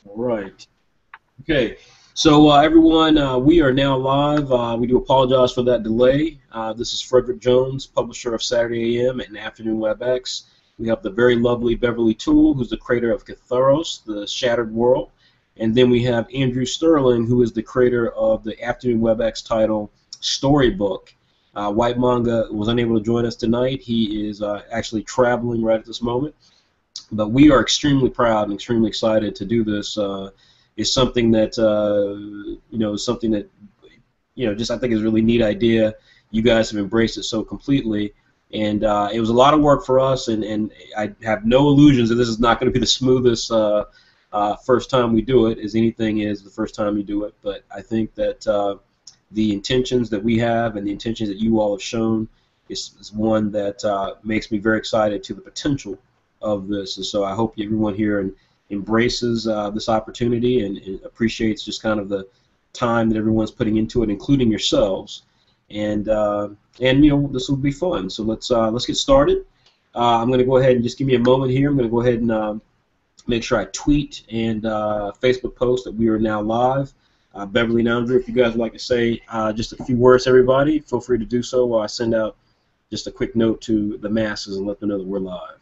All right. Okay. So everyone, we are now live. We do apologize for that delay. This is Frederick Jones, publisher of Saturday AM and Afternoon WebX. We have the very lovely Beverly Toole, who's the creator of Catharos, the Shattered World. And then we have Andrew Sterling, who is the creator of the Afternoon WebX title Storybook. White Manga was unable to join us tonight. He is actually traveling right at this moment. But we are extremely proud and extremely excited to do this. It's something that just I think is a really neat idea. You guys have embraced it so completely, and it was a lot of work for us. And I have no illusions that this is not going to be the smoothest first time we do it, as anything is the first time you do it. But I think that the intentions that we have and the intentions that you all have shown is one that makes me very excited to the potential of this. And so I hope everyone here embraces this opportunity and appreciates just kind of the time that everyone's putting into it, including yourselves. And this will be fun. So let's get started. I'm going to go ahead and just give me a moment here. I'm going to go ahead and make sure I tweet and Facebook post that we are now live. Beverly and Andrew, if you guys would like to say just a few words to everybody, feel free to do so while I send out just a quick note to the masses and let them know that we're live.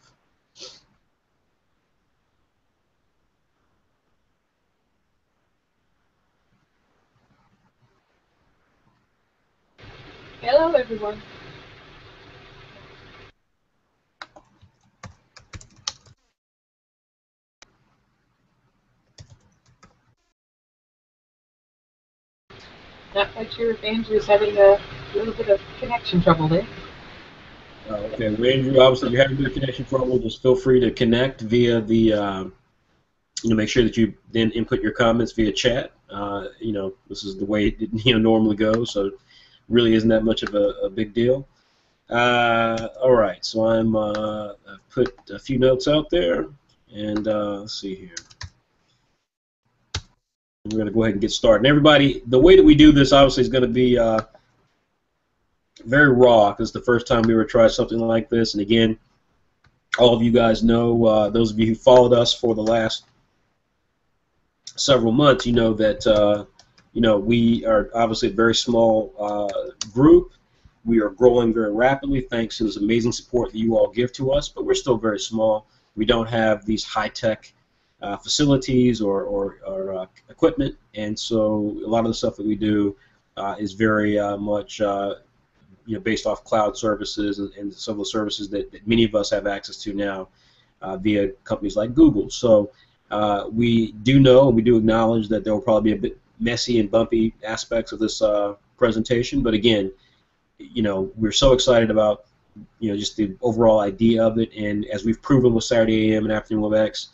Hello, everyone. Not quite sure if Andrew's having a little bit of connection trouble there. Okay, well, Andrew, obviously you're having a bit of connection trouble. Just feel free to connect via the, make sure that you then input your comments via chat. This is the way it normally goes, so it really isn't that much of a big deal. All right, so I've put a few notes out there, and let's see here. We're going to go ahead and get started. And everybody, the way that we do this obviously is going to be very raw, because it's the first time we ever tried something like this. And again, all of you guys know, those of you who followed us for the last several months, you know that we are obviously a very small group. We are growing very rapidly thanks to this amazing support that you all give to us, but we're still very small. We don't have these high-tech facilities or equipment, and so a lot of the stuff that we do is very much based off cloud services and some of the services that many of us have access to now via companies like Google. So we do know and we do acknowledge that there will probably be a bit messy and bumpy aspects of this presentation, but again, we're so excited about just the overall idea of it, and as we've proven with Saturday AM and Afternoon WebX,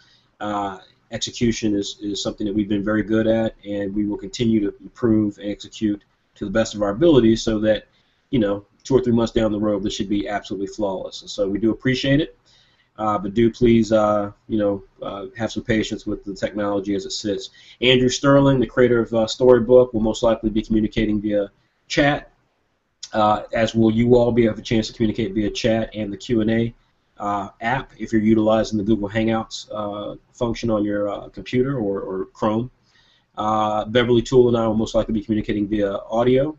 execution is something that we've been very good at, and we will continue to improve and execute to the best of our abilities so that 2 or 3 months down the road this should be absolutely flawless. And so we do appreciate it, but do please have some patience with the technology as it sits. Andrew Sterling, the creator of Storybook, will most likely be communicating via chat, as will you all have a chance to communicate via chat and the Q&A app if you're utilizing the Google Hangouts function on your computer or Chrome. Beverly Toole and I will most likely be communicating via audio.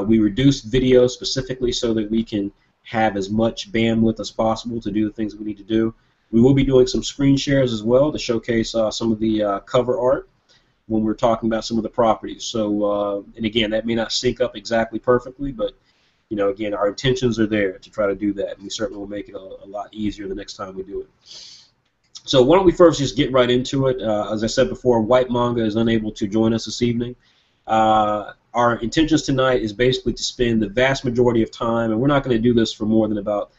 We reduced video specifically so that we can have as much bandwidth as possible to do the things that we need to do. We will be doing some screen shares as well to showcase some of the cover art when we're talking about some of the properties. So, and again, that may not sync up exactly perfectly, but again, our intentions are there to try to do that, and we certainly will make it a lot easier the next time we do it. So why don't we first just get right into it. As I said before, White Manga is unable to join us this evening. Our intentions tonight is basically to spend the vast majority of time, and we're not going to do this for more than about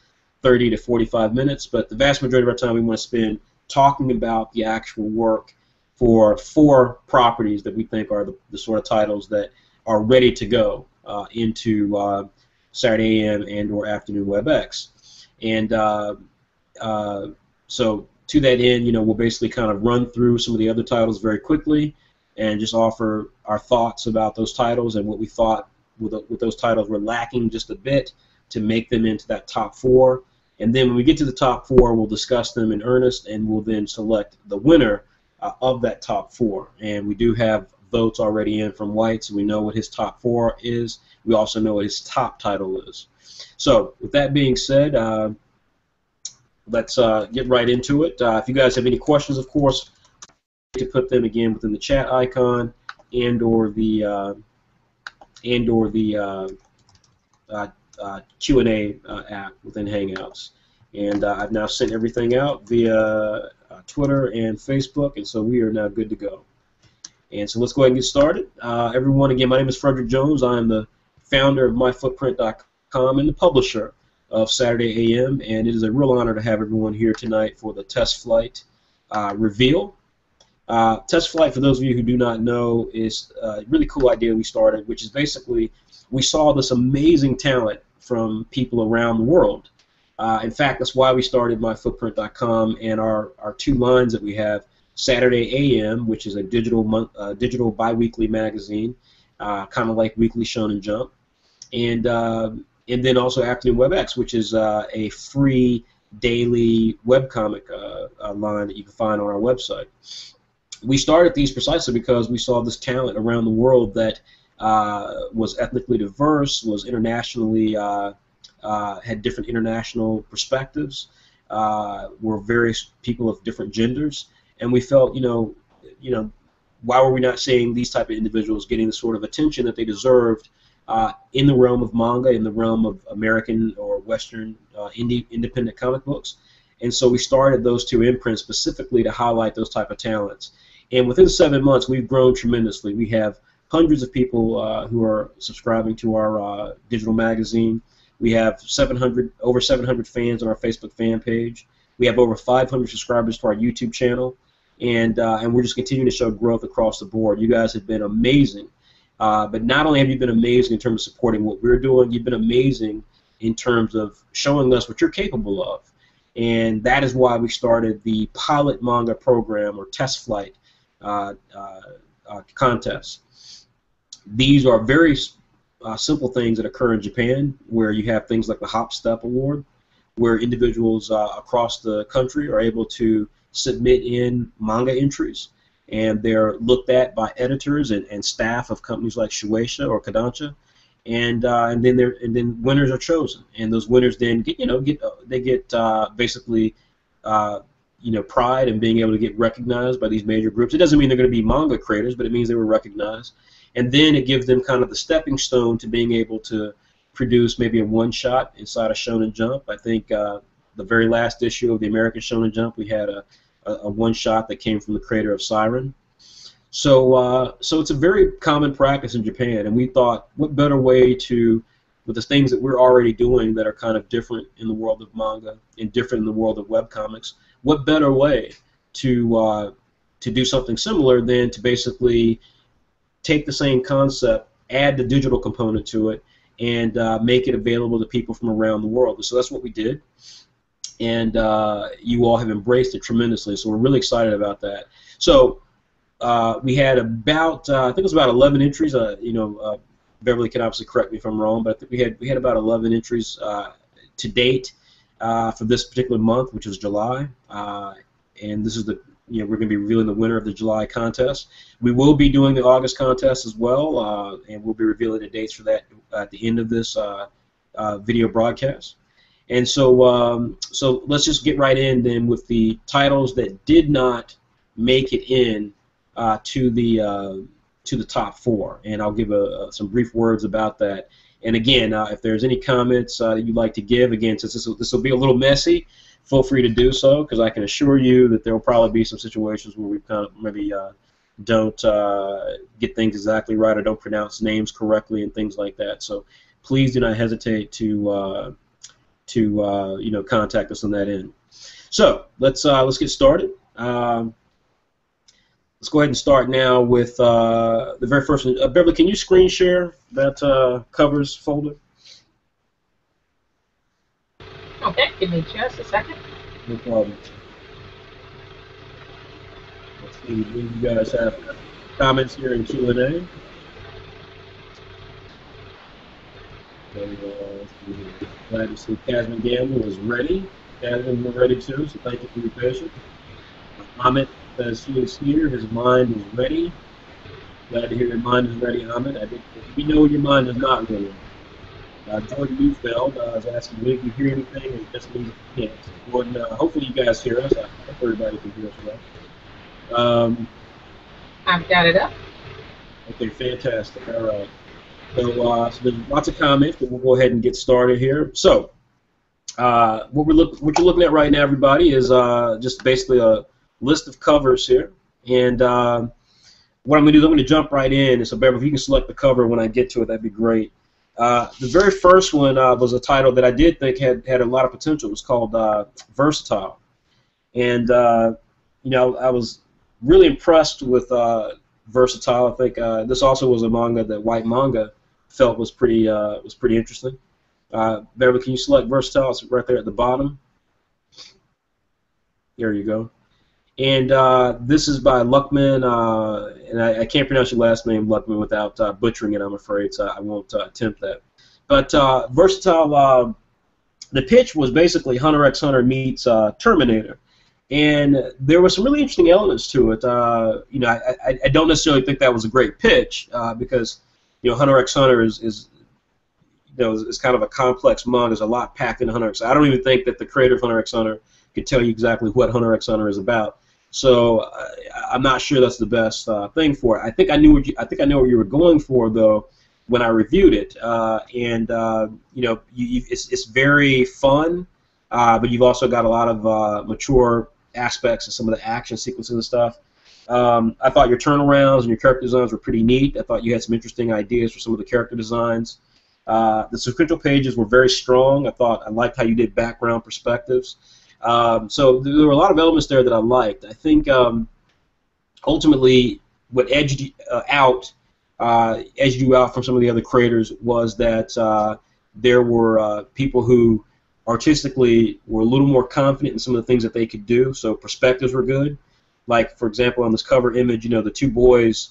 30 to 45 minutes, but the vast majority of our time we want to spend talking about the actual work for 4 properties that we think are the sort of titles that are ready to go into Saturday AM and or Afternoon WebX. And so to that end, we'll basically kind of run through some of the other titles very quickly and just offer our thoughts about those titles and what we thought with those titles were lacking just a bit to make them into that top 4. And then when we get to the top 4, we'll discuss them in earnest, and we'll then select the winner of that top 4. And we do have votes already in from White, so we know what his top 4 is. We also know what his top title is. So with that being said, let's get right into it. If you guys have any questions, of course, to put them again within the chat icon and/or the Q&A app within Hangouts. And I've now sent everything out via Twitter and Facebook, and so we are now good to go. And so let's go ahead and get started. Everyone, again, my name is Frederick Jones. I am the founder of myfootprint.com and the publisher of Saturday AM, and it is a real honor to have everyone here tonight for the test flight reveal. Test flight, for those of you who do not know, is a really cool idea we started, which is basically we saw this amazing talent from people around the world. In fact, that's why we started myfootprint.com, and our 2 lines that we have, Saturday AM, which is a digital bi-weekly magazine, kind of like Weekly Shonen Jump, and then also Afternoon WebX, which is a free daily webcomic line that you can find on our website. We started these precisely because we saw this talent around the world that was ethnically diverse, was internationally, had different international perspectives, were various people of different genders, and we felt, why were we not seeing these type of individuals getting the sort of attention that they deserved in the realm of manga, in the realm of American or Western independent comic books? And so we started those 2 imprints specifically to highlight those type of talents. And within 7 months, we've grown tremendously. We have hundreds of people who are subscribing to our digital magazine. We have over 700 fans on our Facebook fan page. We have over 500 subscribers to our YouTube channel, and we're just continuing to show growth across the board. You guys have been amazing, but not only have you been amazing in terms of supporting what we're doing, you've been amazing in terms of showing us what you're capable of, and that is why we started the pilot manga program or test flight contest. These are very simple things that occur in Japan, where you have things like the Hop Step Award, where individuals across the country are able to submit in manga entries, and they're looked at by editors and staff of companies like Shueisha or Kodansha, and then winners are chosen, and those winners then get basically pride in being able to get recognized by these major groups. It doesn't mean they're going to be manga creators, but it means they were recognized. And then it gives them kind of the stepping stone to being able to produce maybe a one-shot inside of Shonen Jump. I think the very last issue of the American Shonen Jump, we had a one-shot that came from the creator of Siren. So it's a very common practice in Japan, and we thought, what better way to, with the things that we're already doing that are kind of different in the world of manga and different in the world of webcomics, what better way to do something similar than to basically take the same concept, add the digital component to it, and make it available to people from around the world. So that's what we did, and you all have embraced it tremendously. So we're really excited about that. So we had about, I think it was about 11 entries. Beverly can obviously correct me if I'm wrong, but I think we had about 11 entries to date for this particular month, which was July, and this is we're going to be revealing the winner of the July contest. We will be doing the August contest as well, and we'll be revealing the dates for that at the end of this video broadcast. And so, so let's just get right in then with the titles that did not make it in to the top 4, and I'll give some brief words about that. And again, if there's any comments that you'd like to give, again, since this will be a little messy, feel free to do so, because I can assure you that there will probably be some situations where we kind of maybe don't get things exactly right or don't pronounce names correctly and things like that. So please do not hesitate to contact us on that end. So let's get started. Let's go ahead and start now with the very first one. Beverly, can you screen share that covers folder? Okay, give me just a second. No problem. Let's see, you guys have comments here in Q&A. Glad to see Casman Gamble is ready. Casman, we're ready too, so thank you for your patience. Amit says he is here. His mind is ready. Glad to hear your mind is ready, Ahmed. We know your mind is not ready. Jordan Newfeld is asking, will you hear anything? And it just means if you can't. So Jordan, hopefully you guys hear us. I hope everybody can hear us well. I've got it up. Okay, fantastic. All right. So there's lots of comments, but we'll go ahead and get started here. So what you're looking at right now, everybody, is just basically a list of covers here. And what I'm going to do is I'm going to jump right in. So, Beverly, if you can select the cover when I get to it, that'd be great. The very first one was a title that I did think had a lot of potential. It was called Versatile. And, I was really impressed with Versatile. I think this also was a manga that White Manga felt was pretty interesting. Beverly, can you select Versatile? It's right there at the bottom. There you go. And this is by Luckman, and I can't pronounce your last name, Luckman, without butchering it, I'm afraid, so I won't attempt that. But Versatile, the pitch was basically Hunter x Hunter meets Terminator. And there were some really interesting elements to it. I don't necessarily think that was a great pitch because, Hunter x Hunter is kind of a complex manga. There's a lot packed into Hunter x Hunter. I don't even think that the creator of Hunter x Hunter could tell you exactly what Hunter x Hunter is about. So I'm not sure that's the best thing for it. I think I know what you were going for though when I reviewed it, it's very fun, but you've also got a lot of mature aspects of some of the action sequences and stuff. I thought your turnarounds and your character designs were pretty neat. I thought you had some interesting ideas for some of the character designs. The sequential pages were very strong. I liked how you did background perspectives. So there were a lot of elements there that I liked. I think ultimately what edged you out from some of the other creators was that there were people who artistically were a little more confident in some of the things that they could do. So perspectives were good. Like, for example, on this cover image, the two boys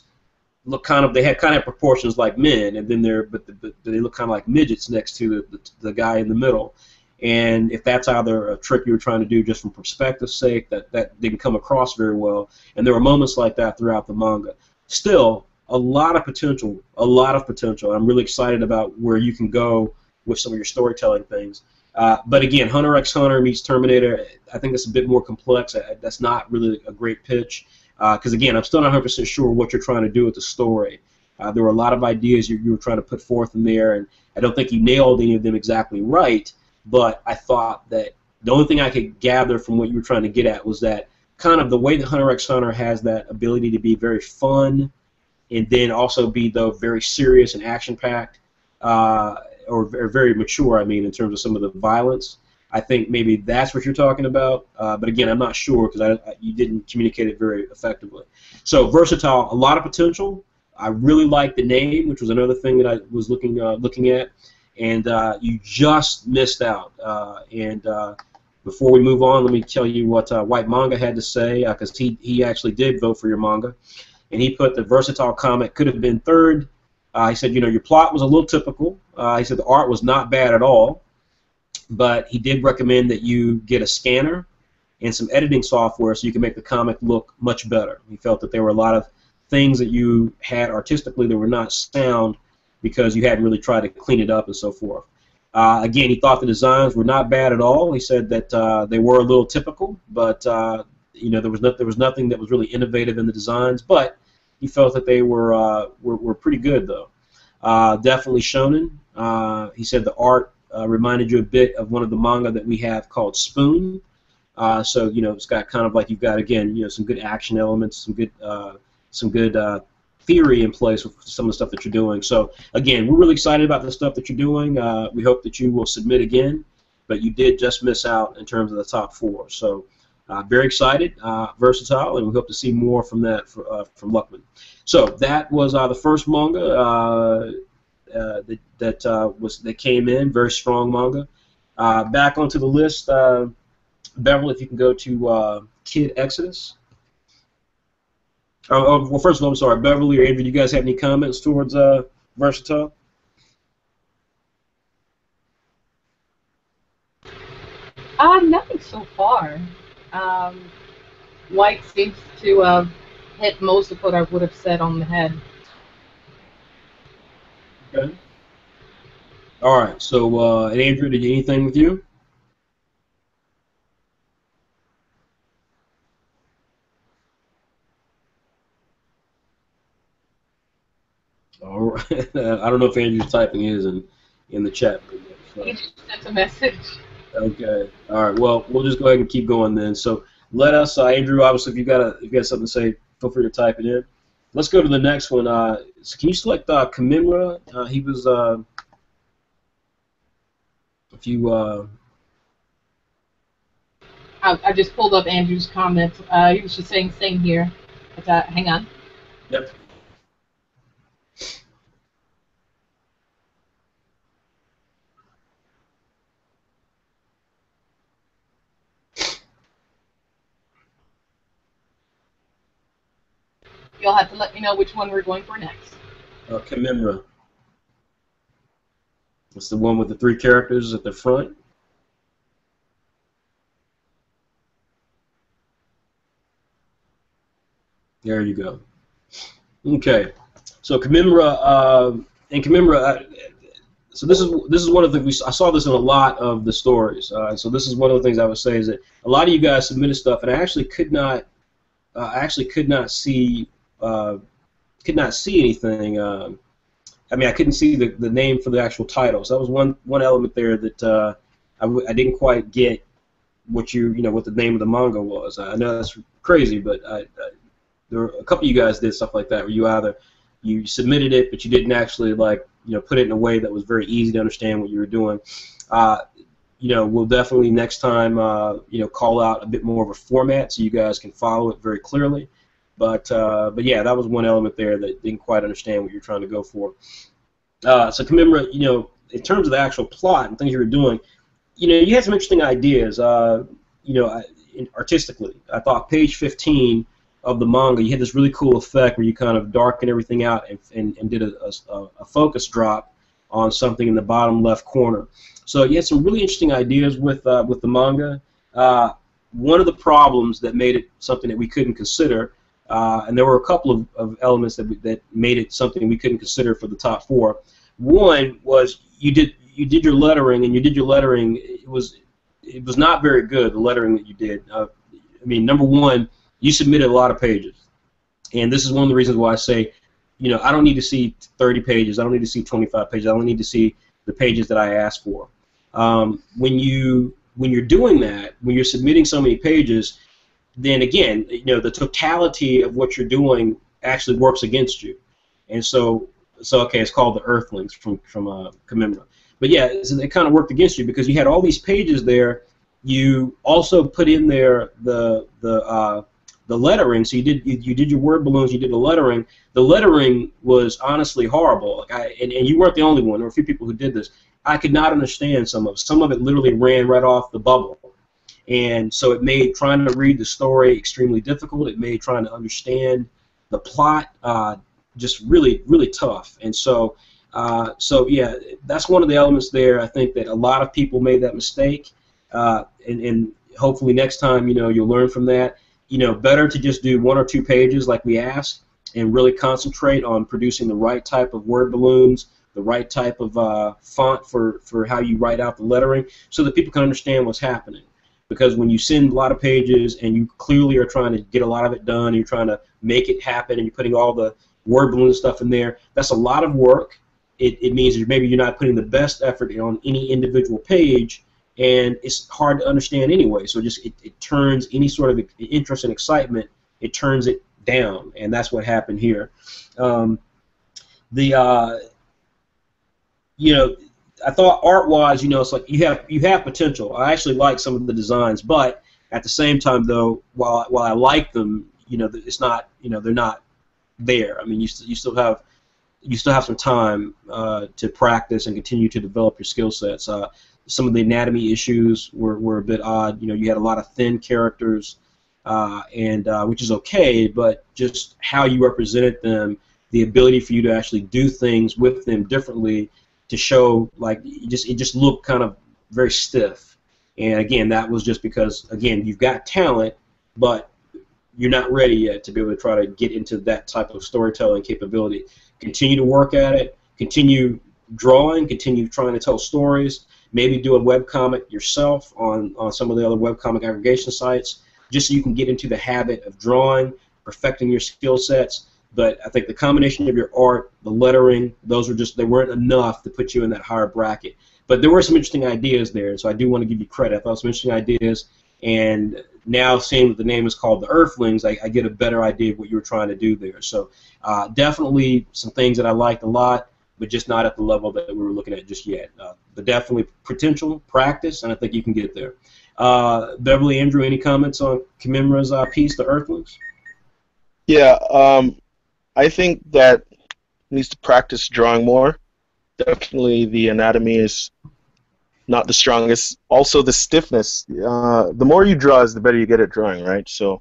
they had kind of proportions like men, and then but they look kind of like midgets next to the guy in the middle. And if that's either a trick you were trying to do just from perspective's sake, that didn't come across very well. And there were moments like that throughout the manga. Still, a lot of potential. I'm really excited about where you can go with some of your storytelling things. But again, Hunter x Hunter meets Terminator, I think that's a bit more complex. That's not really a great pitch. Because again, I'm still not 100% sure what you're trying to do with the story. There were a lot of ideas you were trying to put forth in there, and I don't think you nailed any of them exactly right. But I thought that the only thing I could gather from what you were trying to get at was that kind of the way that Hunter x Hunter has that ability to be very fun, and then also be though very serious and action-packed, or very mature. I mean, in terms of some of the violence. I think maybe that's what you're talking about, but again, I'm not sure because you didn't communicate it very effectively. So Versatile, a lot of potential. I really like the name, which was another thing that I was looking at, and you just missed out. Before we move on, let me tell you what White Manga had to say, because he actually did vote for your manga, and he put the Versatile comic could have been third. He said, your plot was a little typical. He said the art was not bad at all. But he did recommend that you get a scanner and some editing software so you can make the comic look much better. He felt that there were a lot of things that you had artistically that were not sound because you hadn't really tried to clean it up and so forth. Again, he thought the designs were not bad at all. He said that they were a little typical, but there was nothing that was really innovative in the designs. But he felt that they were pretty good though. Definitely shonen. He said the art reminded you a bit of one of the manga that we have called Spoon. So it's got kind of like you've got again some good action elements, some good theory in place with some of the stuff that you're doing. So again, we're really excited about the stuff that you're doing. We hope that you will submit again, but you did just miss out in terms of the top 4. So very excited, Versatile, and we hope to see more from that from Luckman. So that was the first manga. That came in, very strong manga. Back onto the list, Beverly, if you can go to Kid Exodus. Well, first of all, I'm sorry, Beverly or Andrew, do you guys have any comments towards Versatile? Nothing so far. White seems to hit most of what I would have said on the head. Okay. All right. So, and Andrew, did anything with you? All right. I don't know if Andrew's typing his in the chat. He So, just sent a message. okay. All right. Well, we'll just go ahead and keep going then. So, let us, Andrew. Obviously, if you got something to say, feel free to type it in. Let's go to the next one. So can you select Kamimra? He was, if you, I just pulled up Andrew's comment. He was just saying same here. But, hang on. yep. You'll have to let me know which one we're going for next. Kamimra. It's the one with the three characters at the front. There you go. Okay. So Kamimra, and Kamimra, so this is one of the I saw this in a lot of the stories. So this is one of the things I would say is that a lot of you guys submitted stuff, and I actually could not see anything. I mean, I couldn't see the name for the actual title. So that was one element there that I didn't quite get what the name of the manga was. I know that's crazy, but there were a couple of you guys did stuff like that where you submitted it, but you didn't actually put it in a way that was very easy to understand what you were doing. We'll definitely next time call out a bit more of a format so you guys can follow it very clearly. But yeah, that was one element there that didn't quite understand what you're trying to go for. So Kamimra, in terms of the actual plot and things you were doing, you had some interesting ideas. Artistically, I thought page 15 of the manga, you had this really cool effect where you kind of darkened everything out and did a focus drop on something in the bottom left corner. So you had some really interesting ideas with the manga. One of the problems that made it something that we couldn't consider, and there were a couple of elements that made it something we couldn't consider for the top four. One was you did your lettering, and it was not very good, the lettering that you did. I mean, number one, you submitted a lot of pages, and this is one of the reasons why I say, I don't need to see 30 pages, I don't need to see 25 pages, I only need to see the pages that I asked for. When you're doing that, when you're submitting so many pages, then again, the totality of what you're doing actually works against you, and so okay, it's called the Earthlings from Kamimra. But yeah, so it kind of worked against you because you had all these pages there. You also put in there the lettering. So you did your word balloons. You did the lettering. The lettering was honestly horrible. And you weren't the only one. There were a few people who did this. I could not understand some of it. Some of it literally ran right off the bubble. And so it made trying to read the story extremely difficult. It made trying to understand the plot just really, really tough. And so yeah, that's one of the elements there. I think that a lot of people made that mistake, and hopefully next time, you'll learn from that. Better to just do 1 or 2 pages like we asked, and really concentrate on producing the right type of word balloons, the right type of font for how you write out the lettering, so that people can understand what's happening. Because when you send a lot of pages and you clearly are trying to get a lot of it done, and you're trying to make it happen, and you're putting all the word balloon stuff in there, that's a lot of work. It means that maybe you're not putting the best effort on any individual page, and it's hard to understand anyway. So it turns any sort of interest and excitement, it turns it down, and that's what happened here. I thought art-wise, it's like you have potential. I actually like some of the designs, but at the same time, though, while I like them, it's not, they're not there. I mean, you still have some time to practice and continue to develop your skill sets. Some of the anatomy issues were a bit odd. You had a lot of thin characters, and which is okay, but just how you represented them, the ability for you to actually do things with them differently, to show it just looked kind of very stiff. And again, that was just because, again, you've got talent, but you're not ready yet to be able to try to get into that type of storytelling capability. Continue to work at it. Continue drawing. Continue trying to tell stories. Maybe do a webcomic yourself on some of the other webcomic aggregation sites, just so you can get into the habit of drawing, perfecting your skill sets. But I think the combination of your art, the lettering, they weren't enough to put you in that higher bracket. But there were some interesting ideas there, so I do want to give you credit. I thought some interesting ideas, and now seeing that the name is called the Earthlings, I get a better idea of what you were trying to do there. So definitely some things that I liked a lot, but just not at the level that we were looking at just yet. But definitely potential, practice, and I think you can get there. Beverly, Andrew, any comments on Kimimra's piece, The Earthlings? Yeah, I think that needs to practice drawing more. Definitely the anatomy is not the strongest. Also the stiffness. The more you draw, the better you get at drawing, right? So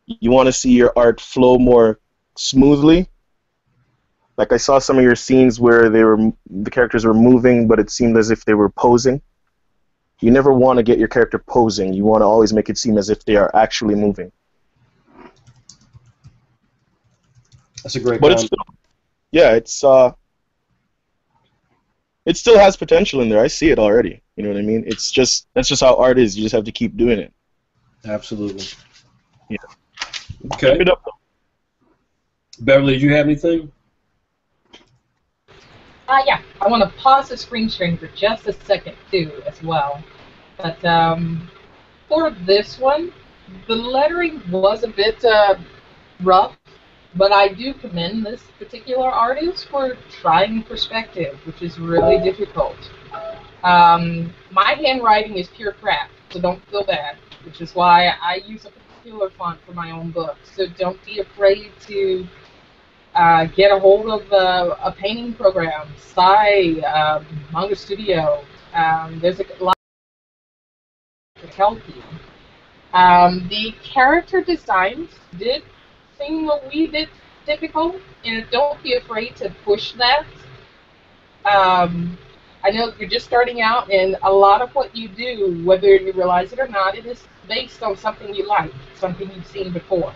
you want to see your art flow more smoothly. Like I saw some of your scenes where the characters were moving, but it seemed as if they were posing. You never want to get your character posing. You want to always make it seem as if they are actually moving. That's a great But comment. it's still, yeah, it still has potential in there. I see it already. You know what I mean? That's just how art is. You just have to keep doing it. Absolutely. Yeah. Okay. Keep it up. Beverly, did you have anything? Yeah, I want to pause the screen sharing for just a second too, as well. But for this one, the lettering was a bit rough, but I do commend this particular artist for trying perspective, which is really difficult. My handwriting is pure crap, so don't feel bad, which is why I use a particular font for my own book. So don't be afraid to get a hold of a painting program, Manga Studio. There's a lot to help you. The character designs did seem a wee bit difficult, and don't be afraid to push that. I know you're just starting out, and a lot of what you do, whether you realize it or not, it is based on something you like, something you've seen before.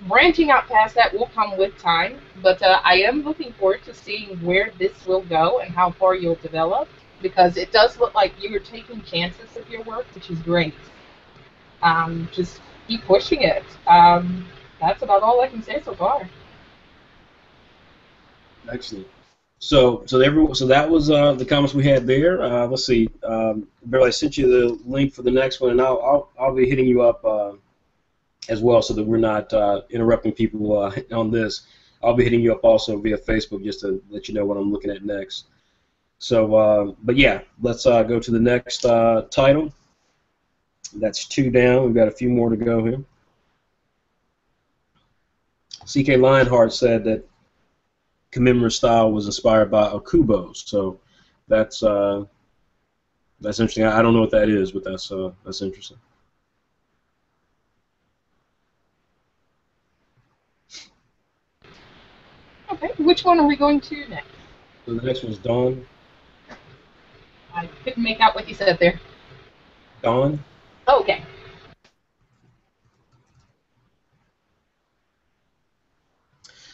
Branching out past that will come with time, but I am looking forward to seeing where this will go and how far you'll develop, because it does look like you are taking chances with your work, which is great. Just keep pushing it. That's about all I can say so far. Excellent. So that was the comments we had there. Let's see. Beverly, I sent you the link for the next one, and I'll be hitting you up as well, so that we're not interrupting people on this. I'll be hitting you up also via Facebook just to let you know what I'm looking at next. So, but yeah, let's go to the next title. That's 2 down. We've got a few more to go here. C.K. Lionheart said that Kimimra's style was inspired by Okubo's, so that's interesting. I don't know what that is, but that's interesting. Okay, which one are we going to next? So the next one's Dawn. I couldn't make out what you said there. Dawn. Oh, okay.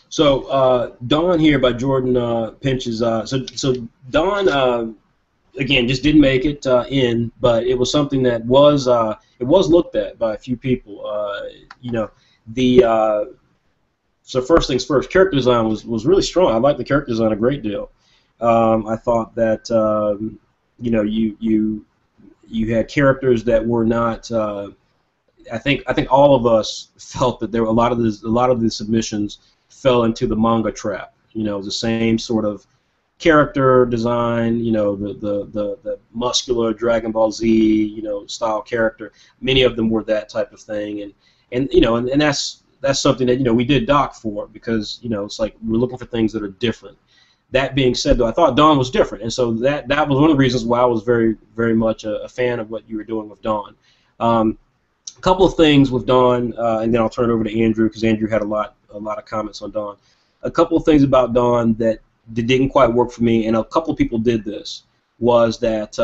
So Dawn here by Jordan Pinches. So Dawn again just didn't make it in, but it was something that was looked at by a few people. You know, so first things first, character design was really strong. I liked the character design a great deal. I thought that you know, you had characters that were not. I think all of us felt that there were a lot of the submissions fell into the manga trap. You know, the same sort of character design. You know, the muscular Dragon Ball Z, you know, style character. Many of them were that type of thing, and you know, and that's something that, you know, we did doc for, because, you know, it's like we're looking for things that are different. That being said, though, I thought Dawn was different, and so that was one of the reasons why I was very, very much a fan of what you were doing with Dawn. A couple of things with Dawn, and then I'll turn it over to Andrew, because Andrew had a lot of comments on Dawn. A couple of things about Dawn that didn't quite work for me, and a couple of people did this, was that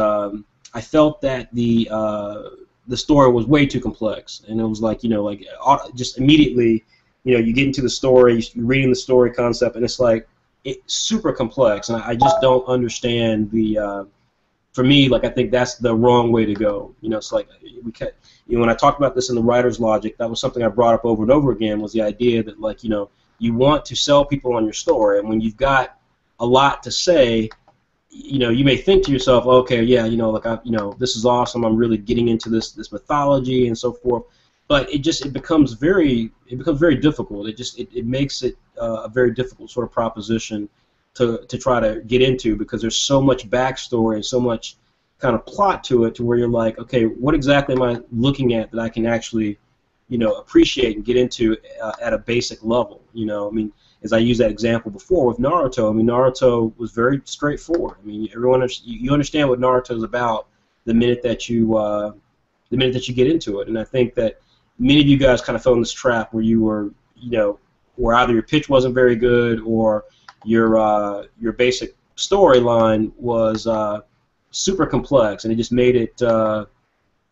I felt that the the story was way too complex, and it was like, like just immediately, you get into the story, you're reading the story concept, and it's like it's super complex, and I just don't understand the. For me, like I think that's the wrong way to go. It's like when I talked about this in the writer's logic, that was something I brought up over and over again, was the idea that like you want to sell people on your story, and when you've got a lot to say, you may think to yourself, okay, yeah, like this is awesome. I'm really getting into this mythology and so forth. But it becomes very difficult. It makes it a very difficult sort of proposition to try to get into, because there's so much backstory and so much kind of plot to it, to where you're like, okay, what exactly am I looking at that I can actually appreciate and get into at a basic level? I mean, as I used that example before with Naruto, I mean, Naruto was very straightforward. I mean, you understand what Naruto is about the minute that you get into it, and I think that many of you guys kind of fell in this trap where you were, where either your pitch wasn't very good, or your basic storyline was super complex, and it just made it a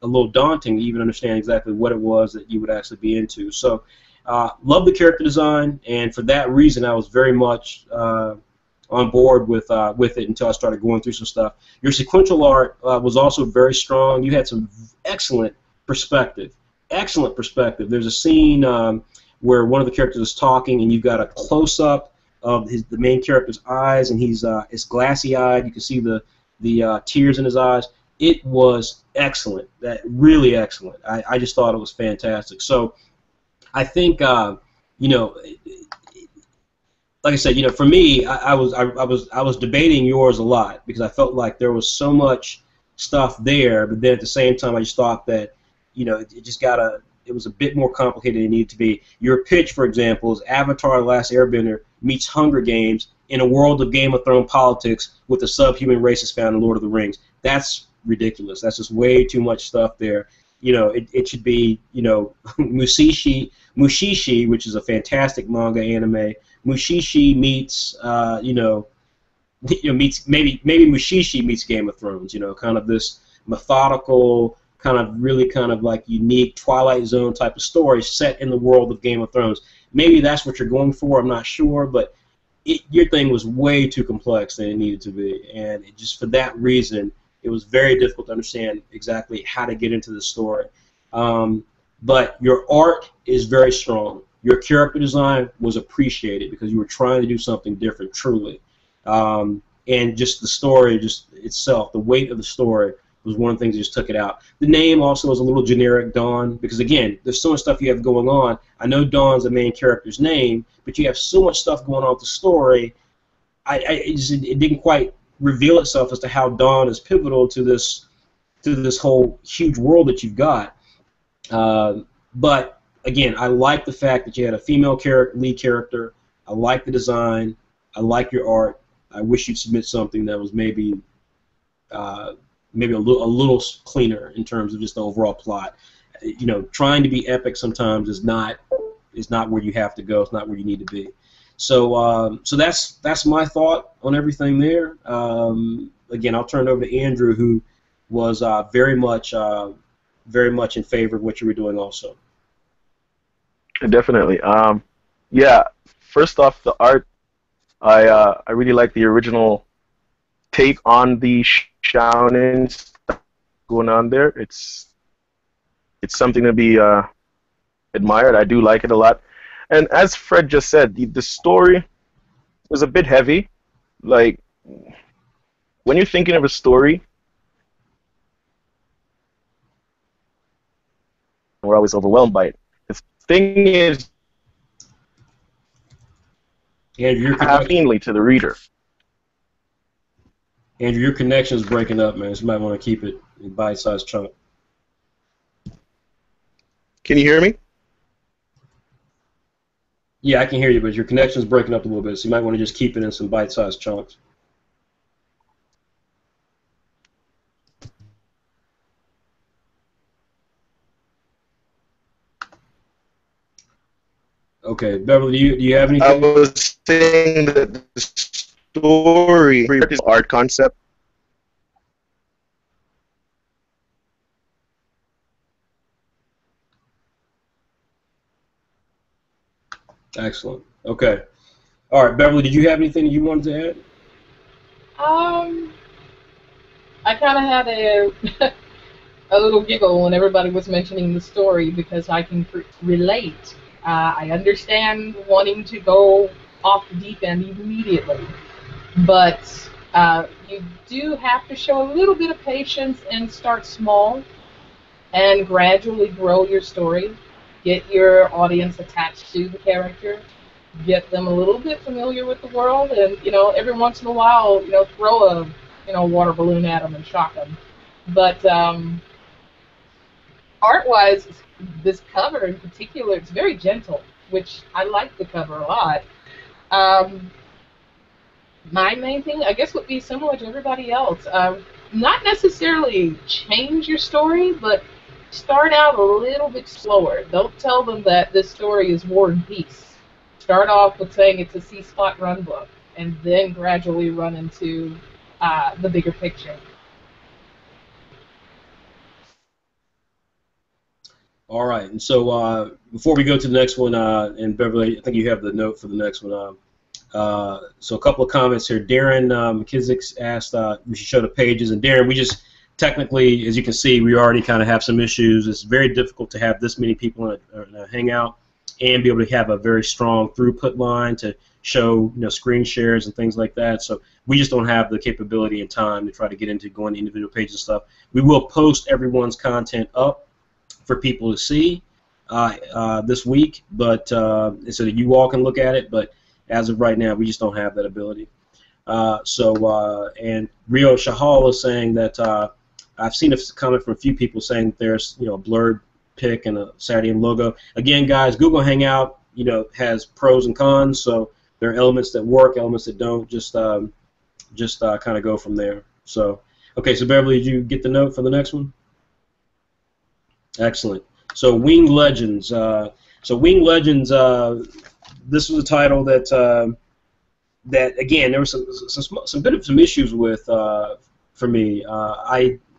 little daunting to even understand exactly what it was that you would actually be into. So, love the character design, and for that reason, I was very much on board with it until I started going through some stuff. Your sequential art was also very strong. You had some excellent perspective. Excellent perspective. There's a scene where one of the characters is talking, and you've got a close-up of the main character's eyes, and he's glassy-eyed. You can see the tears in his eyes. It was excellent. Really excellent. I just thought it was fantastic. So I think like I said, for me, I was debating yours a lot, because I felt like there was so much stuff there, but then at the same time, I just thought that it was a bit more complicated than it needed to be. Your pitch, for example, is Avatar: The Last Airbender meets Hunger Games in a world of Game of Thrones politics with the subhuman races found in Lord of the Rings. That's ridiculous. That's just way too much stuff there. It should be, Mushishi, which is a fantastic manga anime. Mushishi meets, meets maybe Mushishi meets Game of Thrones. Kind of this methodical, kind of really kind of like unique Twilight Zone type of story set in the world of Game of Thrones. Maybe that's what you're going for. I'm not sure, but your thing was way too complex than it needed to be, and just for that reason, it was very difficult to understand exactly how to get into the story. But your art is very strong. Your character design was appreciated because you were trying to do something different, truly. And just the story, just itself, the weight of the story was one of the things that just took it out. The name also was a little generic, Dawn, because again, there's so much stuff you have going on. I know Dawn's the main character's name, but you have so much stuff going on with the story. It didn't quite reveal itself as to how Dawn is pivotal to this whole huge world that you've got. But again, I like the fact that you had a female lead character. I like the design. I like your art. I wish you'd submit something that was maybe a little cleaner in terms of just the overall plot. Trying to be epic sometimes is not where you have to go. It's not where you need to be. So that's my thought on everything there. Again, I'll turn it over to Andrew, who was very much in favor of what you were doing also. Definitely. Yeah. First off, the art. I really like the original take on the shounen stuff going on there. It's something to be admired. I do like it a lot. And as Fred just said, the story was a bit heavy. Like, when you're thinking of a story, we're always overwhelmed by it. The thing is, cleanly to the reader. Andrew, your connection is breaking up, man. So you might want to keep it in bite-sized chunk. Can you hear me? Yeah, I can hear you, but your connection is breaking up a little bit, so you might want to just keep it in some bite-sized chunks. Okay, Beverly, do you have anything? I was saying that the story is art concept. Excellent. Okay. All right, Beverly, did you have anything you wanted to add? Um, I kind of had a little giggle when everybody was mentioning the story because I can relate. I understand wanting to go off the deep end immediately, but you do have to show a little bit of patience and start small and gradually grow your story. Get your audience attached to the character, get them a little bit familiar with the world, and every once in a while, throw a water balloon at them and shock them. But art-wise, this cover in particular, it's very gentle, which I like the cover a lot. Um, my main thing, I guess, would be similar to everybody else. Not necessarily change your story, but start out a little bit slower. Don't tell them that this story is War and Peace. Start off with saying it's a C-spot run book, and then gradually run into the bigger picture. All right, and so before we go to the next one, and Beverly, I think you have the note for the next one. So a couple of comments here. Darren McKissick asked we should show the pages, and Darren, we just technically, as you can see, we already kind of have some issues. It's very difficult to have this many people in a hangout and be able to have a very strong throughput line to show screen shares and things like that. So we just don't have the capability and time to try to get into going to individual pages and stuff. We will post everyone's content up for people to see this week, but so that you all can look at it. But as of right now, we just don't have that ability. And Rio Shahal is saying that I've seen a comment from a few people saying that there's a blurred pic and a Saturday logo. Again, guys, Google Hangout has pros and cons, so there are elements that work, elements that don't. Just kind of go from there. So okay, so Beverly, did you get the note for the next one? Excellent. So Winged Legends. Winged Legends. This was a title that that again there was some issues with for me.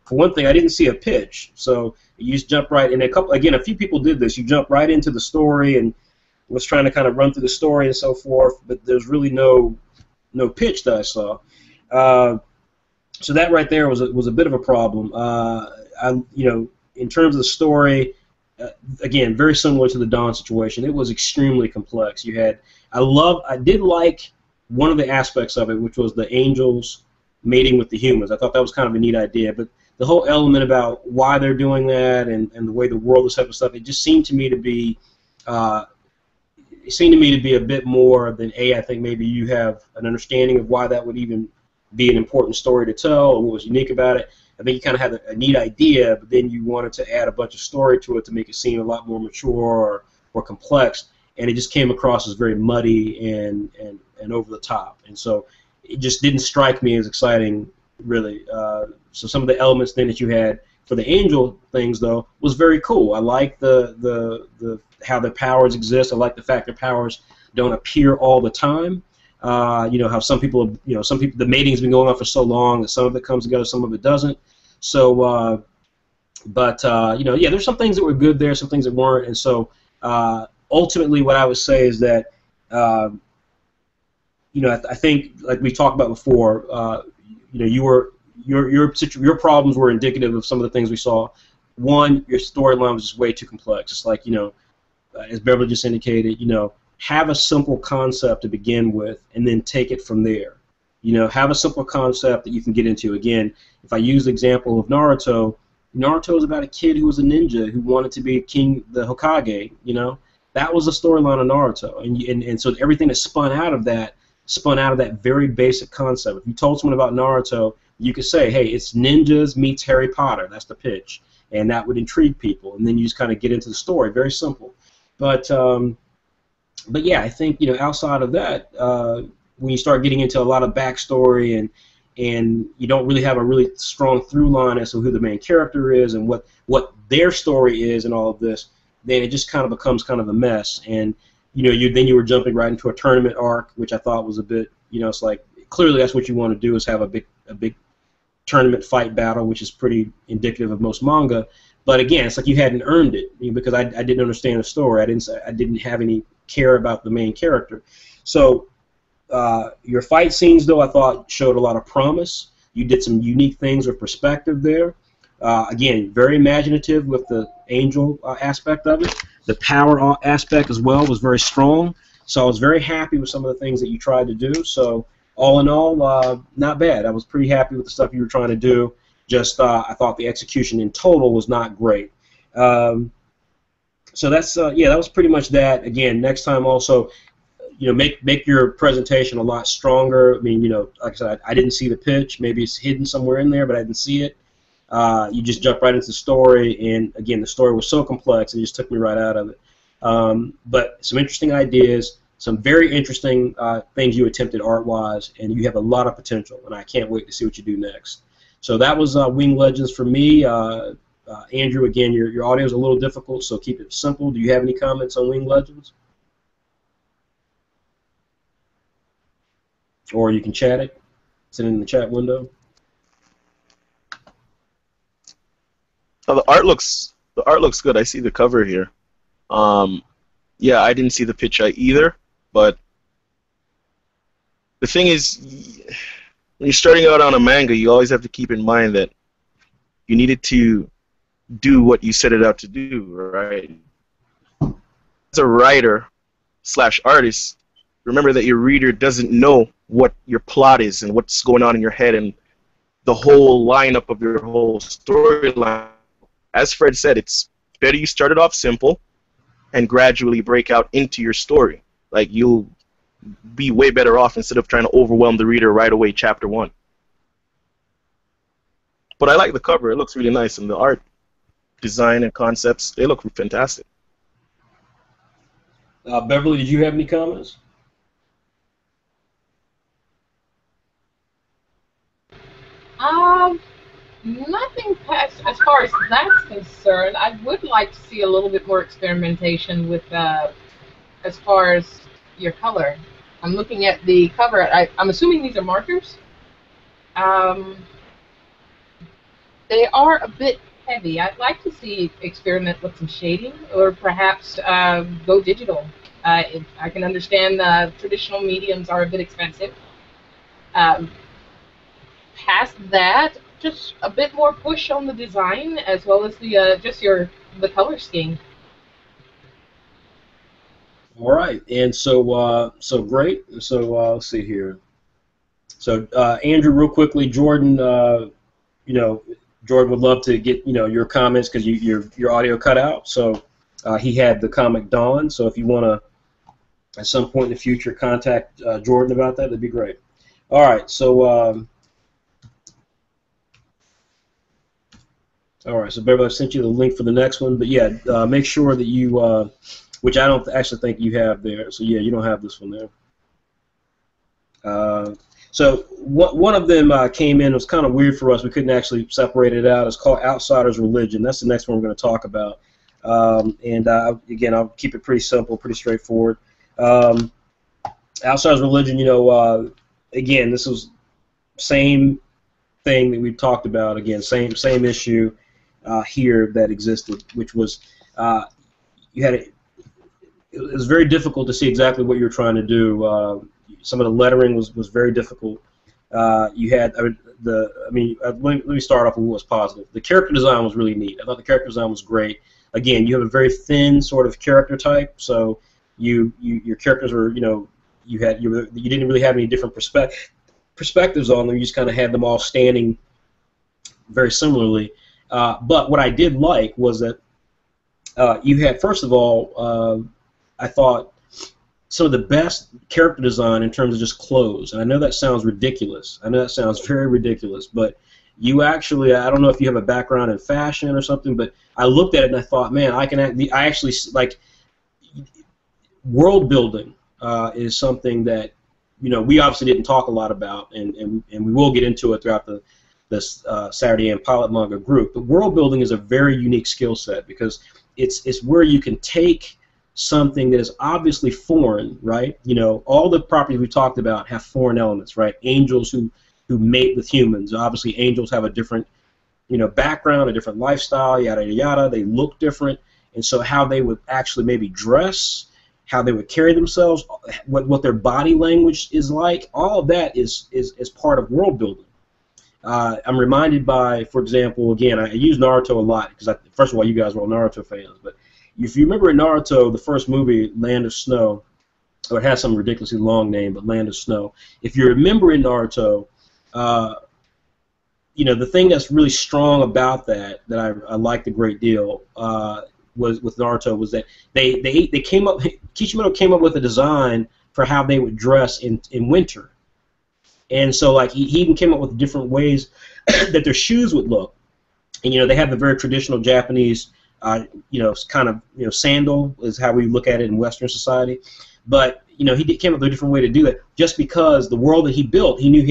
For one thing, I didn't see a pitch, so you just jump right in. A few people did this. You jump right into the story and was trying to kind of run through the story and so forth, but there's really no pitch that I saw. So that right there was a bit of a problem. In terms of the story, again, very similar to the Dawn situation. It was extremely complex. I did like one of the aspects of it, which was the angels mating with the humans. I thought that was kind of a neat idea, but the whole element about why they're doing that and the way the world is set up and stuff, it just seemed to me to be a bit more than I think maybe you have an understanding of why that would even be an important story to tell or what was unique about it. I think you kind of had a neat idea, but then you wanted to add a bunch of story to it to make it seem a lot more mature or complex, and it just came across as very muddy and over the top. And so it just didn't strike me as exciting, really. So some of the elements then that you had for the angel things, though, was very cool. I like the how their powers exist. I like the fact their powers don't appear all the time. How some people, the mating's been going on for so long that some of it comes together, some of it doesn't. So, there's some things that were good there, some things that weren't, and so ultimately, what I would say is that, I think, like we talked about before, your problems were indicative of some of the things we saw. One, your storyline was just way too complex. It's like, as Beverly just indicated, have a simple concept to begin with, and then take it from there. Have a simple concept that you can get into. Again, if I use the example of Naruto is about a kid who was a ninja who wanted to be king, the Hokage. That was the storyline of Naruto, and so everything that spun out of that very basic concept. If you told someone about Naruto, you could say, hey, it's ninjas meets Harry Potter. That's the pitch, and that would intrigue people, and then you just kind of get into the story. Very simple, but yeah, I think outside of that, when you start getting into a lot of backstory and you don't really have a really strong through line as to who the main character is and what their story is and all of this, then it just kind of becomes kind of a mess. And you were jumping right into a tournament arc, which I thought was a bit, it's like clearly that's what you want to do is have a big tournament fight battle, which is pretty indicative of most manga. But again, it's like you hadn't earned it because I didn't understand the story. I didn't have any care about the main character. So your fight scenes, though, I thought showed a lot of promise. You did some unique things with perspective there. Again, very imaginative with the angel aspect of it. The power aspect as well was very strong. So I was very happy with some of the things that you tried to do. So all in all, not bad. I was pretty happy with the stuff you were trying to do. Just I thought the execution in total was not great. So that's yeah, that was pretty much that. Again, next time also, make your presentation a lot stronger. I mean, like I said, I didn't see the pitch. Maybe it's hidden somewhere in there, but I didn't see it. You just jumped right into the story, and again, the story was so complex, it just took me right out of it. But some interesting ideas, some very interesting things you attempted art-wise, and you have a lot of potential, and I can't wait to see what you do next. So that was Wing Legends for me. Andrew, again, your audio is a little difficult, so keep it simple. Do you have any comments on Wing Legends? Or you can chat it. Send it in the chat window. Oh, the art looks good. I see the cover here. Yeah, I didn't see the pitch either, but the thing is, when you're starting out on a manga, you always have to keep in mind that you needed to do what you set it out to do, right? As a writer / artist, remember that your reader doesn't know what your plot is and what's going on in your head and the whole lineup of your whole storyline. As Fred said, it's better you start it off simple and gradually break out into your story. Like, you'll be way better off instead of trying to overwhelm the reader right away, chapter 1. But I like the cover. It looks really nice, and the art design and concepts, they look fantastic. Beverly, did you have any comments? Nothing past as far as that's concerned. I would like to see a little bit more experimentation with as far as your color. I'm looking at the cover. I'm assuming these are markers. They are a bit heavy. I'd like to see experiment with some shading, or perhaps go digital. I can understand traditional mediums are a bit expensive. Past that, just a bit more push on the design as well as the the color scheme. All right, and so so great. So let's see here. So Andrew, real quickly, Jordan, Jordan would love to get your comments because your audio cut out. So he had the comic Dawn. So if you want to at some point in the future contact Jordan about that, that'd be great. All right, so. All right, so Beverly, I've sent you the link for the next one, but yeah, make sure that you, which I don't actually think you have there, so yeah, you don't have this one there. So one of them came in, it was kind of weird for us, we couldn't actually separate it out. It's called Outsider's Religion. That's the next one we're going to talk about. Again, I'll keep it pretty simple, pretty straightforward. Outsider's Religion, again, this was same thing that we've talked about, again, same issue. Here that existed, which was it was very difficult to see exactly what you were trying to do. Some of the lettering was very difficult. You had let me start off with what was positive. The character design was really neat. I thought the character design was great. Again, you have a very thin sort of character type, so your characters were you didn't really have any different perspectives on them. You just kind of had them all standing very similarly. But what I did like was that you had, first of all, I thought some of the best character design in terms of just clothes. And I know that sounds ridiculous. I know that sounds very ridiculous, but you actually, I don't know if you have a background in fashion or something, but I looked at it and I thought, man, I actually, like, world building is something that, we obviously didn't talk a lot about, and we will get into it throughout this Saturday and Pilot Manga group. But world building is a very unique skill set because it's where you can take something that is obviously foreign, right? All the properties we talked about have foreign elements, right? Angels who mate with humans. Obviously, angels have a different, background, a different lifestyle, yada yada yada. They look different, and so how they would actually maybe dress how they would carry themselves, what their body language is like. All of that is part of world building. I'm reminded by, for example, again, I use Naruto a lot because, first of all, you guys were all Naruto fans. But if you remember in Naruto, the first movie, Land of Snow, or it has some ridiculously long name, but Land of Snow. If you remember in Naruto, the thing that's really strong about that I liked a great deal was with Naruto was that they came up. Kishimoto came up with a design for how they would dress in winter. And so, like, he even came up with different ways that their shoes would look. And, they have the very traditional Japanese, kind of, sandal is how we look at it in Western society. But, he came up with a different way to do it just because the world that he built, he knew he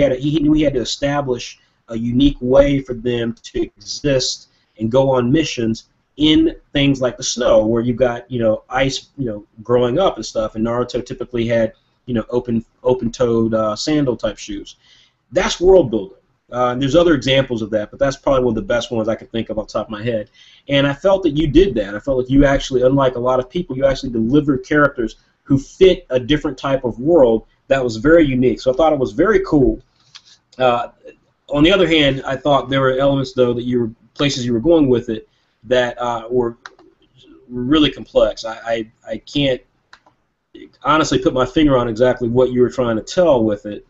had to establish a unique way for them to exist and go on missions in things like the snow, where you've got, ice, growing up and stuff. And Naruto typically had, open-toed sandal type shoes. That's world building. And there's other examples of that, but that's probably one of the best ones I can think of off the top of my head. And I felt that you did that. I felt like you actually, unlike a lot of people, you actually delivered characters who fit a different type of world that was very unique. So I thought it was very cool. On the other hand, I thought there were elements, though, that places you were going with it that were really complex. I can't honestly put my finger on exactly what you were trying to tell with it,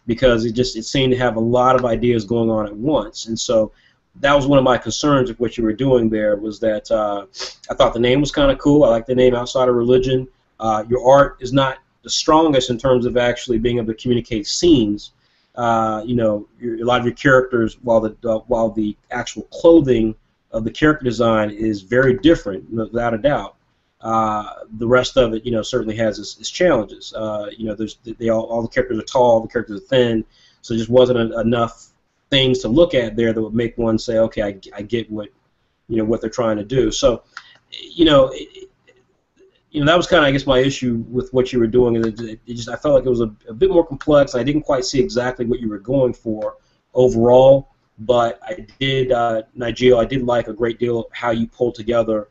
because it seemed to have a lot of ideas going on at once. And so that was one of my concerns with what you were doing there, was that I thought the name was kind of cool. I like the name Outside of Religion. Your art is not the strongest in terms of actually being able to communicate scenes. A lot of your characters, while the actual clothing of the character design is very different, without a doubt. The rest of it, certainly has its challenges. All the characters are tall, the characters are thin, so there just wasn't enough things to look at there that would make one say, okay, I get what they're trying to do. So, that was kind of, I guess, my issue with what you were doing. I felt like it was a bit more complex. I didn't quite see exactly what you were going for overall, but I did, Nigel, I did like a great deal how you pulled together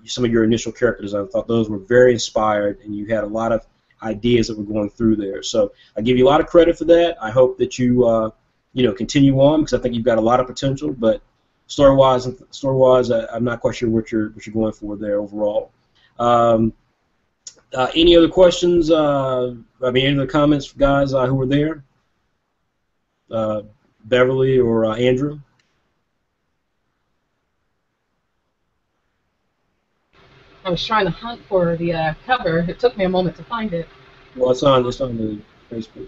some of your initial characters. I thought those were very inspired, and you had a lot of ideas that were going through there. So I give you a lot of credit for that. I hope that you, continue on, because I think you've got a lot of potential. But story-wise, I'm not quite sure what you're going for there overall. Any other questions? Any other comments, guys, who were there? Beverly or Andrew? I was trying to hunt for the cover. It took me a moment to find it. Well, it's on the Facebook.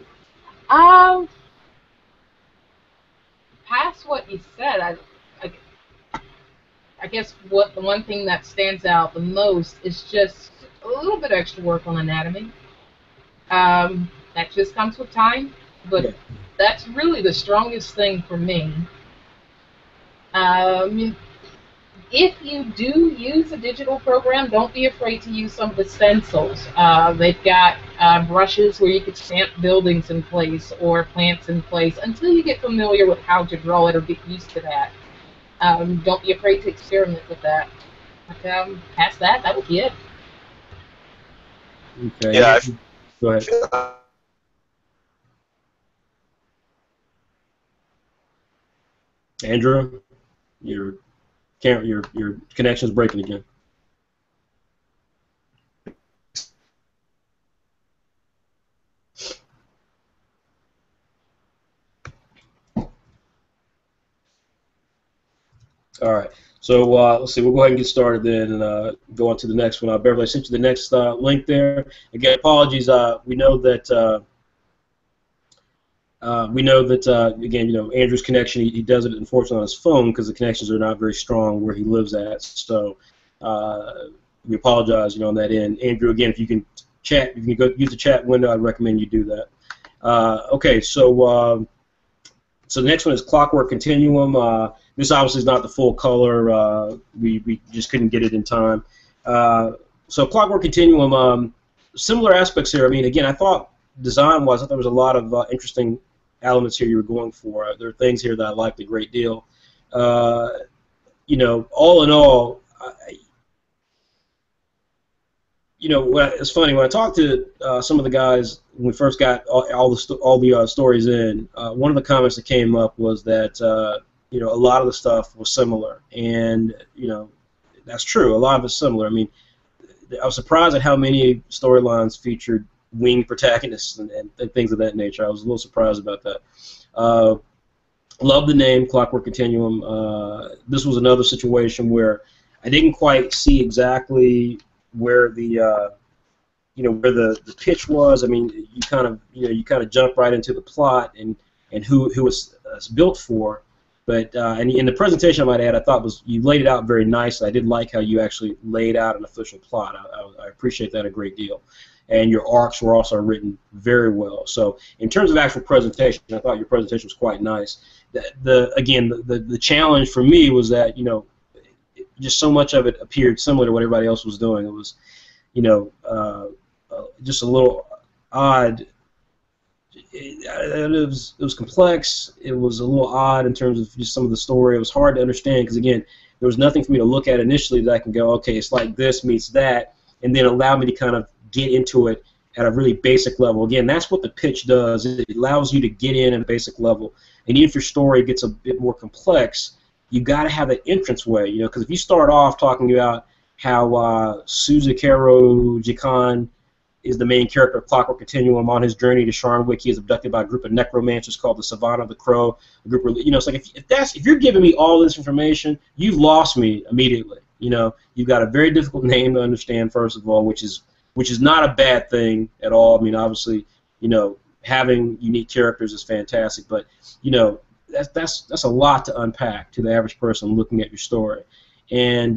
Past what you said, I guess the one thing that stands out the most is just a little bit of extra work on anatomy. That just comes with time, but that's really the strongest thing for me. If you do use a digital program, don't be afraid to use some of the stencils. They've got brushes where you could stamp buildings in place or plants in place until you get familiar with how to draw it or get used to that. Don't be afraid to experiment with that. But, past that, that would be it. Okay. Yeah. Go ahead. Andrew, your connection's breaking again. All right. So let's see. We'll go ahead and get started then, and go on to the next one. Beverly, I sent you the next link there. Again, apologies. We know that again, Andrew's connection. He does it unfortunately on his phone because the connections are not very strong where he lives at. So we apologize, on that end. Andrew, again, if you can chat, if you can go use the chat window, I'd recommend you do that. Okay. So the next one is Clockwork Continuum. This obviously is not the full color. We just couldn't get it in time. So Clockwork Continuum, similar aspects here. I mean, again, I thought design-wise, I thought there was a lot of interesting elements here you were going for. There are things here that I liked a great deal. All in all, it's funny when I talked to some of the guys when we first got all the stories in. One of the comments that came up was that a lot of the stuff was similar, and that's true. A lot of it's similar. I mean, I was surprised at how many storylines featured winged protagonists and things of that nature. I was a little surprised about that. Love the name Clockwork Continuum. This was another situation where I didn't quite see exactly where the where the pitch was. I mean, you kind of jump right into the plot and who it's built for. But and in the presentation, I might add, I thought you laid it out very nicely. I did like how you actually laid out an official plot. I appreciate that a great deal. And your arcs were also written very well. So in terms of actual presentation, I thought your presentation was quite nice. The challenge for me was that just so much of it appeared similar to what everybody else was doing. It was just a little odd. It was complex. It was a little odd in terms of just some of the story. It was hard to understand because, again, there was nothing for me to look at initially that I can go, okay, it's like this meets that, and then allow me to kind of get into it at a really basic level. Again, that's what the pitch does. It allows you to get in at a basic level. And even if your story gets a bit more complex, you got to have that entrance way, because if you start off talking about how Suzukero Jikan is the main character of Clockwork Continuum on his journey to Sharnwick. He is abducted by a group of necromancers called the Savannah of the Crow. A group of, it's like if you're giving me all this information, you've lost me immediately. You've got a very difficult name to understand, first of all, which is not a bad thing at all. I mean, obviously, having unique characters is fantastic, but that's a lot to unpack to the average person looking at your story, and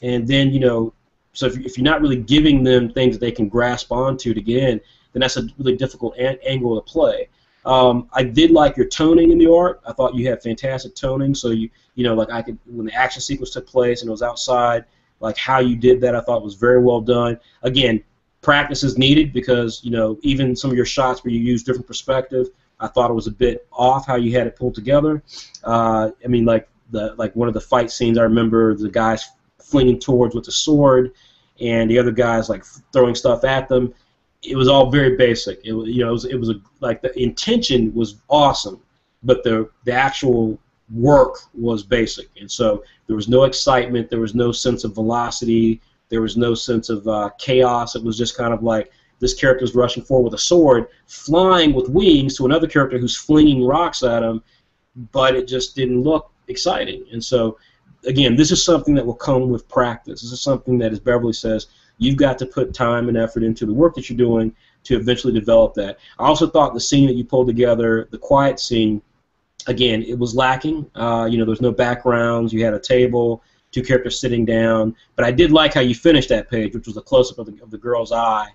then so if you're not really giving them things that they can grasp onto to get in, then that's a really difficult angle to play. I did like your toning in the art. I thought you had fantastic toning. So when the action sequence took place and it was outside, like how you did that, I thought was very well done. Again, practice is needed because even some of your shots where you use different perspective, I thought it was a bit off how you had it pulled together. I mean, like one of the fight scenes, I remember the guys flinging towards with the sword, and the other guys like throwing stuff at them. It was all very basic. It was like the intention was awesome, but the actual work was basic, and so there was no excitement, there was no sense of velocity, there was no sense of chaos. It was just kind of like this character's rushing forward with a sword, flying with wings to another character who's flinging rocks at him, but it just didn't look exciting. And so again, this is something that will come with practice. This is something that, as Beverly says, you've got to put time and effort into the work that you're doing to eventually develop that. I also thought the scene that you pulled together, the quiet scene, again, it was lacking. There's no backgrounds. You had a table, two characters sitting down. But I did like how you finished that page, which was a close-up of the girl's eye.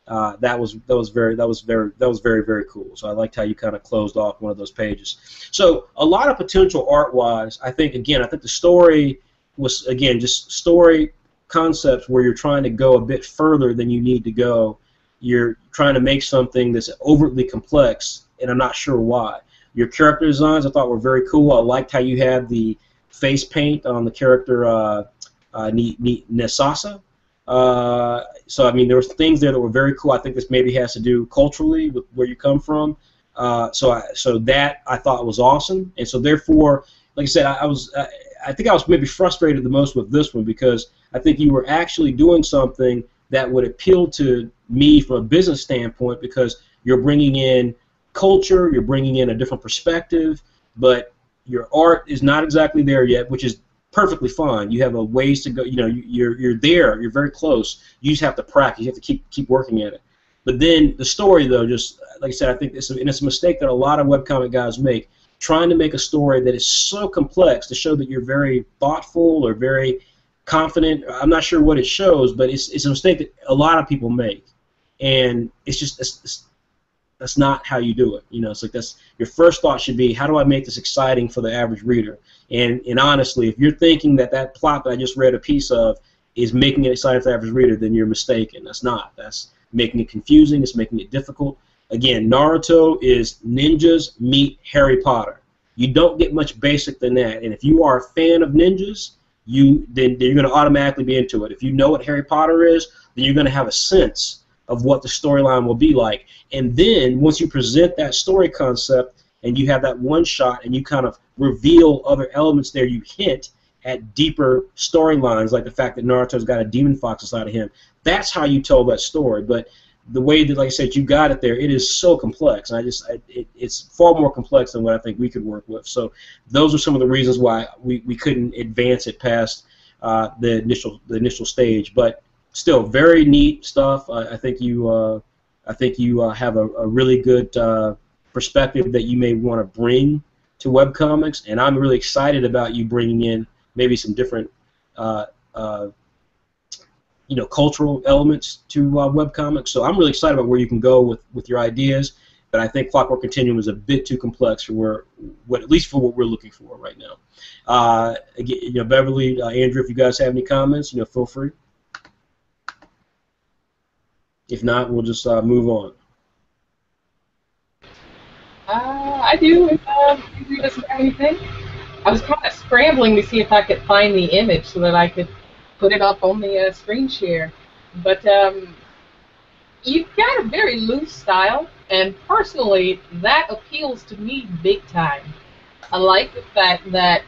That was very, very cool. So I liked how you kind of closed off one of those pages. So a lot of potential art-wise. I think the story was, again, just story concepts where you're trying to go a bit further than you need to go. You're trying to make something that's overtly complex, and I'm not sure why. Your character designs I thought were very cool. I liked how you had the face paint on the character Nesasa. So I mean, there was things there that were very cool. I think this maybe has to do culturally with where you come from. So that I thought was awesome, and so therefore, like I said, I think I was maybe frustrated the most with this one because I think you were actually doing something that would appeal to me from a business standpoint because you're bringing in culture, you're bringing in a different perspective, but your art is not exactly there yet, which is perfectly fine. You have a ways to go. You're there. You're very close. You just have to practice. You have to keep working at it. But then the story, though, just like I said, I think it's a mistake that a lot of webcomic guys make, trying to make a story that is so complex to show that you're very thoughtful or very confident. I'm not sure what it shows, but it's a mistake that a lot of people make, and it's just that's not how you do it. It's like your first thought should be, how do I make this exciting for the average reader? And honestly, if you're thinking that plot that I just read a piece of is making it exciting for the average reader, then you're mistaken. That's not. That's making it confusing. It's making it difficult. Again, Naruto is ninjas meet Harry Potter. You don't get much basic than that. And if you are a fan of ninjas, then you're going to automatically be into it. If you know what Harry Potter is, then you're going to have a sense of what the storyline will be like. And then once you present that story concept and you have that one shot and you kind of reveal other elements there, you hint at deeper storylines, like the fact that Naruto's got a demon fox inside of him. That's how you tell that story. But the way that, like I said, you got it there, it is so complex. And it's far more complex than what I think we could work with. So those are some of the reasons why we couldn't advance it past the initial stage. But still, very neat stuff. I think you have a really good perspective that you may want to bring to webcomics, and I'm really excited about you bringing in maybe some different cultural elements to webcomics. So I'm really excited about where you can go with your ideas. But I think Clockwork Continuum is a bit too complex for at least for what we're looking for right now. Again, Beverly, Andrew, if you guys have any comments, feel free. If not, we'll just move on. I do. If Andrew doesn't have anything, I was kind of scrambling to see if I could find the image so that I could put it up on the screen share. But you've got a very loose style, and personally, that appeals to me big time. I like the fact that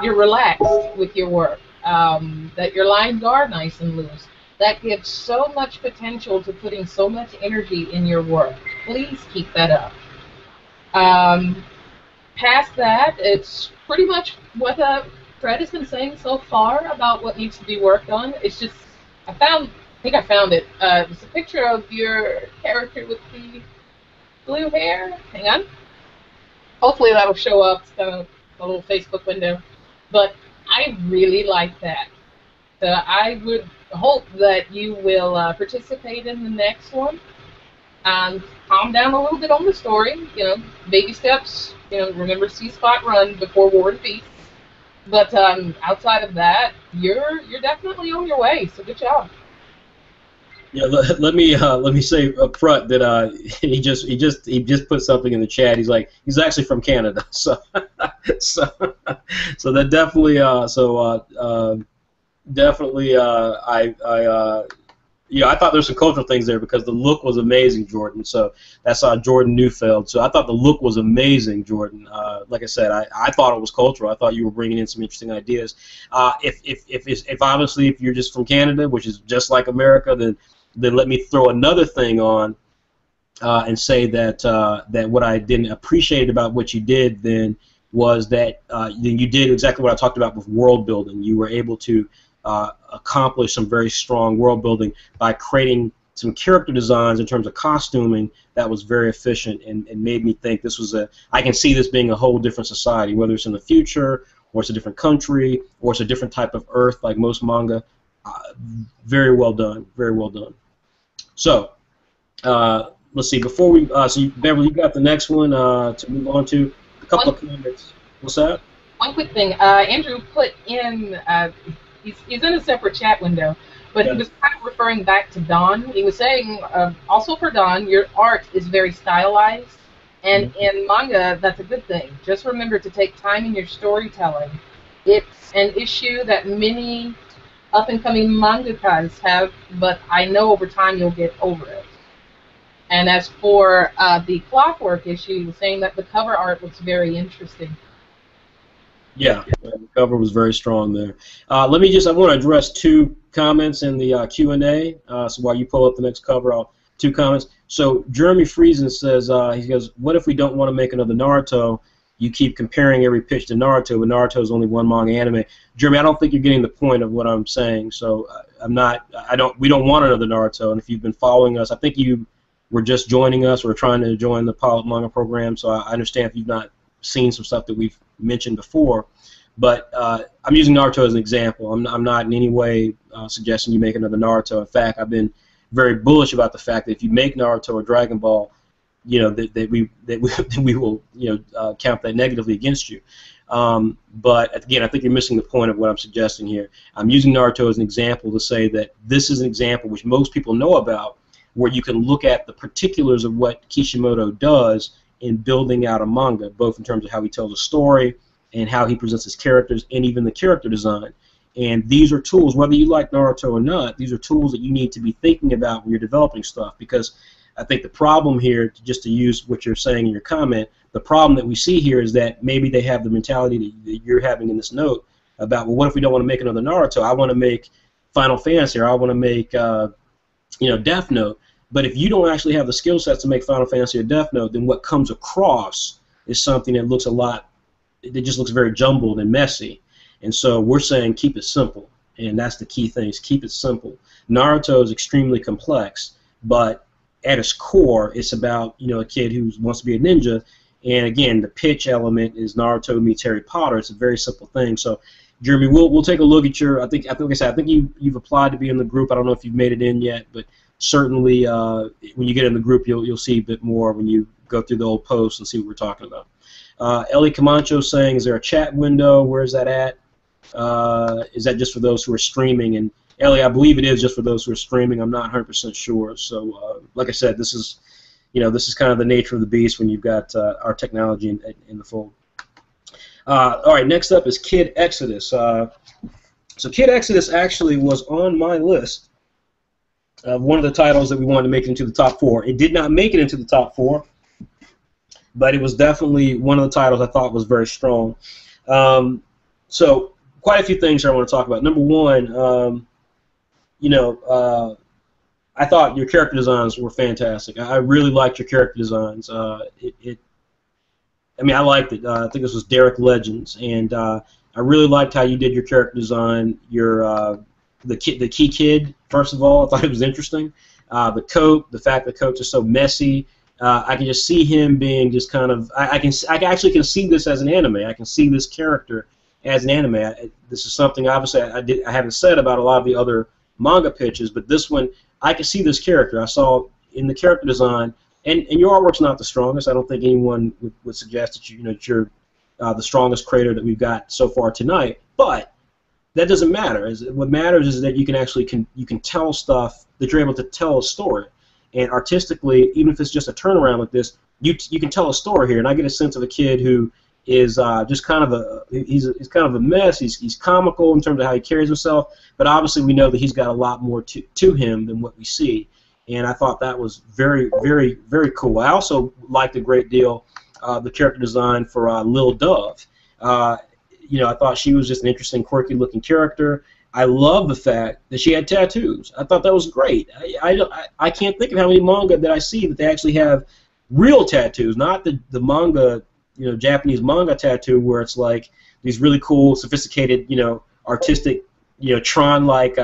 you're relaxed with your work, that your lines are nice and loose. That gives so much potential to putting so much energy in your work. Please keep that up. Past that, it's pretty much what Fred has been saying so far about what needs to be worked on. It's just, I think I found it. It's a picture of your character with the blue hair. Hang on. Hopefully that'll show up. It's kind of a little Facebook window. But I really like that. So I would hope that you will participate in the next one and calm down a little bit on the story. Baby steps. Remember see spot run before War and Peace. But outside of that, you're definitely on your way. So good job. Yeah, let me say up front that he just put something in the chat. He's like, he's actually from Canada, so that definitely I thought there were some cultural things there because the look was amazing, Jordan. So that's Jordan Neufeld. So I thought the look was amazing, Jordan. Like I said, I thought it was cultural. I thought you were bringing in some interesting ideas. If obviously if you're just from Canada, which is just like America, then let me throw another thing on and say that what I didn't appreciate about what you did then was that then you did exactly what I talked about with world building. You were able to accomplish some very strong world building by creating some character designs in terms of costuming that was very efficient and made me think this was I can see this being a whole different society, whether it's in the future or it's a different country or it's a different type of Earth like most manga. Very well done, very well done. So let's see, before we Beverly, you got the next one to move on to. A couple of comments. What's that? One quick thing. Andrew put in he's in a separate chat window, but he was kind of referring back to Dawn. He was saying, also for Dawn, your art is very stylized, and in manga, that's a good thing. Just remember to take time in your storytelling. It's an issue that many up-and-coming mangakas have, but I know over time you'll get over it. And as for the Clockwork issue, he was saying that the cover art looks very interesting. Yeah, the cover was very strong there. I want to address two comments in the Q&A. So while you pull up the next cover, two comments. So Jeremy Friesen says, he goes, what if we don't want to make another Naruto? You keep comparing every pitch to Naruto, but Naruto is only one manga anime. Jeremy, I don't think you're getting the point of what I'm saying. So we don't want another Naruto. And if you've been following us, I think you were just joining us or trying to join the pilot manga program. So I understand if you've not seen some stuff that we've mentioned before, but I'm using Naruto as an example. I'm not in any way suggesting you make another Naruto. In fact, I've been very bullish about the fact that if you make Naruto or Dragon Ball, that we will count that negatively against you. But again, I think you're missing the point of what I'm suggesting here. I'm using Naruto as an example to say that this is an example which most people know about, where you can look at the particulars of what Kishimoto does in building out a manga, both in terms of how he tells a story and how he presents his characters and even the character design. And these are tools, whether you like Naruto or not, these are tools that you need to be thinking about when you're developing stuff. Because I think the problem here, just to use what you're saying in your comment, the problem that we see here is that maybe they have the mentality that you're having in this note about, well, what if we don't want to make another Naruto? I want to make Final Fantasy, or I want to make Death Note. But if you don't actually have the skill sets to make Final Fantasy or Death Note, then what comes across is something that looks it just looks very jumbled and messy. And so we're saying keep it simple, and that's the key thing, is keep it simple. Naruto is extremely complex, but at its core, it's about a kid who wants to be a ninja, and again, the pitch element is Naruto meets Harry Potter. It's a very simple thing. So, Jeremy, we'll take a look at your. I think you've applied to be in the group. I don't know if you've made it in yet, but certainly when you get in the group, you'll see a bit more when you go through the old posts and see what we're talking about. Ellie Camacho saying, is there a chat window? Where is that at? Is that just for those who are streaming? And Ellie, I believe it is just for those who are streaming. I'm not 100% sure. So, like I said, this is kind of the nature of the beast when you've got our technology in the fold. All right, next up is Kid Exodus. So Kid Exodus actually was on my list of one of the titles that we wanted to make it into the top 4. It did not make it into the top 4, but it was definitely one of the titles I thought was very strong. So quite a few things I want to talk about. Number one, I thought your character designs were fantastic. I really liked your character designs. I liked it. I think this was Derek Legends, and I really liked how you did your character design. The key kid, first of all, I thought it was interesting. The coat, the fact that the coat's are so messy. I can just see him being just kind of. I actually can see this as an anime. I can see this character as an anime. This is something obviously I haven't said about a lot of the other manga pitches, but this one I can see this character. I saw in the character design, and your artwork's not the strongest. I don't think anyone would suggest that you're the strongest creator that we've got so far tonight. But that doesn't matter. What matters is that you can tell stuff, that you're able to tell a story, and artistically, even if it's just a turnaround like this, you can tell a story here. And I get a sense of a kid who is just kind of he's kind of a mess. He's comical in terms of how he carries himself, but obviously we know that he's got a lot more to him than what we see. And I thought that was very, very, very cool. I also liked a great deal the character design for Lil Dove. I thought she was just an interesting, quirky-looking character. I love the fact that she had tattoos. I thought that was great. I can't think of how many manga that I see that they actually have real tattoos, not the manga, Japanese manga tattoo where it's like these really cool, sophisticated, artistic, Tron-like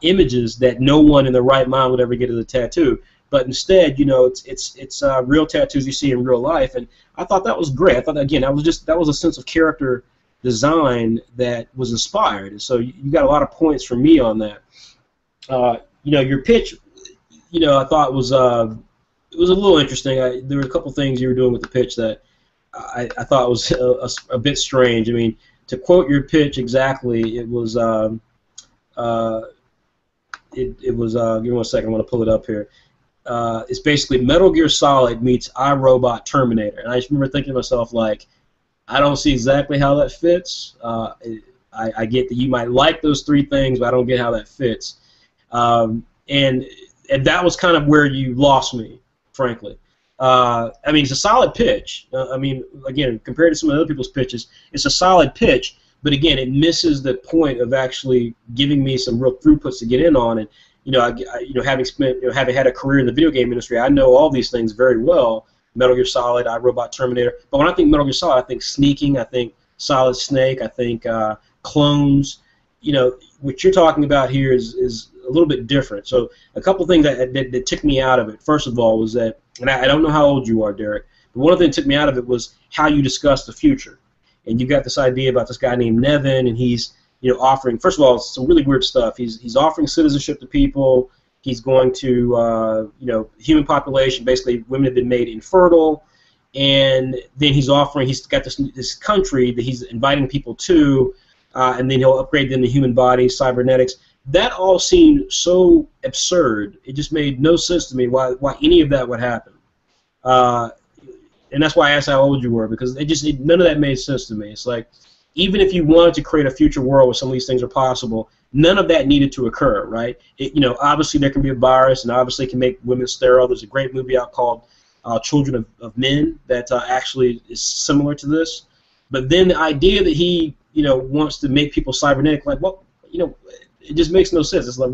images that no one in their right mind would ever get as a tattoo. But instead, it's real tattoos you see in real life, and I thought that was great. I thought again that was a sense of character design that was inspired, and so you got a lot of points from me on that. Your pitch, I thought was it was a little interesting. There were a couple things you were doing with the pitch that I thought was a bit strange. I mean, to quote your pitch exactly, it was give me 1 second. I want to pull it up here. It's basically Metal Gear Solid meets iRobot Terminator, and I just remember thinking to myself, like, I don't see exactly how that fits. I get that you might like those three things, but I don't get how that fits. And that was kind of where you lost me, frankly. It's a solid pitch. Again, compared to some of the other people's pitches, it's a solid pitch, but again, it misses the point of actually giving me some real throughputs to get in on. And having had a career in the video game industry, I know all these things very well. Metal Gear Solid, iRobot, Terminator. But when I think Metal Gear Solid, I think sneaking, I think Solid Snake, I think clones. What you're talking about here is a little bit different. So a couple things that took me out of it, first of all, was that, and I don't know how old you are, Derek, but one of the things that took me out of it was how you discussed the future. And you got this idea about this guy named Nevin, and he's offering, first of all, some really weird stuff. He's offering citizenship to people. He's going to, human population, basically women have been made infertile, and then he's got this country that he's inviting people to, and then he'll upgrade them to human bodies, cybernetics. That all seemed so absurd. It just made no sense to me why any of that would happen. And that's why I asked how old you were, because none of that made sense to me. It's like, even if you wanted to create a future world where some of these things are possible, none of that needed to occur, right? Obviously there can be a virus, and obviously it can make women sterile. There's a great movie out called Children of Men that actually is similar to this. But then the idea that he, wants to make people cybernetic, like, well, it just makes no sense. It's like,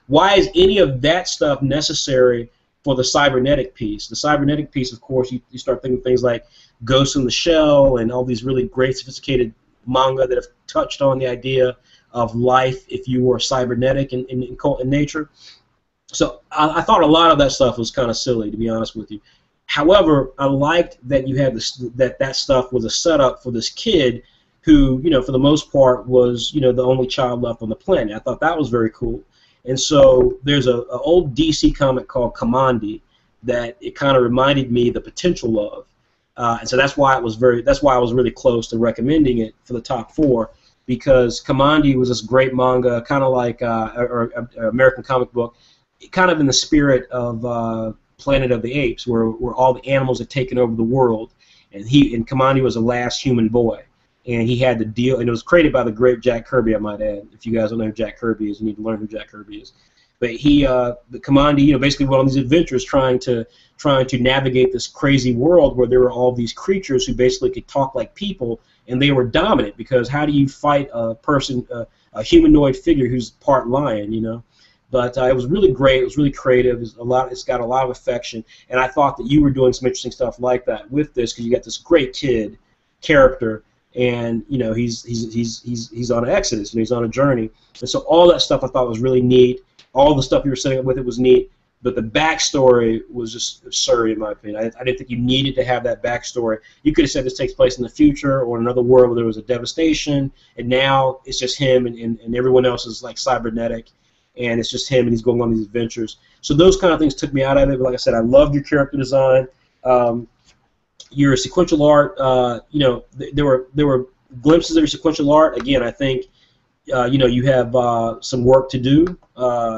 why is any of that stuff necessary for the cybernetic piece? The cybernetic piece, of course, you start thinking things like Ghost in the Shell and all these really great, sophisticated manga that have touched on the idea of life if you were cybernetic in nature. So I thought a lot of that stuff was kind of silly, to be honest with you. However, I liked that you had that stuff was a setup for this kid who, for the most part, was, the only child left on the planet. I thought that was very cool. And so there's a old DC comic called Kamandi that it kind of reminded me the potential of. And so that's why I was really close to recommending it for the top 4, because Kamandi was this great manga, kind of like or American comic book, kind of in the spirit of Planet of the Apes, where all the animals had taken over the world, and Kamandi was the last human boy, and he had to deal. And it was created by the great Jack Kirby, I might add. If you guys don't know who Jack Kirby is, you need to learn who Jack Kirby is. But the Kamandi, basically went on these adventures trying to navigate this crazy world where there were all these creatures who basically could talk like people, and they were dominant, because how do you fight a person, a humanoid figure who's part lion, But it was really great. It was really creative. It's got a lot of affection, and I thought that you were doing some interesting stuff like that with this, because you got this great kid character, and he's on an exodus, and he's on a journey, and so all that stuff I thought was really neat. All the stuff you were setting up with it was neat, but the backstory was just absurd in my opinion. I didn't think you needed to have that backstory. You could have said this takes place in the future or in another world where there was a devastation, and now it's just him, and everyone else is like cybernetic, and it's just him, and he's going on these adventures. So those kind of things took me out of it. But like I said, I loved your character design. Your sequential art, there were glimpses of your sequential art. Again, I think you have some work to do,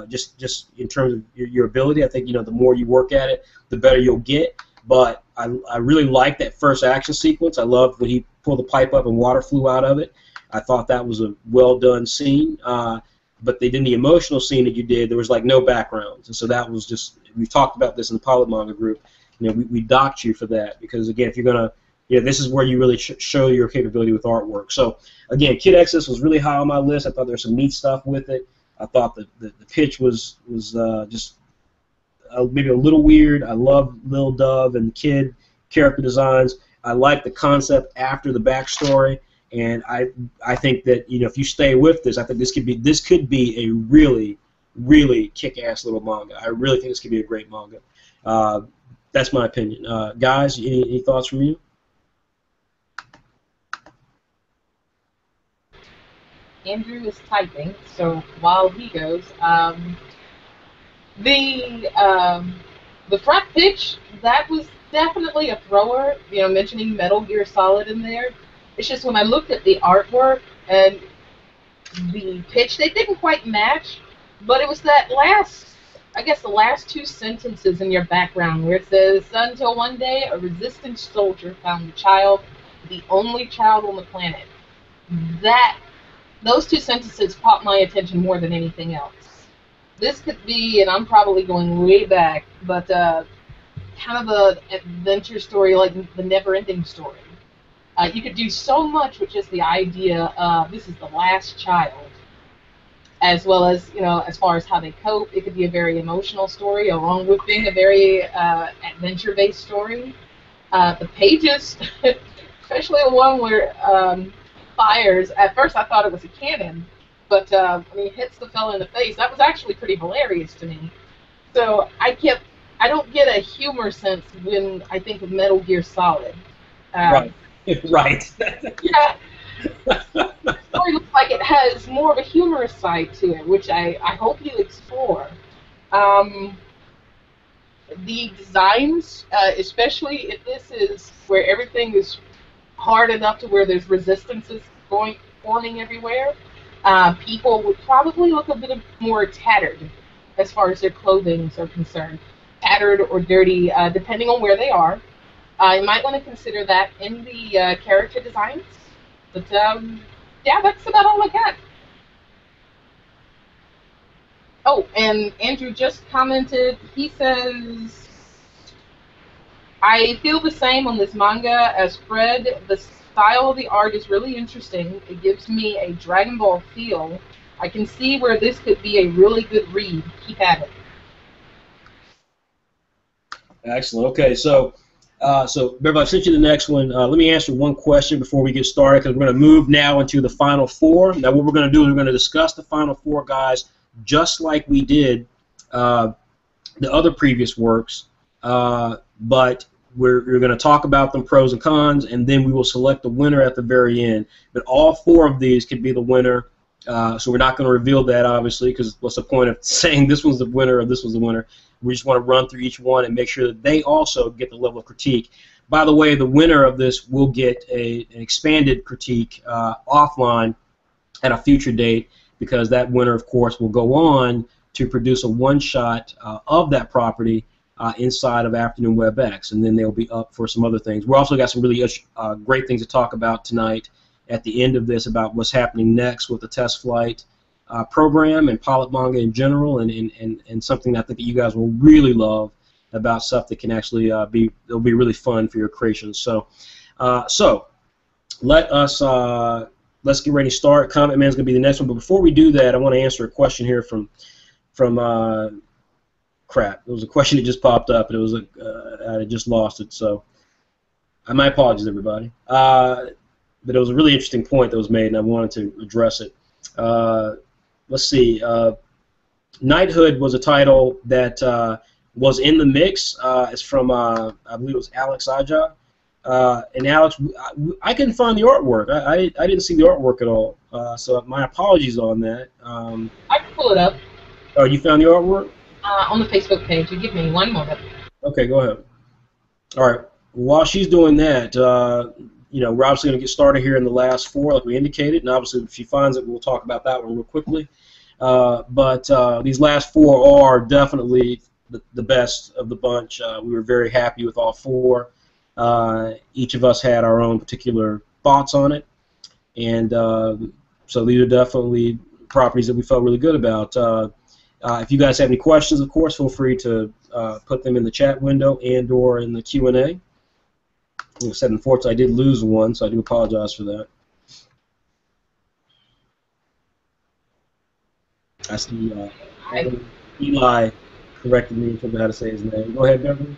just in terms of your ability. I think the more you work at it, the better you'll get. But I really liked that first action sequence. I loved when he pulled the pipe up and water flew out of it. I thought that was a well done scene. But in the emotional scene that you did, there was like no backgrounds, and so that was just, we talked about this in the Pilot Manga group. We docked you for that, because again, if you're gonna, this is where you really show your capability with artwork. So again, Kid Exodus was really high on my list. I thought there was some neat stuff with it. I thought the pitch was just maybe a little weird. I love Lil Dove and the kid character designs. I like the concept after the backstory. And I think that if you stay with this, I think this could be a really, really kick-ass little manga. I really think this could be a great manga. That's my opinion. Guys, any thoughts from you? Andrew is typing, so while he goes, the front pitch, that was definitely a thrower. Mentioning Metal Gear Solid in there. It's just when I looked at the artwork and the pitch, they didn't quite match, but it was that the last 2 sentences in your background where it says, until one day a resistance soldier found the child, the only child on the planet. Those 2 sentences caught my attention more than anything else. This could be, and I'm probably going way back, but kind of an adventure story like the Never-Ending Story. You could do so much with just the idea of this is the last child, as well as, as far as how they cope. It could be a very emotional story, along with being a very adventure-based story. The pages, especially the one where fires, at first I thought it was a cannon, but when he hits the fella in the face, that was actually pretty hilarious to me. So I don't get a humor sense when I think of Metal Gear Solid. Right. Right. Yeah. The story looks like it has more of a humorous side to it, which I hope you explore. The designs, especially if this is where everything is hard enough to where there's resistances forming everywhere, people would probably look a bit more tattered as far as their clothing are concerned. Tattered or dirty, depending on where they are. You might want to consider that in the character designs. But yeah, that's about all I got. Oh, and Andrew just commented. He says, I feel the same on this manga as Fred. The style of the art is really interesting. It gives me a Dragon Ball feel. I can see where this could be a really good read. Keep at it. Excellent. Okay, so Beverly, I sent you the next one. Let me answer one question before we get started, because we're going to move now into the final four. Now, what we're going to do is we're going to discuss the final four, guys, just like we did the other previous works, but we're going to talk about them, pros and cons, and then we will select the winner at the very end. But all four of these could be the winner, so we're not going to reveal that, obviously, because what's the point of saying this one's the winner or this was the winner? We just want to run through each one and make sure that they also get the level of critique. By the way, the winner of this will get an expanded critique offline at a future date, because that winner, of course, will go on to produce a one-shot of that property inside of Afternoon WebX, and then they'll be up for some other things. We've also got some really great things to talk about tonight at the end of this about what's happening next with the test flight program and pilot manga in general, and something that I think that you guys will really love about stuff that can actually it'll be really fun for your creations. So let's get ready to start. Comet Man's going to be the next one, but before we do that, I want to answer a question here from crap. It was a question that just popped up, and it was I just lost it. So my apologies, everybody. But it was a really interesting point that was made, and I wanted to address it. Let's see. Knighthood was a title that was in the mix. It's from, I believe it was Alex Aja. And Alex, I couldn't find the artwork. I didn't see the artwork at all. So my apologies on that. I can pull it up. Oh, you found the artwork? On the Facebook page. You give me one moment. Okay, go ahead. All right. While she's doing that, we're obviously going to get started here in the last four, like we indicated, and obviously if she finds it, we'll talk about that one real quickly. But these last four are definitely the best of the bunch. We were very happy with all four. Each of us had our own particular thoughts on it, and so these are definitely properties that we felt really good about. If you guys have any questions, of course, feel free to put them in the chat window and or in the Q&A. Like I said, unfortunately, I did lose one, so I do apologize for that. I see Eli corrected me in terms of how to say his name. Go ahead, Beverly.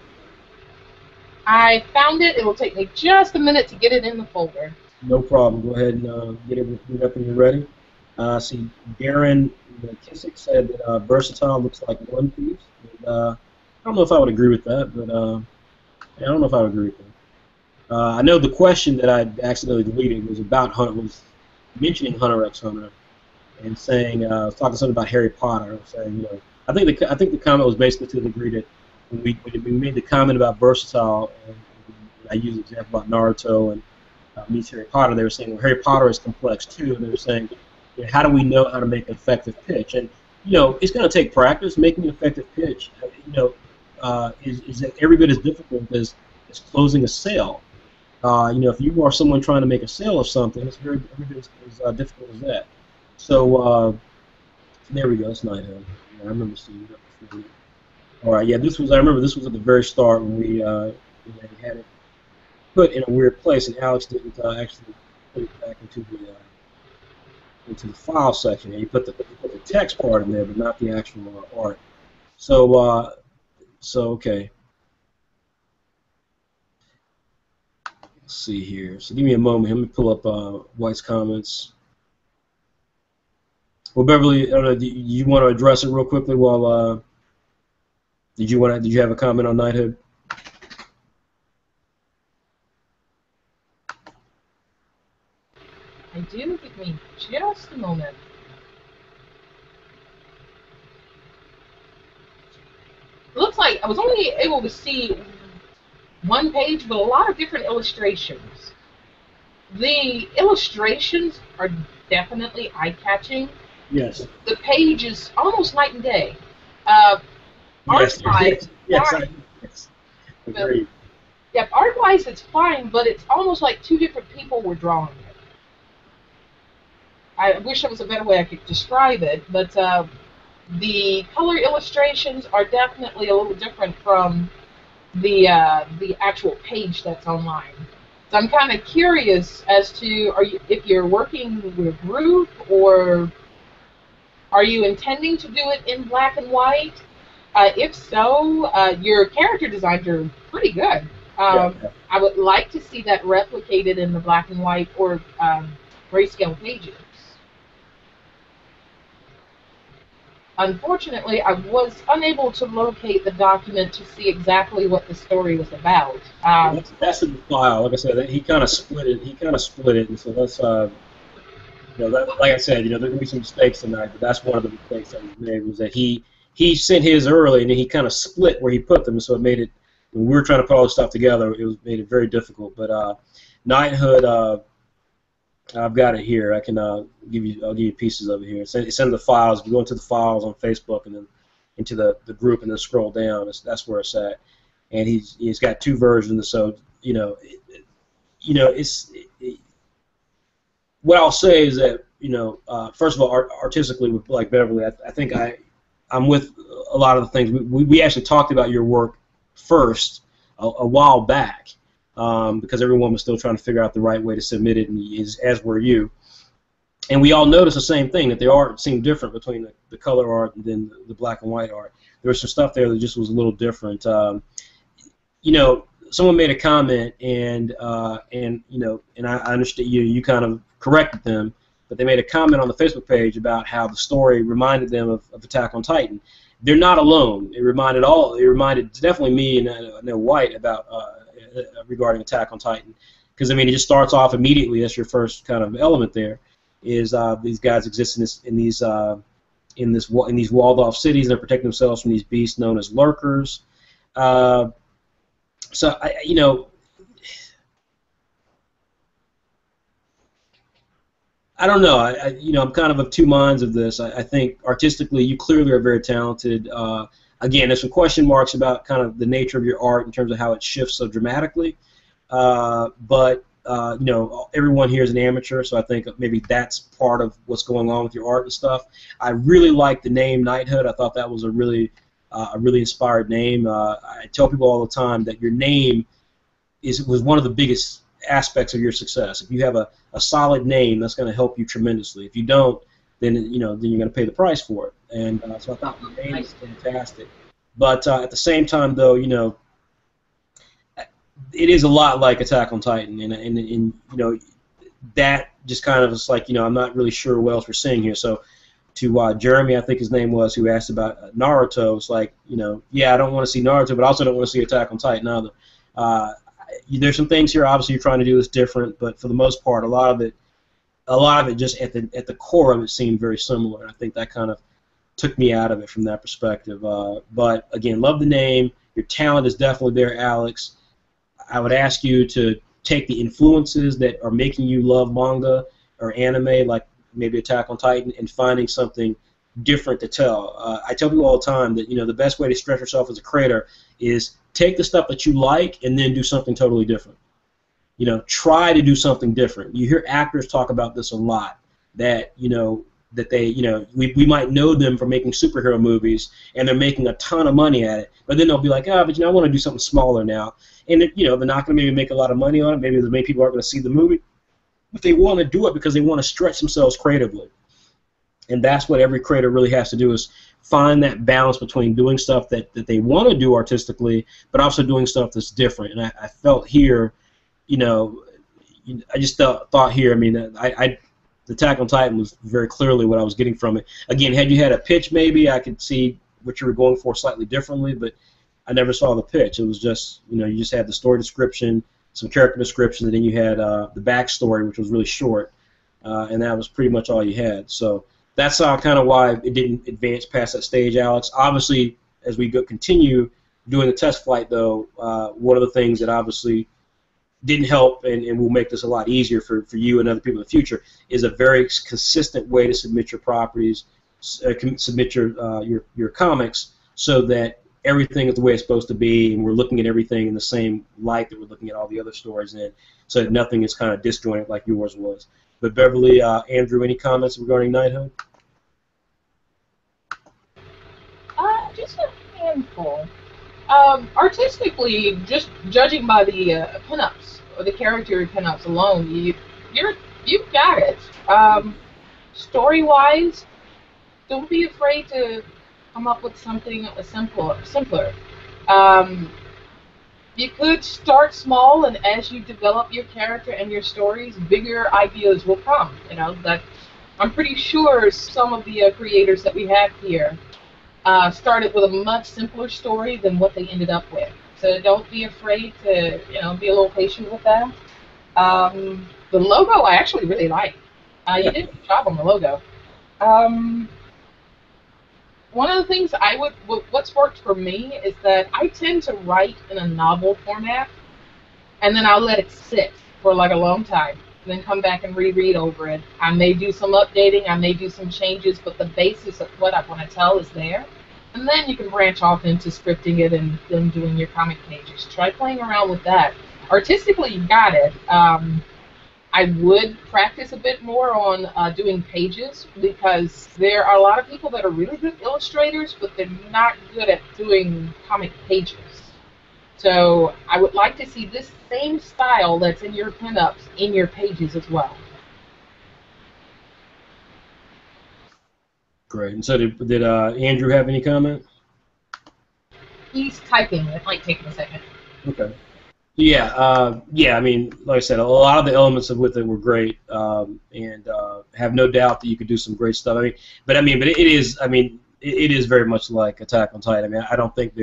I found it. It will take me just a minute to get it in the folder. No problem. Go ahead and get it up when you're ready. I see Darren Kissick said that Versatile looks like One Piece. And, I don't know if I would agree with that, but I don't know if I would agree with that. I know the question that I accidentally deleted was about Hunter, was mentioning Hunter x Hunter, and saying was talking something about Harry Potter, saying I think the comment was basically to the degree that when we made the comment about Versatile, and I used the example about Naruto and meets Harry Potter, they were saying, well, Harry Potter is complex too, and they were saying, how do we know how to make an effective pitch? And it's going to take practice. Making an effective pitch, is every bit as difficult as closing a sale. If you are someone trying to make a sale of something, it's every bit as difficult as that. So there we go. It's Knighthood. I remember seeing that before. All right, yeah, I remember this was at the very start when we had it put in a weird place, and Alex didn't actually put it back into the file section. And you put the text part in there, but not the actual art. So okay. Let's see here. So give me a moment. Let me pull up White's comments. Well, Beverly, I don't know, do you want to address it real quickly while? Did you have a comment on Knighthood? I do. Give me just a moment. It looks like I was only able to see one page, but a lot of different illustrations. The illustrations are definitely eye-catching. Yes. The page is almost night and day. Yes. Art-wise, yes. Agreed. Yeah, art-wise it's fine, but it's almost like two different people were drawing it. I wish there was a better way I could describe it, but the color illustrations are definitely a little different from the actual page that's online. So I'm kind of curious as to if you're working with a group, or are you intending to do it in black and white? If so, your character designs are pretty good. Yeah. I would like to see that replicated in the black and white or grayscale pages. Unfortunately, I was unable to locate the document to see exactly what the story was about. That's in the file. Like I said, he kind of split it. And so that's like I said, there can be some mistakes tonight, but that's one of the mistakes that was made, was that he sent his early, and then he kind of split where he put them, so it made it, when we were trying to put all this stuff together, made it very difficult. But Knighthood, I've got it here. I'll give you pieces of it here. It's in the files. If you go into the files on Facebook and then into the group and then scroll down, that's where it's at. And he's got two versions, so what I'll say is that, first of all, artistically, with like Beverly, I think I'm with a lot of the things. We actually talked about your work first a while back, because everyone was still trying to figure out the right way to submit it, and as were you. And we all noticed the same thing, that the art seemed different between the color art and then the black and white art. There was some stuff there that just was a little different. Someone made a comment, and I understand you kind of corrected them, but they made a comment on the Facebook page about how the story reminded them of Attack on Titan. They're not alone. It reminded definitely me and I know White about regarding Attack on Titan, because it just starts off immediately. That's your first kind of element there. Is these guys exist in these walled off cities, and they're protecting themselves from these beasts known as lurkers. So I don't know. I'm kind of two minds of this. I think artistically, you clearly are very talented. Again, there's some question marks about kind of the nature of your art in terms of how it shifts so dramatically. But everyone here is an amateur, so I think maybe that's part of what's going on with your art and stuff. I really like the name Knighthood. I thought that was a really inspired name. I tell people all the time that your name was one of the biggest aspects of your success. If you have a solid name, that's going to help you tremendously. If you don't, then you're going to pay the price for it. And so I thought the name was fantastic. But at the same time, though, it is a lot like Attack on Titan, and that just kind of is like, I'm not really sure what else we're seeing here. So to Jeremy, I think his name was, who asked about Naruto, it's like, yeah, I don't want to see Naruto, but I also don't want to see Attack on Titan either. There's some things here obviously you're trying to do that's different, but for the most part, a lot of it just at the core of it seemed very similar, and I think that kind of took me out of it from that perspective. But again, love the name. Your talent is definitely there, Alex. I would ask you to take the influences that are making you love manga or anime, like maybe Attack on Titan, and finding something different to tell. I tell people all the time that the best way to stretch yourself as a creator is take the stuff that you like and then do something totally different. Try to do something different. You hear actors talk about this a lot, that that they we might know them from making superhero movies and they're making a ton of money at it, but then they'll be like, but I want to do something smaller now, and they're not going to maybe make a lot of money on it. Maybe many people aren't going to see the movie, but they want to do it because they want to stretch themselves creatively. And that's what every creator really has to do, is find that balance between doing stuff that they want to do artistically, but also doing stuff that's different. And I felt here, I just thought here, the Attack on Titan was very clearly what I was getting from it. Again, had you had a pitch, maybe I could see what you were going for slightly differently, but I never saw the pitch. It was just, you just had the story description, some character description, and then you had the backstory, which was really short, and that was pretty much all you had. So that's kind of why it didn't advance past that stage, Alex. Obviously, as we continue doing the test flight, though, one of the things that obviously didn't help and will make this a lot easier for you and other people in the future is a very consistent way to submit your properties, submit your comics, so that everything is the way it's supposed to be, and we're looking at everything in the same light that we're looking at all the other stories in, so that nothing is kind of disjointed like yours was. But Beverly, Andrew, any comments regarding Knighthood? Just a handful. Artistically, just judging by the pinups or the character pinups alone, you've got it. Story-wise, don't be afraid to come up with something simpler. Um, you could start small, and as you develop your character and your stories, bigger ideas will come. You know that I'm pretty sure some of the creators that we have here started with a much simpler story than what they ended up with. So don't be afraid to, be a little patient with that. The logo I actually really like. You did a good job on the logo. Um, One of the things what's worked for me is that I tend to write in a novel format, and then I'll let it sit for like a long time, and then come back and reread over it. I may do some updating, I may do some changes, but the basis of what I want to tell is there. And then you can branch off into scripting it and then doing your comic pages. Try playing around with that. Artistically, you got it. I would practice a bit more on doing pages, because there are a lot of people that are really good illustrators, but they're not good at doing comic pages. So I would like to see this same style that's in your pinups in your pages as well. Great. And so did Andrew have any comment? He's typing. It might take him a second. Okay. Yeah, yeah. I mean, like I said, a lot of the elements of with it were great, and have no doubt that you could do some great stuff. But it is. It is very much like Attack on Titan. I don't think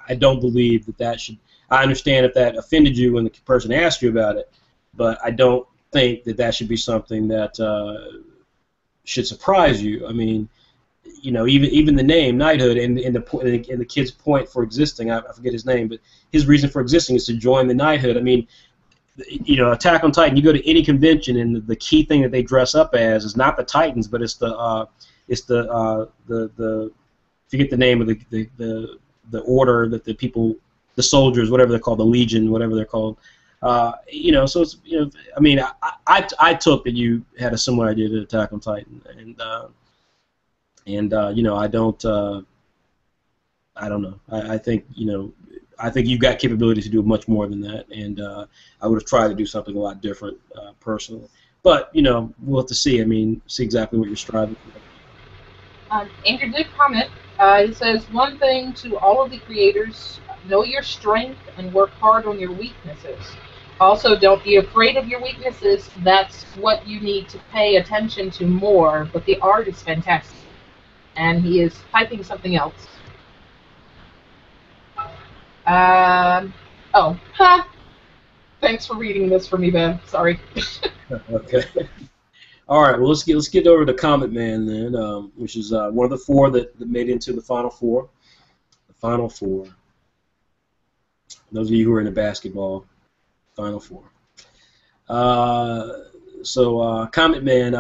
I don't believe that should. I understand if that offended you when the person asked you about it, but I don't think that should be something that should surprise you. Even the name Knighthood and the kid's point for existing, I forget his name, but his reason for existing is to join the Knighthood. Attack on Titan, you go to any convention and the key thing that they dress up as is not the Titans, but it's the forget the name of the order that the people, the soldiers, whatever they're called, the Legion, whatever they're called. So it's I took that you had a similar idea to Attack on Titan, I don't know. I think you've got capability to do much more than that, and I would have tried to do something a lot different personally. But we'll have to see. See exactly what you're striving for. Andrew did comment. He says, one thing to all of the creators: know your strength and work hard on your weaknesses. Also, don't be afraid of your weaknesses. That's what you need to pay attention to more. But the art is fantastic. And he is typing something else. Thanks for reading this for me, Ben. Sorry. Okay. All right. Well, let's get over to Comet Man then, which is one of the four that made it into the Final Four. The Final Four. Those of you who are into basketball, Final Four. Comet Man.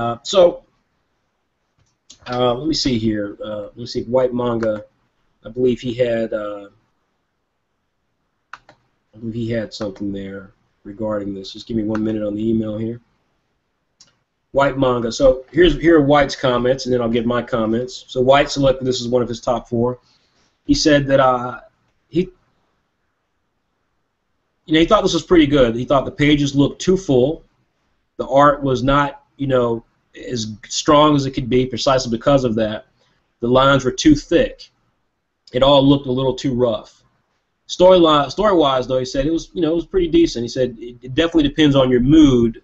Let me see here. Let's see. White Manga. I believe he had. Something there regarding this. Just give me 1 minute on the email here. White Manga. So here are White's comments, and then I'll give my comments. So White selected this as one of his top four. He said that he thought this was pretty good. He thought the pages looked too full. The art was not, as strong as it could be, precisely because of that. The lines were too thick. It all looked a little too rough. Story-wise, though, he said it was pretty decent. He said it definitely depends on your mood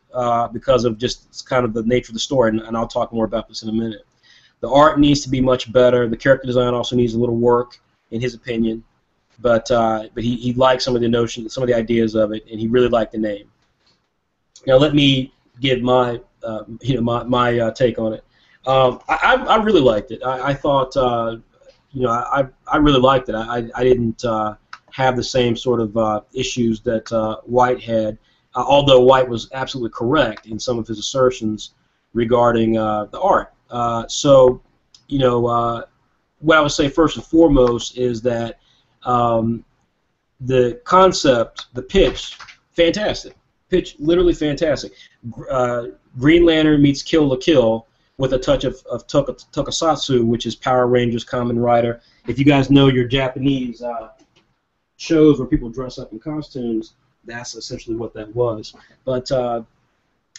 because of just kind of the nature of the story, and I'll talk more about this in a minute. The art needs to be much better. The character design also needs a little work, in his opinion. But he liked some of the notions, some of the ideas of it, and he really liked the name. Now let me give my my take on it. I really liked it. I thought I really liked it. I didn't have the same sort of issues that White had, although White was absolutely correct in some of his assertions regarding the art. What I would say first and foremost is that the concept, the pitch, fantastic. pitch, literally fantastic. Green Lantern meets Kill la Kill with a touch of tokusatsu, which is Power Rangers, Kamen Rider. If you guys know your Japanese shows where people dress up in costumes, that's essentially what that was. But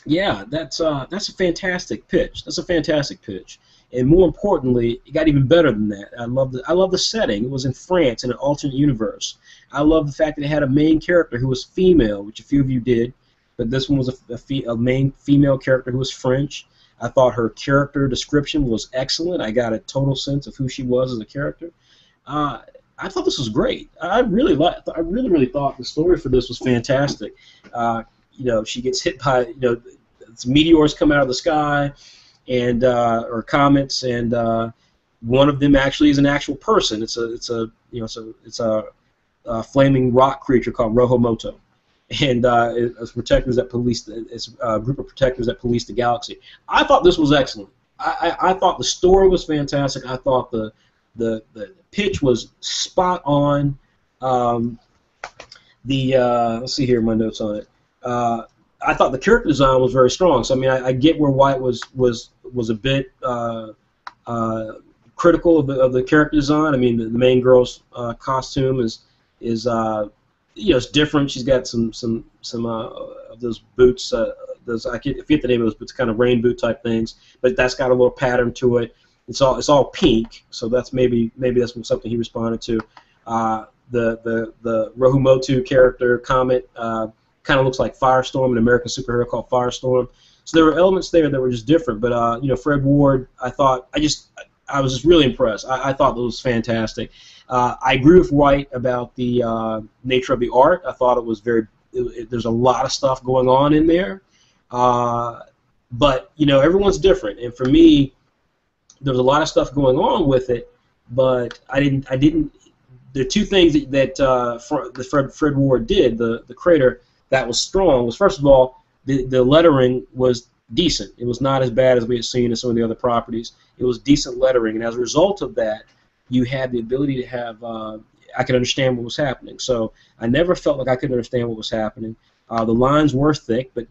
yeah, that's a fantastic pitch. That's a fantastic pitch. And more importantly, it got even better than that. I love the setting. It was in France in an alternate universe. I love the fact that it had a main character who was female, which a few of you did, but this one was a main female character who was French. I thought her character description was excellent. I got a total sense of who she was as a character. I thought this was great. I really thought the story for this was fantastic. She gets hit by meteors come out of the sky, and or comets, and one of them actually is an actual person. It's a flaming rock creature called Rohomoto, and it's protectors that police. It's a group of protectors that police the galaxy. I thought this was excellent. I thought the story was fantastic. I thought the pitch was spot on. Let's see here, my notes on it. I thought the character design was very strong. So I mean, I get where White was a bit critical of the character design. I mean, the main girl's costume is it's different. She's got some of those boots. Those I forget the name of those boots, kind of rain boot type things. But that's got a little pattern to it. It's all pink. So that's maybe that's something he responded to. The Rohumotu character, Comet, kind of looks like Firestorm, an American superhero called Firestorm. So there were elements there that were just different. But Fred Ward, I was just really impressed. I thought it was fantastic. I agree with White about the nature of the art. I thought it was there's a lot of stuff going on in there. But everyone's different, and for me, there was a lot of stuff going on with it. But I didn't. There are two things that Fred Ward did, the creator, that was strong. Was first of all, the lettering was decent. It was not as bad as we had seen in some of the other properties. It was decent lettering, and as a result of that, you had the ability to have. I could understand what was happening. So I never felt like I couldn't understand what was happening. The lines were thick, but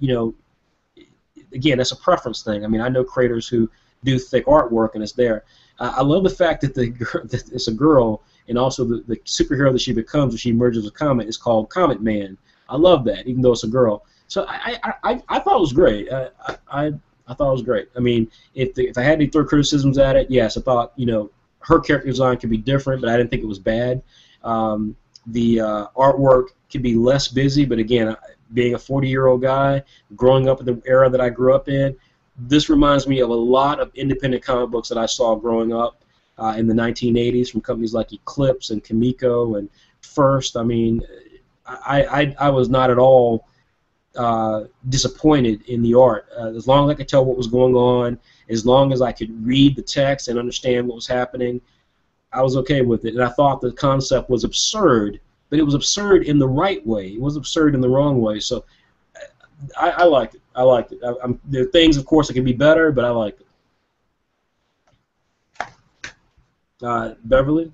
again, that's a preference thing. I mean, I know creators who do thick artwork, and it's there. I love the fact that that it's a girl, and also the superhero that she becomes when she merges with Comet is called Comet Man. I love that, even though it's a girl. So I thought it was great. I thought it was great. I mean, if I had any throw criticisms at it, yes, I thought her character design could be different, but I didn't think it was bad. The artwork could be less busy, but again, being a 40-year-old guy, growing up in the era that I grew up in, this reminds me of a lot of independent comic books that I saw growing up in the 1980s from companies like Eclipse and Kamiko and First. I mean, I was not at all disappointed in the art. As long as I could tell what was going on, as long as I could read the text and understand what was happening, I was okay with it. And I thought the concept was absurd, but it was absurd in the right way. It was absurd in the wrong way. So I liked it. I liked it. There are things, of course, that can be better, but I liked it. Beverly?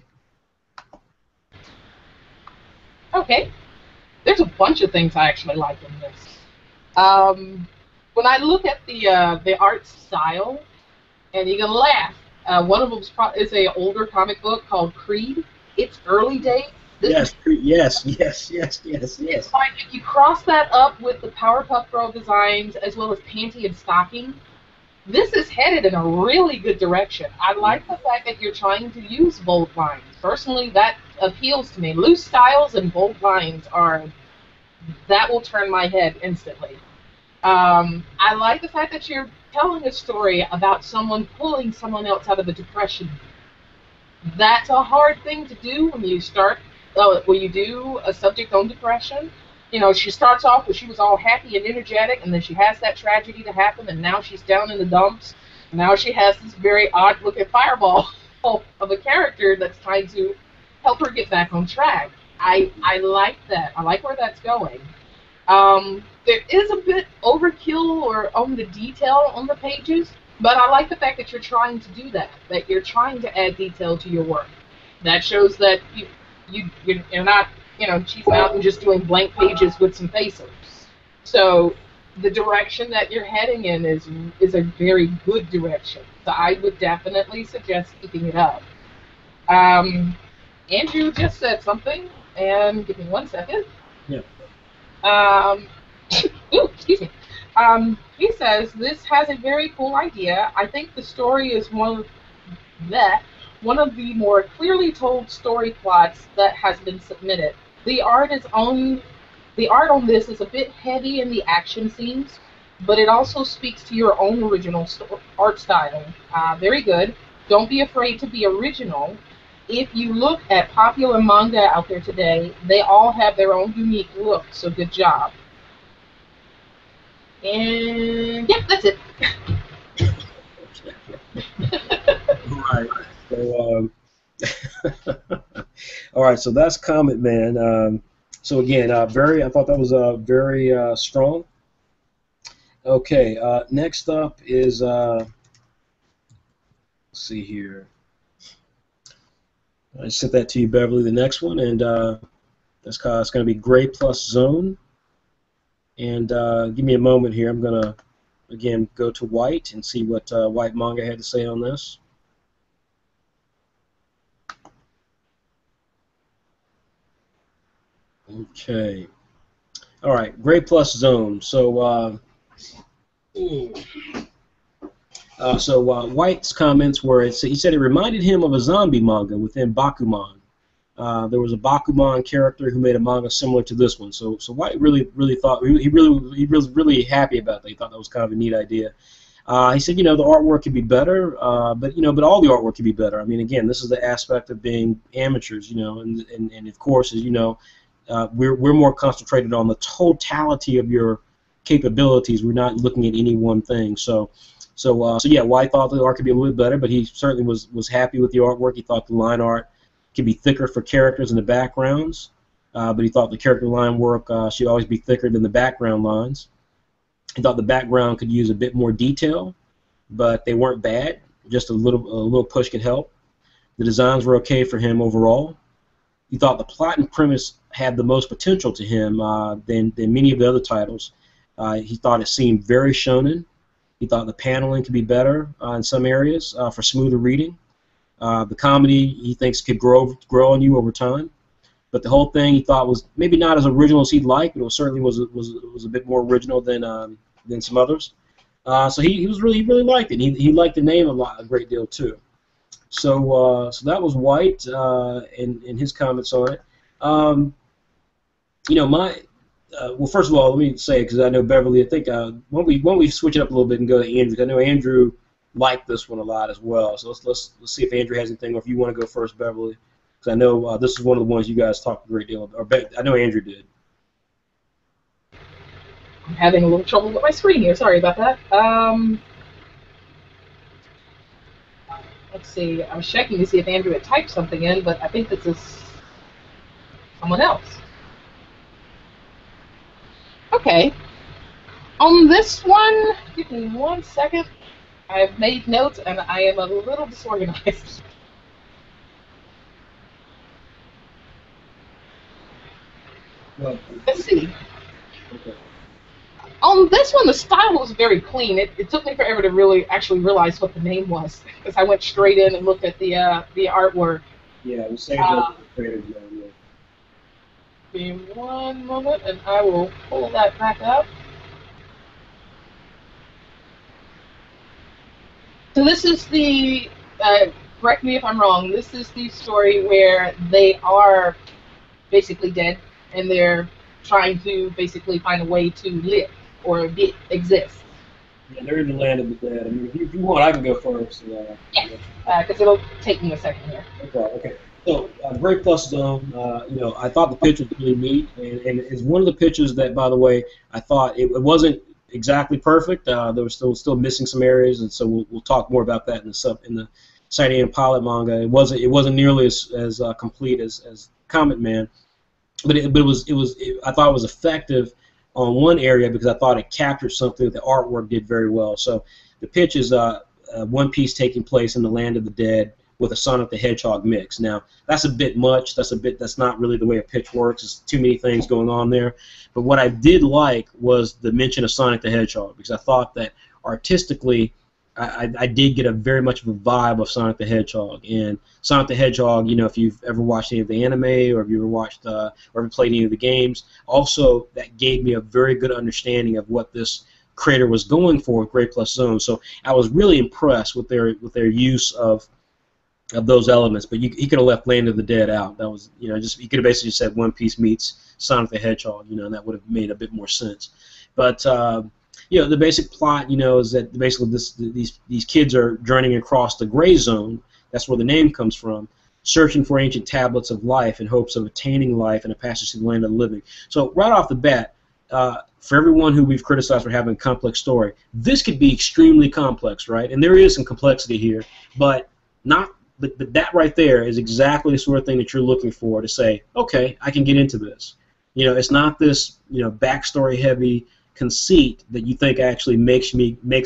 Okay. There's a bunch of things I actually like in this. When I look at the art style, and you're gonna laugh. One of them is an older comic book called Creed. It's early days. Yes. It's like if you cross that up with the Powerpuff Girl designs as well as Panty and Stocking, this is headed in a really good direction. I like the fact that you're trying to use bold lines. Personally, that appeals to me. Loose styles and bold lines that will turn my head instantly. I like the fact that you're telling a story about someone pulling someone else out of a depression. That's a hard thing to do when you do a subject on depression. She starts off when she was all happy and energetic, and then she has that tragedy to happen, and now she's down in the dumps. Now she has this very odd-looking fireball of a character that's trying to help her get back on track. I like that. I like where that's going. There is a bit overkill or on the detail on the pages, but I like the fact that you're trying to do that you're trying to add detail to your work. That shows that you're not, cheaping out and just doing blank pages with some faces. So the direction that you're heading in is a very good direction. So I would definitely suggest keeping it up. Um, Andrew just said something, and give me 1 second. Yeah. Um, ooh, excuse me. He says this has a very cool idea. I think the story is one of the more clearly told story plots that has been submitted. The art is on the art on this is a bit heavy in the action scenes, but it also speaks to your own original art style. Very good. Don't be afraid to be original. If you look at popular manga out there today, they all have their own unique look, so good job. And yeah, that's it. Right. So, all right. So that's Comet Man. So again, I thought that was very strong. Okay. Next up is, let's see here. I sent that to you, Beverly. The next one, and it's going to be Gray plus Zone. And give me a moment here. I'm going to again go to White and see what White Manga had to say on this. Okay. All right. Gray plus Zone. So, White's comments were, he said it reminded him of a zombie manga within Bakuman. There was a Bakuman character who made a manga similar to this one. So White really thought he was really happy about that. He thought that was kind of a neat idea. He said, the artwork could be better, but all the artwork could be better. I mean, again, this is the aspect of being amateurs, and of course, as you know, we're more concentrated on the totality of your capabilities. We're not looking at any one thing. So yeah, White thought the art could be a little bit better, but he certainly was happy with the artwork. He thought the line art could be thicker for characters in the backgrounds, but he thought the character line work should always be thicker than the background lines. He thought the background could use a bit more detail, but they weren't bad. Just a little push could help. The designs were okay for him overall. He thought the plot and premise had the most potential to him than many of the other titles. He thought it seemed very shonen. He thought the paneling could be better in some areas for smoother reading. The comedy he thinks could grow on you over time, but the whole thing he thought was maybe not as original as he'd like, but it certainly was a bit more original than some others. So he really liked it. He liked the name a great deal too. So that was White and his comments on it. Well, first of all, let me say, because I know Beverly, I think when we switch it up a little bit and go to Andrew, I know Andrew liked this one a lot as well. So let's see if Andrew has anything, or if you want to go first, Beverly, because I know this is one of the ones you guys talked a great deal about. I know Andrew did. I'm having a little trouble with my screen here. Sorry about that. Let's see. I was checking to see if Andrew had typed something in, but I think this is someone else. Okay. On this one, give me 1 second. I've made notes and I am a little disorganized. Well, Let's see. okay. On this one, the style was very clean. It took me forever to really actually realize what the name was, because I went straight in and looked at the artwork. Yeah, it was saved up for creative. Yeah. Give me 1 moment, and I will pull that back up. So this is the, correct me if I'm wrong, this is the story where they are basically dead, and they're trying to basically find a way to live or exist. Yeah, they're in the land of the dead. I mean, if you want, I can go first. Yeah, because it'll take me a second here. Okay. So, Great Plus Zone, I thought the pitch was really neat, and it's one of the pitches that, by the way, I thought it wasn't exactly perfect. There was still missing some areas, and so we'll talk more about that in the Sighting pilot manga. It wasn't nearly as complete as Comet Man, but I thought it was effective on one area because I thought it captured something that the artwork did very well. So the pitch is One Piece taking place in the land of the dead. with a Sonic the Hedgehog mix. Now, that's a bit much. That's not really the way a pitch works. There's too many things going on there. But what I did like was the mention of Sonic the Hedgehog, because I thought that artistically, I did get a very much of a vibe of Sonic the Hedgehog. And Sonic the Hedgehog, you know, if you've ever watched any of the anime, or if you ever watched or ever played any of the games, also that gave me a very good understanding of what this creator was going for with Great Plus Zone. So I was really impressed with their use of those elements. But he could have left Land of the Dead out. That was, you know, just he could have basically said One Piece meets Sonic the Hedgehog, you know, and that would have made a bit more sense. But you know, the basic plot, you know, is that basically these kids are journeying across the gray zone. That's where the name comes from, searching for ancient tablets of life in hopes of attaining life and a passage to the land of the living. So right off the bat, for everyone who we've criticized for having a complex story, this could be extremely complex, right? And there is some complexity here, but that right there is exactly the sort of thing that you're looking for to say, okay, I can get into this. You know, it's not this, you know, backstory heavy conceit that you think actually makes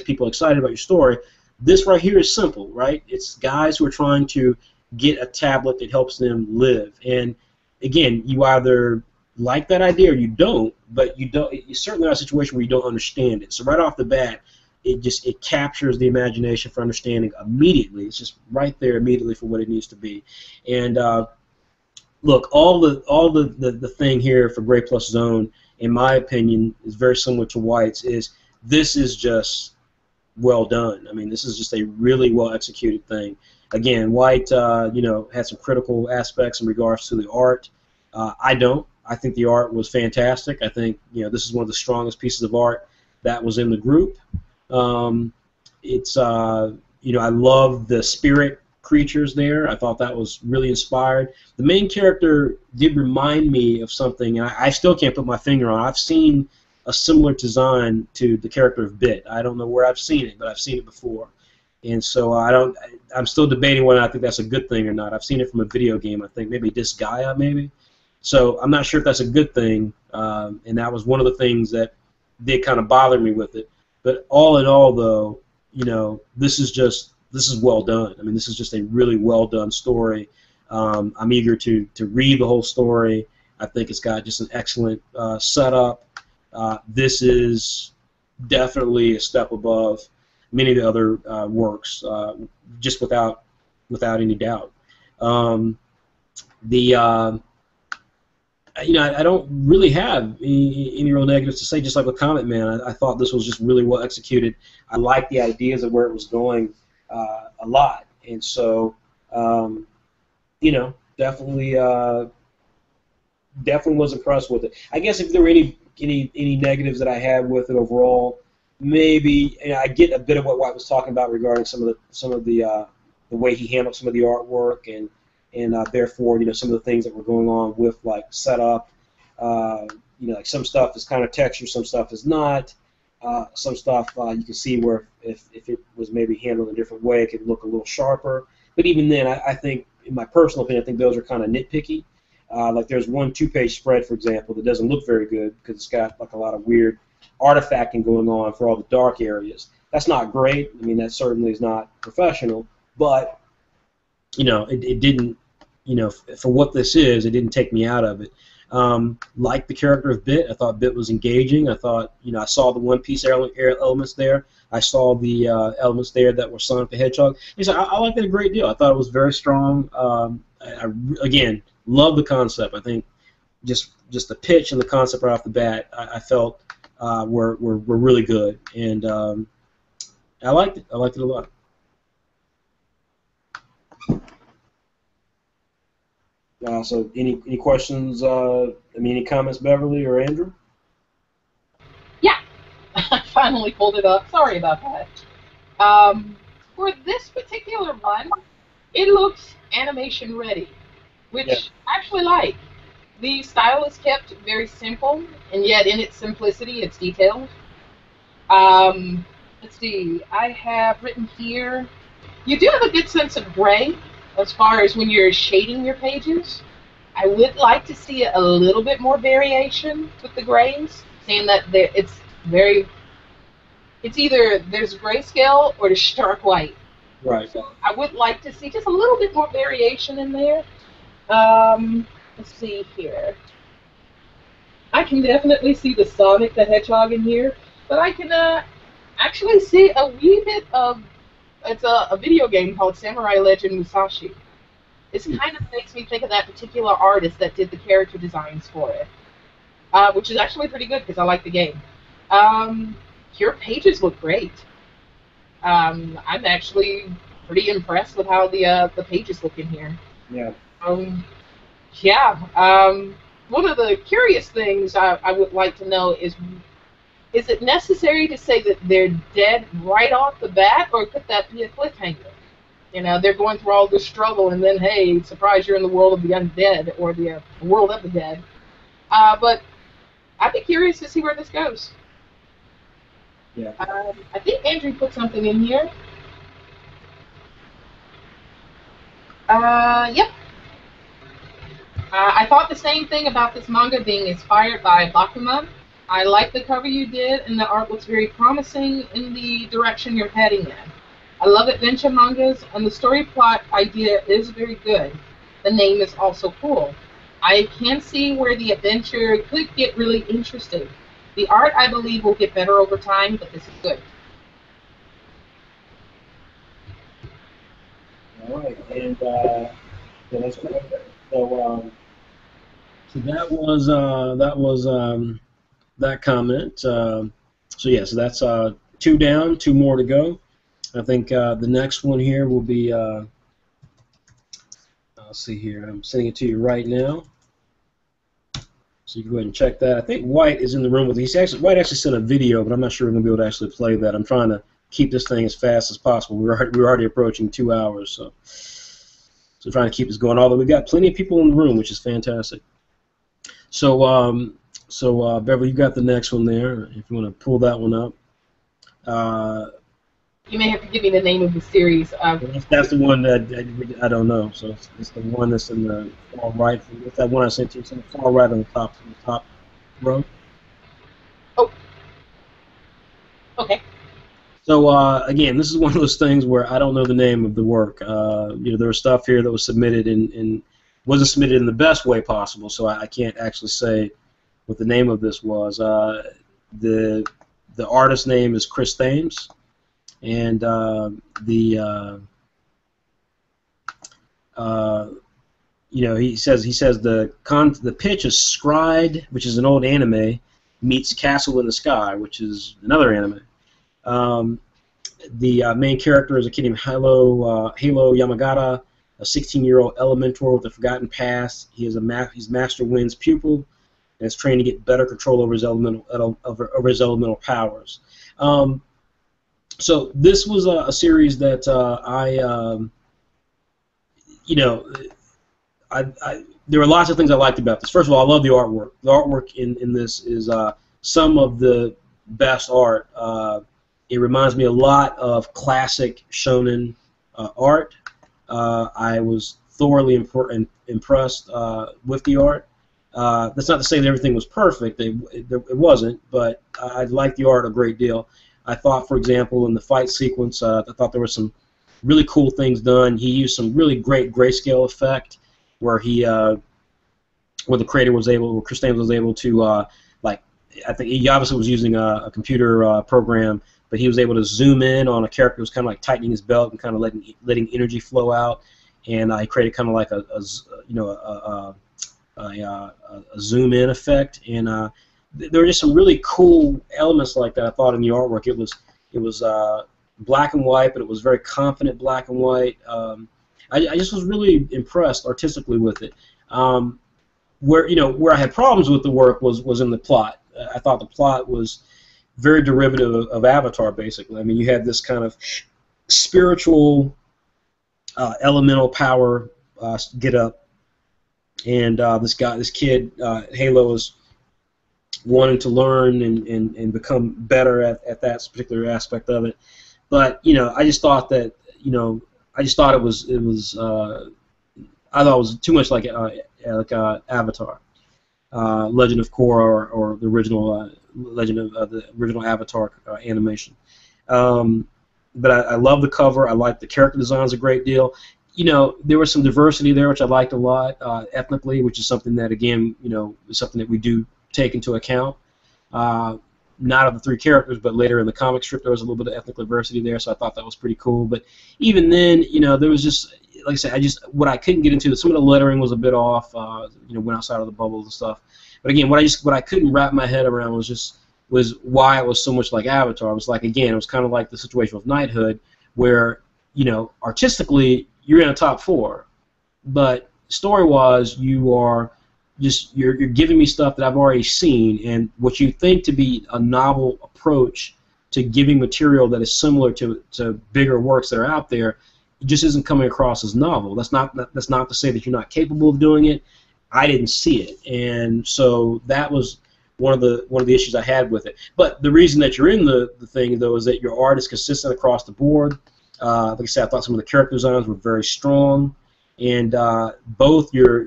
people excited about your story. This right here is simple, right? It's guys who are trying to get a tablet that helps them live. And again, you either like that idea or you don't, but you certainly are in a situation where you don't understand it. So right off the bat, it captures the imagination for understanding immediately. It's just right there immediately for what it needs to be. And look, all the thing here for Great Plus Zone, in my opinion, is very similar to White's. This is just well done. I mean, this is just a really well executed thing. Again, White, you know, had some critical aspects in regards to the art. I don't. I think the art was fantastic. I think, you know, this is one of the strongest pieces of art that was in the group. It's you know, I love the spirit creatures there. I thought that was really inspired. The main character did remind me of something, and I still can't put my finger on it. I've seen a similar design to the character of Bit. I don't know where I've seen it, but I've seen it before. And so I'm still debating whether I think that's a good thing or not. I've seen it from a video game, I think, maybe Disgaea, maybe. So I'm not sure if that's a good thing, and that was one of the things that did kind of bother me with it. But all in all, though, you know, this is well done. I mean, this is just a really well done story. I'm eager to read the whole story. I think it's got just an excellent setup. This is definitely a step above many of the other works, just without any doubt. You know, I don't really have any real negatives to say. Just like with Comet Man, I thought this was just really well executed. I liked the ideas of where it was going a lot, and so you know, definitely was impressed with it. I guess if there were any negatives that I had with it overall, maybe, you know, I get a bit of what White was talking about regarding some of the way he handled some of the artwork, and therefore, you know, some of the things that were going on with like setup. You know, like some stuff is kind of texture, some stuff is not. Some stuff you can see where if it was maybe handled in a different way, it could look a little sharper. But even then, I think, in my personal opinion, I think those are kind of nitpicky. Like there's one 2-page spread, for example, that doesn't look very good because it's got like a lot of weird artifacting going on for all the dark areas. That's not great. I mean, that certainly is not professional. But you know, it didn't, you know, for what this is, it didn't take me out of it. Like the character of Bit, I thought Bit was engaging. I thought, you know, I saw the One Piece elements there. I saw the elements there that were Sonic the Hedgehog. So I liked it a great deal. I thought it was very strong. Again, love the concept. I think just the pitch and the concept right off the bat, I felt were really good, and I liked it. I liked it a lot. So any questions? Any comments, Beverly or Andrew? Yeah, I finally pulled it up. Sorry about that. For this particular one, it looks animation ready, which I actually like. The style is kept very simple, and yet in its simplicity, it's detailed. Let's see. I have written here. You do have a good sense of gray as far as when you're shading your pages. I would like to see a little bit more variation with the grays, seeing that it's either there's grayscale or the stark white. Right. So I would like to see just a little bit more variation in there. Let's see here. I can definitely see the Sonic the Hedgehog in here, but I can actually see a wee bit of it's a video game called Samurai Legend Musashi. This kind of makes me think of that particular artist that did the character designs for it, which is actually pretty good because I like the game. Um, your pages look great. I'm actually pretty impressed with how the pages look in here. Yeah. Um, yeah. One of the curious things I would like to know is it necessary to say that they're dead right off the bat, or could that be a cliffhanger? You know, they're going through all this struggle, and then, hey, surprise, you're in the world of the undead, or the world of the dead. But I'd be curious to see where this goes. Yeah. I think Andrew put something in here. Yep. I thought the same thing about this manga being inspired by Bakuman. I like the cover you did, and the art looks very promising in the direction you're heading in. I love adventure mangas, and the story plot idea is very good. The name is also cool. I can see where the adventure could get really interesting. The art, I believe, will get better over time, but this is good. All right. And yeah, that's cool. So that was that comment. So yeah, so that's two down, two more to go. I think the next one here will be. I'll see here. I'm sending it to you right now. So you can go ahead and check that. I think White is in the room with you. White actually sent a video, but I'm not sure we're going to be able to actually play that. I'm trying to keep this thing as fast as possible. We're already approaching 2 hours, so trying to keep this going. Although we've got plenty of people in the room, which is fantastic. So Beverly, you got the next one there. If you want to pull that one up. You may have to give me the name of the series. That's the one that I don't know. So it's the one that's in the far right. It's that one I sent you. It's in the far right on the top row. Oh. Okay. So again, this is one of those things where I don't know the name of the work. There was stuff here that was submitted and wasn't submitted in the best way possible, so I can't actually say what the name of this was. The artist's name is Chris Thames, and he says the pitch is Scryed, which is an old anime, meets Castle in the Sky, which is another anime. The main character is a kid named Halo Yamagata, a 16-year-old Elementor with a forgotten past. He's Master Wind's pupil, and is trained to get better control over his elemental powers. So this was a series that there were lots of things I liked about this. First of all, I love the artwork. The artwork in this is some of the best art. It reminds me a lot of classic shonen art. I was thoroughly impressed with the art. That's not to say that everything was perfect. It wasn't, but I liked the art a great deal. I thought, for example, in the fight sequence, I thought there were some really cool things done. He used some really great grayscale effect where where Chris Thames was able to, I think he obviously was using a computer program, but he was able to zoom in on a character who was kind of like tightening his belt and kind of letting energy flow out, and he created kind of like a zoom in effect, and there were just some really cool elements like that I thought in the artwork. It was black and white, but it was very confident black and white. I just was really impressed artistically with it. Where I had problems with the work was in the plot. I thought the plot was very derivative of Avatar, basically. I mean, you had this kind of spiritual elemental power get up, and this kid, Halo, is wanting to learn and become better at that particular aspect of it. But I just thought that it was I thought it was too much like Avatar, Legend of Korra, or the original Legend of the original Avatar animation. but I love the cover. I like the character designs a great deal. You know, there was some diversity there, which I liked a lot, ethnically, which is something that, again, you know, is something that we do take into account. Not of the three characters, but later in the comic strip, there was a little bit of ethnic diversity there, so I thought that was pretty cool. But even then, you know, there was just, like I said, what I couldn't get into, some of the lettering was a bit off, you know, went outside of the bubbles and stuff. But again, what I couldn't wrap my head around was why it was so much like Avatar. It was like, again, it was kind of like the situation with Knighthood, where, you know, artistically, you're in a top four, but story-wise, you're giving me stuff that I've already seen, and what you think to be a novel approach to giving material that is similar to bigger works that are out there, it just isn't coming across as novel. That's not to say that you're not capable of doing it. I didn't see it, and so that was one of the issues I had with it. But the reason that you're in the thing, though, is that your art is consistent across the board. Like I said, I thought some of the character designs were very strong, and both of your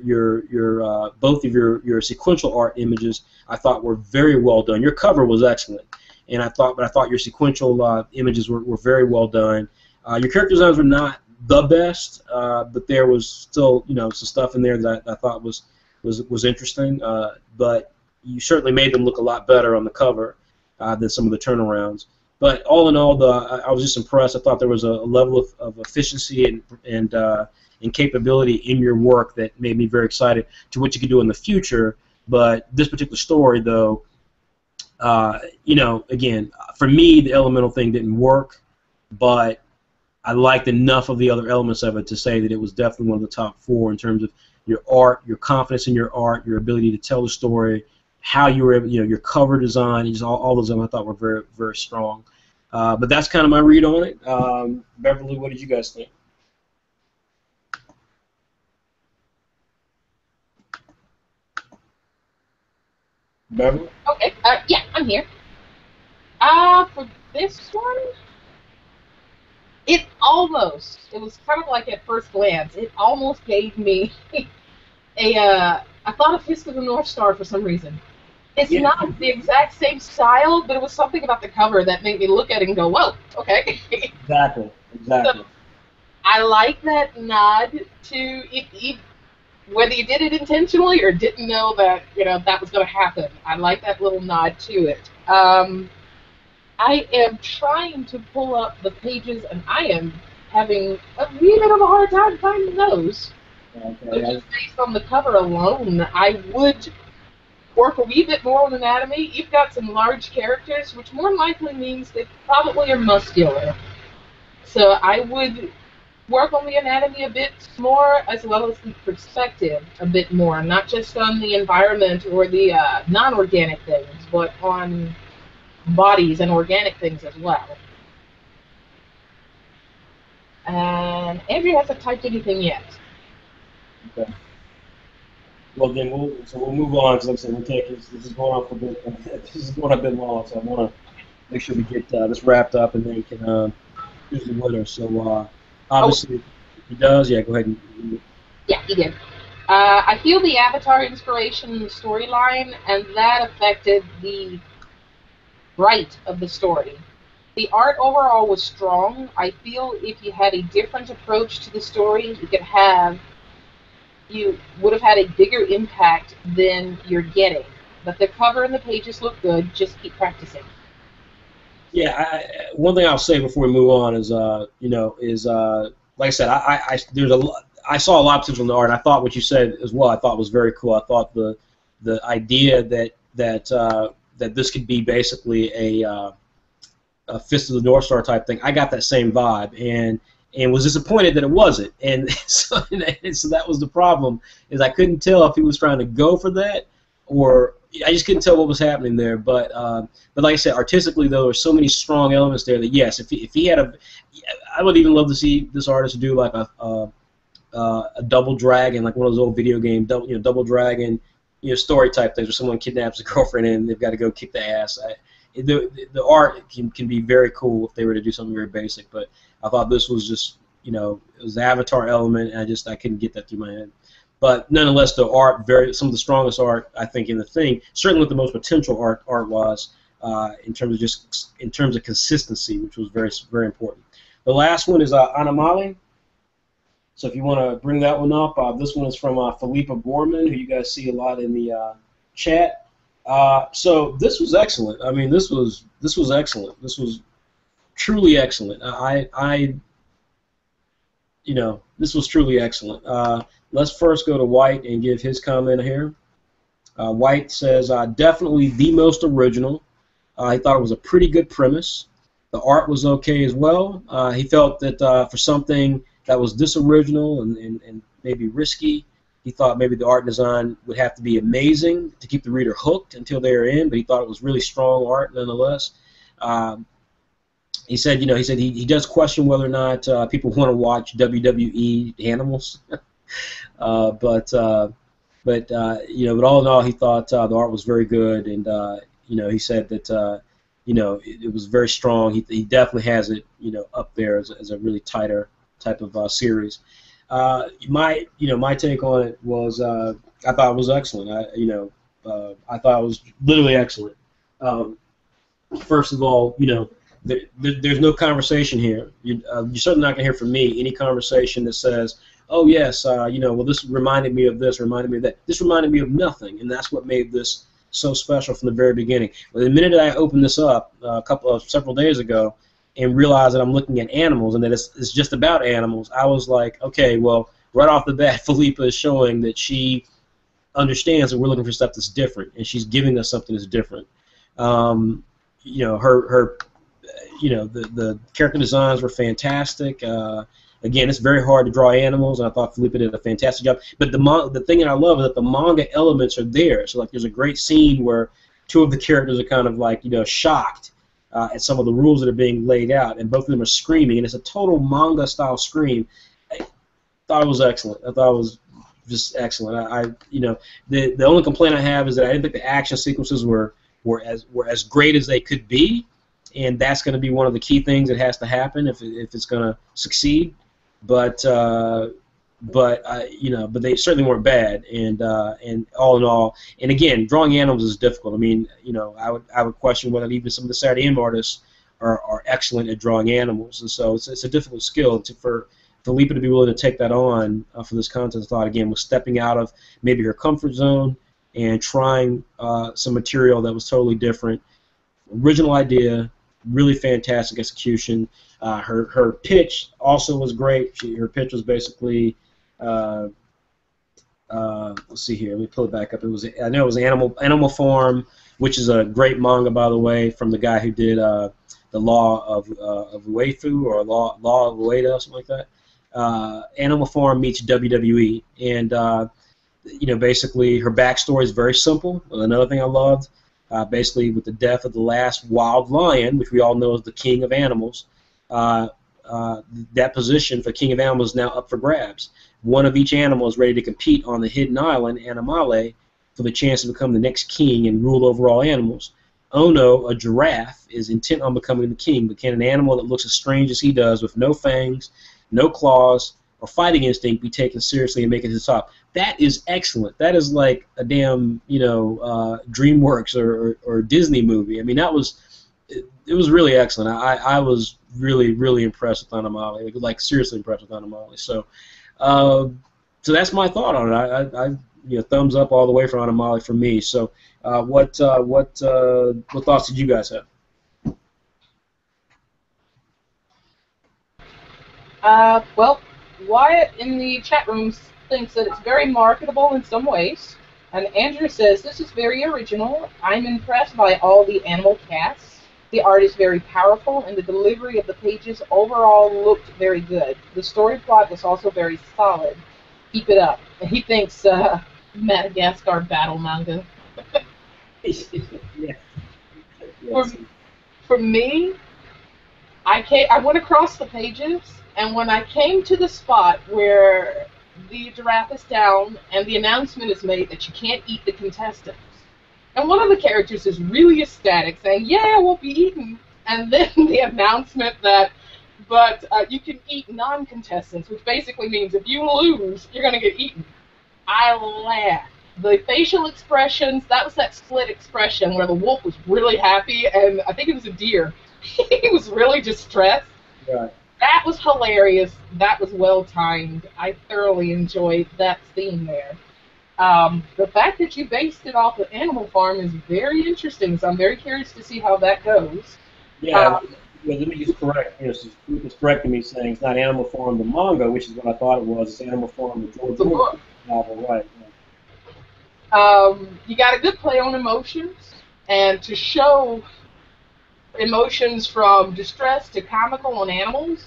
sequential art images I thought were very well done. Your cover was excellent, and I thought your sequential images were very well done. Your character designs were not the best, but there was still, you know, some stuff in there that I thought was interesting. But you certainly made them look a lot better on the cover than some of the turnarounds. But all in all, I was just impressed. I thought there was a level of efficiency and capability in your work that made me very excited to what you could do in the future. But this particular story, though, you know, again, for me, the elemental thing didn't work, but I liked enough of the other elements of it to say that it was definitely one of the top four in terms of your art, your confidence in your art, your ability to tell the story, how you were able, you know, your cover design, just all those I thought were very, very strong. But that's kind of my read on it. Beverly, what did you guys think? Beverly? Okay, yeah, I'm here. For this one, it was kind of like at first glance, it almost gave me I thought of Fist of the North Star for some reason. It's not the exact same style, but it was something about the cover that made me look at it and go, whoa, okay. Exactly. So, I like that nod to whether you did it intentionally or didn't know that, you know, that was going to happen. I like that little nod to it. I am trying to pull up the pages, and I am having a wee bit of a hard time finding those. Okay. So just based on the cover alone, I would work a wee bit more on anatomy. You've got some large characters, which more likely means they probably are muscular. So I would work on the anatomy a bit more, as well as the perspective a bit more, not just on the environment or the non-organic things, but on bodies and organic things as well. And Andrew hasn't typed anything yet. Okay. Well, then we'll move on, because like I said, we'll take this is going on for a bit. This is going a bit long, so I want to make sure we get this wrapped up, and then we can choose the winner. So obviously, he does. Yeah, go ahead. Yeah, he did. I feel the Avatar inspiration in the storyline, and that affected the right of the story. The art overall was strong. I feel if you had a different approach to the story, you would have had a bigger impact than you're getting. But the cover and the pages look good. Just keep practicing. Yeah, one thing I'll say before we move on is, like I said, I saw a lot of potential in the art, and I thought what you said as well, I thought was very cool. I thought the idea that this could be basically a Fist of the North Star type thing, I got that same vibe, and was disappointed that it wasn't, and so that was the problem, is I couldn't tell if he was trying to go for that, or I just couldn't tell what was happening there. But like I said, artistically though, there's so many strong elements there that yes, if he had I would even love to see this artist do like a double dragon, like one of those old video game double dragon, story type things where someone kidnaps a girlfriend and they've got to go kick the ass. The art can be very cool if they were to do something very basic, but I thought this was just, it was the Avatar element, and I couldn't get that through my head. But nonetheless, the art, some of the strongest art, I think, in the thing, certainly with the most potential art-wise, in terms of consistency, which was very very important. The last one is Animali. So if you want to bring that one up, this one is from Philippa Borman, who you guys see a lot in the chat. So this was excellent. I mean, this was excellent. This was truly excellent. This was truly excellent. Let's first go to White and give his comment here. White says, definitely the most original. He thought it was a pretty good premise. The art was okay as well. He felt that for something that was this original and maybe risky, he thought maybe the art design would have to be amazing to keep the reader hooked until they were in, but he thought it was really strong art nonetheless. He said, he does question whether or not people want to watch WWE animals, but all in all, he thought the art was very good, and he said that it was very strong. He definitely has it up there as a really tighter type of series. My take on it was I thought it was excellent. I thought it was literally excellent. First of all, there's no conversation here. You're certainly not going to hear from me any conversation that says, oh yes, well this reminded me of this, reminded me of that. This reminded me of nothing, and that's what made this so special from the very beginning. But the minute I opened this up several days ago and realized that I'm looking at animals and that it's just about animals, I was like, okay, well, right off the bat, Philippa is showing that she understands that we're looking for stuff that's different, and she's giving us something that's different. The character designs were fantastic. Again, it's very hard to draw animals, and I thought Philippa did a fantastic job. But the thing that I love is that the manga elements are there. So like, there's a great scene where two of the characters are kind of like shocked at some of the rules that are being laid out, and both of them are screaming, and it's a total manga style scream. I thought it was excellent. I thought it was just excellent. The only complaint I have is that I didn't think the action sequences were as great as they could be, and that's going to be one of the key things that has to happen if it's going to succeed. But they certainly weren't bad, and all in all, and again, drawing animals is difficult. I mean, I would question whether even some of the Saturday M artists are excellent at drawing animals, and so it's a difficult skill for Philippa to be willing to take that on for this contest. I thought again was stepping out of maybe her comfort zone and trying some material that was totally different. Original idea, really fantastic execution. Her pitch also was great. Her pitch was basically, let's see here. Let me pull it back up. I know it was Animal Farm, which is a great manga, by the way, from the guy who did the Law of Uefu or Law of Ueda, something like that. Animal Farm meets WWE, and basically her backstory is very simple. Another thing I loved, basically with the death of the last wild lion, which we all know is the king of animals, that position for king of animals is now up for grabs. One of each animal is ready to compete on the hidden island, Animali, for the chance to become the next king and rule over all animals. Ono, a giraffe, is intent on becoming the king, but can an animal that looks as strange as he does, with no fangs, no claws, or fighting instinct, be taken seriously and make it to the top? That is excellent. That is like a damn, DreamWorks or Disney movie. I mean, it was really excellent. I was really, really impressed with Animali, like seriously impressed with Animali. So that's my thought on it. I thumbs up all the way from Animali for me. So what thoughts did you guys have? Well, Wyatt in the chat room thinks that it's very marketable in some ways, and Andrew says this is very original. I'm impressed by all the animal casts. The art is very powerful, and the delivery of the pages overall looked very good. The story plot was also very solid. Keep it up. And he thinks Madagascar battle manga. Yeah. For me, I went across the pages, and when I came to the spot where the giraffe is down and the announcement is made that you can't eat the contestants, and one of the characters is really ecstatic, saying, "Yeah, we'll be eaten," and then the announcement that, but you can eat non-contestants, which basically means if you lose, you're going to get eaten. I laughed. The facial expressions, that was that split expression where the wolf was really happy, and I think it was a deer. He was really distressed. Right. That was hilarious. That was well timed. I thoroughly enjoyed that scene there. The fact that you based it off of Animal Farm is very interesting, so I'm very curious to see how that goes. Yeah. Um, Yeah, let me just correct. She's correcting me saying it's not Animal Farm the manga, which is what I thought it was. It's Animal Farm the George the Orwell book. novel, right? You got a good play on emotions, and to show emotions from distress to comical on animals,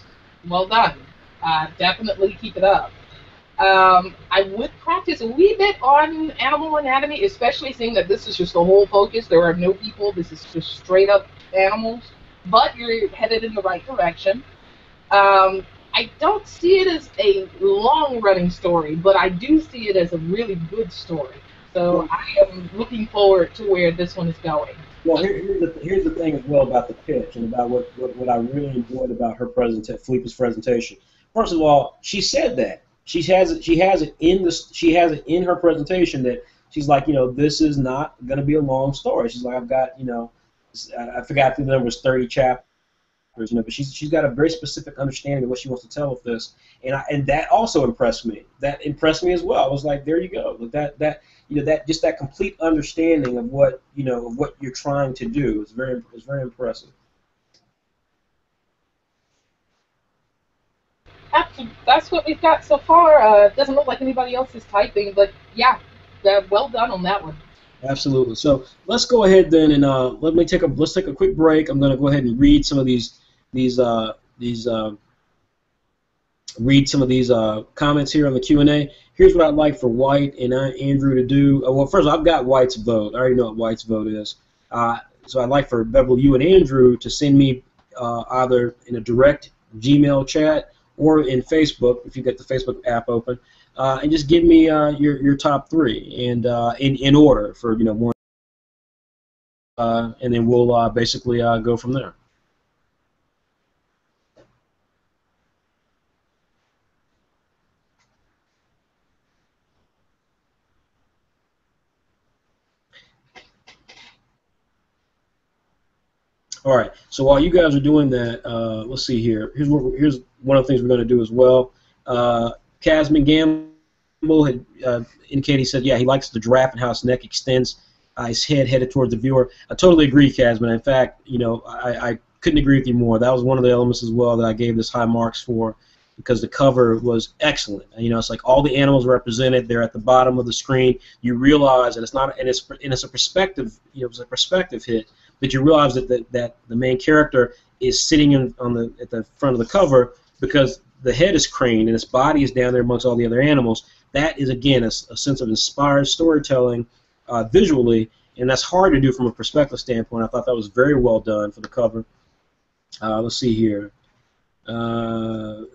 well done. Definitely keep it up. I would practice a wee bit on animal anatomy, especially seeing that this is just the whole focus. There are no people. This is just straight up animals. But you're headed in the right direction. I don't see it as a long running story, but I do see it as a really good story. So Well, I am looking forward to where this one is going. well, here's the thing as well about the pitch and about what I really enjoyed about her Felipe's presentation. First of all, she said that she has it in her presentation that she's like, this is not going to be a long story. She's like, I've got, I forgot the number was 30 chapters, but she's got a very specific understanding of what she wants to tell with this, and that also impressed me. That impressed me as well. I was like, there you go. That just that complete understanding of what of what you're trying to do is very impressive. That's what we've got so far. It doesn't look like anybody else is typing, but yeah, well done on that one. Absolutely. So let's go ahead then and let's take a quick break. I'm going to go ahead and read some of these comments here on the Q&A. Here's what I'd like for White and Andrew to do. Well, first I've got White's vote. I already know what White's vote is. So I'd like for Beverly, you and Andrew to send me either in a direct Gmail chat or in Facebook, if you get the Facebook app open, and just give me your top three and in order for more, and then we'll basically go from there. All right. So while you guys are doing that, let's see here. Here's one of the things we're going to do as well. Casman Gamble had indicated, he said, yeah, he likes the giraffe and how his neck extends, his head headed towards the viewer. I totally agree, Casman. In fact, I couldn't agree with you more. That was one of the elements as well that I gave this high marks for, because the cover was excellent. It's like all the animals represented. They're at the bottom of the screen. You realize that it's not, and it's a perspective. It's a perspective hit. But you realize that the main character is sitting at the front of the cover because the head is craned and its body is down there amongst all the other animals. That is, again, a sense of inspired storytelling visually, and that's hard to do from a perspective standpoint. I thought that was very well done for the cover. Let's see here. Amit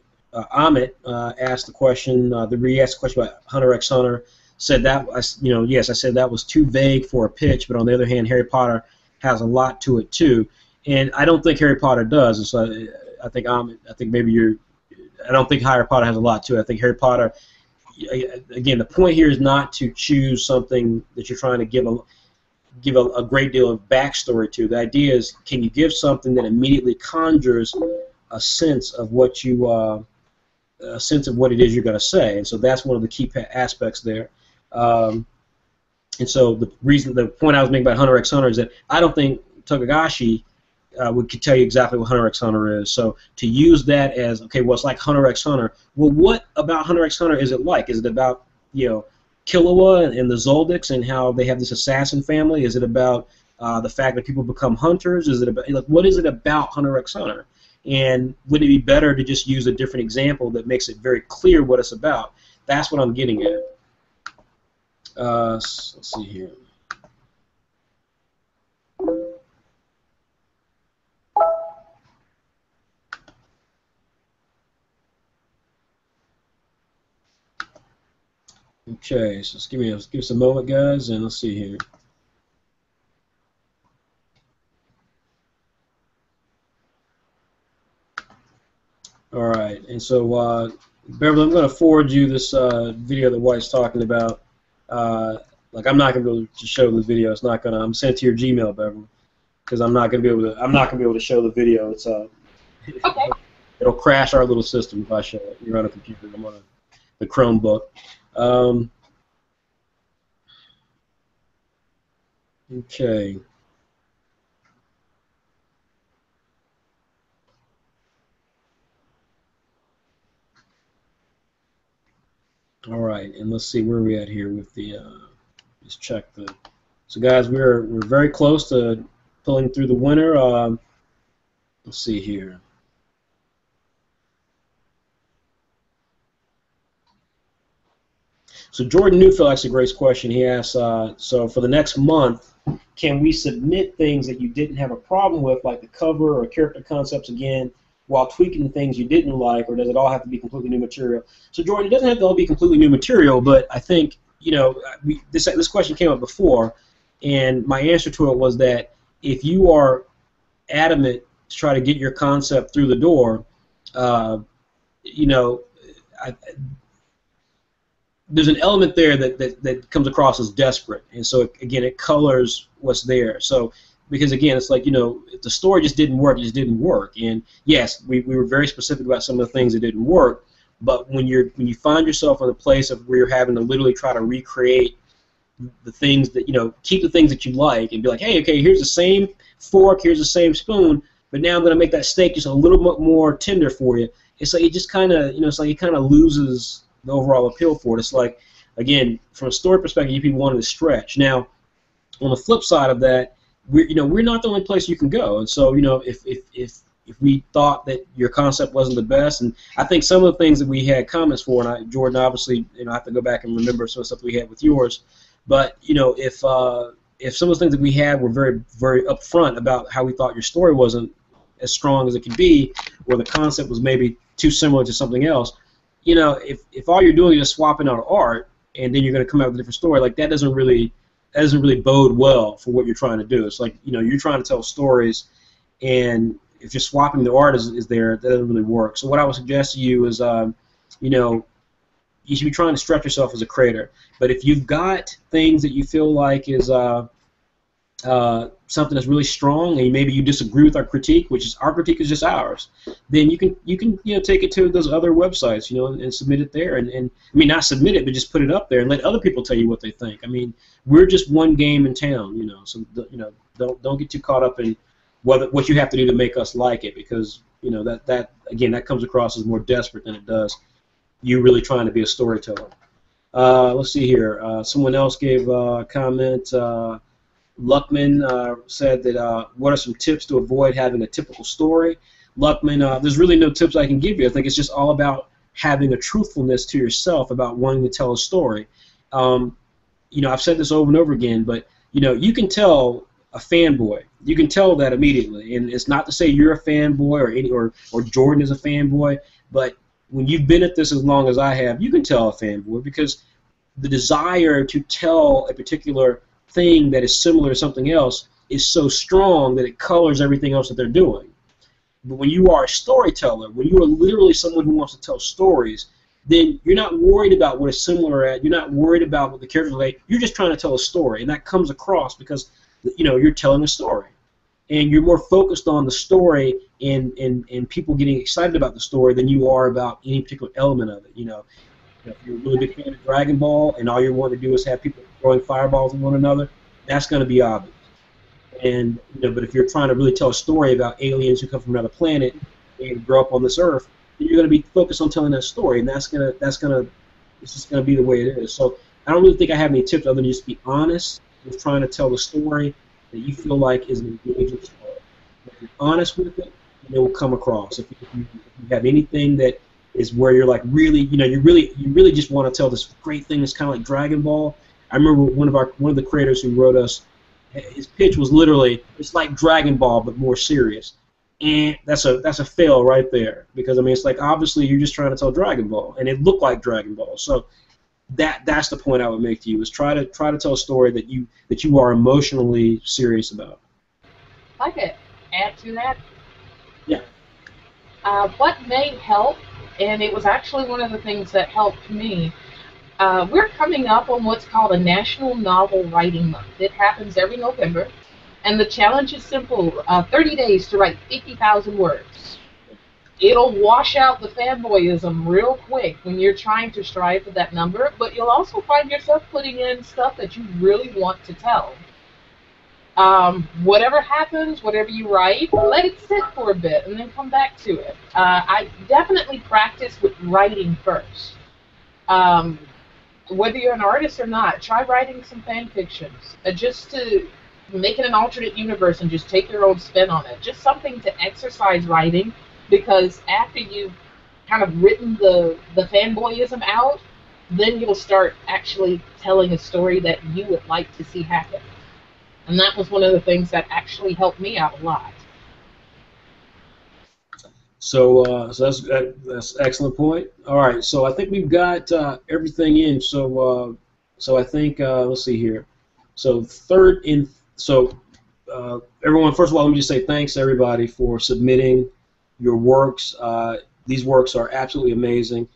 asked the question. He asked a question about Hunter x Hunter. Said that yes, I said that was too vague for a pitch, but on the other hand, Harry Potter has a lot to it too, and I don't think Harry Potter does. And so I think maybe I don't think Harry Potter has a lot to it. I think Harry Potter, again, the point here is not to choose something that you're trying to give a great deal of backstory to. The idea is, can you give something that immediately conjures a sense of what it is you're going to say, and so that's one of the key aspects there. And so the point I was making about Hunter x Hunter is that I don't think Togashi could tell you exactly what Hunter x Hunter is. So to use that as, okay, well, it's like Hunter x Hunter. Well, what about Hunter x Hunter is it like? Is it about, Killua and the Zoldycks and how they have this assassin family? Is it about the fact that people become hunters? Is it about, what is it about Hunter x Hunter? And would it be better to just use a different example that makes it very clear what it's about? That's what I'm getting at. Let's see here. Okay, so give us a moment, guys, and let's see here. All right, and so Beverly, I'm going to forward you this video that White's talking about. Like I'm not gonna be able to show the video. It's not gonna. I'm sent to your Gmail, Beverly, because I'm not gonna be able to. I'm not gonna be able to show the video. It's Okay. it'll crash our little system if I show it. You're on a computer. I'm on the Chromebook. Okay. All right, and let's see where we're at here with the. Just check the. So guys, we're very close to pulling through the winter. Let's see here. So Jordan Newfield asks a great question. He asks, so for the next month, can we submit things that you didn't have a problem with, like the cover or character concepts again, while tweaking the things you didn't like, or does it all have to be completely new material? So Jordan, it doesn't have to all be completely new material, but I think, you know, this question came up before, and my answer to it was that if you are adamant to try to get your concept through the door, you know, there's an element there that comes across as desperate, and so again, it colors what's there. So because again, it's like, you know, if the story just didn't work, it just didn't work. And yes, we were very specific about some of the things that didn't work, but when you find yourself in a place of where you're having to literally try to recreate the things that, you know, keep the things that you like and be like, hey, okay, here's the same fork, here's the same spoon, but now I'm going to make that steak just a little bit more tender for you. It's like it just kind of, you know, it's like it kind of loses the overall appeal for it. It's like, again, from a story perspective, you people wanted to stretch. Now, on the flip side of that, we're not the only place you can go. And so, you know, if we thought that your concept wasn't the best, and I think some of the things that we had comments for, and Jordan, obviously, you know, I have to go back and remember some of the stuff we had with yours, but you know, if some of the things that we had were very, very upfront about how we thought your story wasn't as strong as it could be, or the concept was maybe too similar to something else, you know, if all you're doing is just swapping out art and then you're going to come out with a different story, like that doesn't really bode well for what you're trying to do. It's like, you know, you're trying to tell stories, and if you're swapping the art is there, that doesn't really work. So what I would suggest to you is, you know, you should be trying to stretch yourself as a creator. But if you've got things that you feel like is something that's really strong, and maybe you disagree with our critique, which is our critique is just ours, then you can you know, take it to those other websites, you know, and submit it there, and I mean, not submit it, but just put it up there and let other people tell you what they think. I mean, we're just one game in town, you know, so you know, don't get too caught up in what you have to do to make us like it, because you know that again, that comes across as more desperate than it does you really trying to be a storyteller. Let's see here. Someone else gave a comment. Luckman said that what are some tips to avoid having a typical story? Luckman, there's really no tips I can give you. I think it's just all about having a truthfulness to yourself about wanting to tell a story. You know, I've said this over and over again, but you know, you can tell a fanboy. You can tell that immediately, and it's not to say you're a fanboy or Jordan is a fanboy, but when you've been at this as long as I have, you can tell a fanboy, because the desire to tell a particular thing that is similar to something else is so strong that it colors everything else that they're doing. But when you are a storyteller, when you are literally someone who wants to tell stories, then you're not worried about what is similar at, you're not worried about what the characters are like, you're just trying to tell a story, and that comes across because, you know, you're telling a story. And you're more focused on the story and people getting excited about the story than you are about any particular element of it. You know, if you're a really big fan of Dragon Ball and all you want to do is have people throwing fireballs at one another, that's going to be obvious. And you know, but if you're trying to really tell a story about aliens who come from another planet and grow up on this Earth, then you're going to be focused on telling that story, and it's just going to be the way it is. So I don't really think I have any tips other than just be honest with trying to tell the story that you feel like is an engaging story. If you're honest with it, then it will come across. If you have anything that is where you're like really, you know, you really just want to tell this great thing that's kind of like Dragon Ball. I remember one of the creators who wrote us, his pitch was literally, it's like Dragon Ball but more serious, and that's a fail right there, because I mean, it's like obviously you're just trying to tell Dragon Ball and it looked like Dragon Ball. So that's the point I would make to you, is try to tell a story that you are emotionally serious about. I could add to that. Yeah. What may help, and it was actually one of the things that helped me, We're coming up on what's called a National Novel Writing Month. It happens every November, and the challenge is simple: 30 days to write 50,000 words. It'll wash out the fanboyism real quick when you're trying to strive for that number, but you'll also find yourself putting in stuff that you really want to tell. Whatever happens, whatever you write, let it sit for a bit and then come back to it. I definitely practice with writing first. Um, Whether you're an artist or not, try writing some fan fictions, just to make it an alternate universe and just take your own spin on it. Just something to exercise writing, because after you've kind of written the fanboyism out, then you'll start actually telling a story that you would like to see happen. And that was one of the things that actually helped me out a lot. So that's an excellent point. All right, so I think we've got everything in. So I think let's see here. So everyone, first of all, let me just say thanks to everybody for submitting your works. These works are absolutely amazing.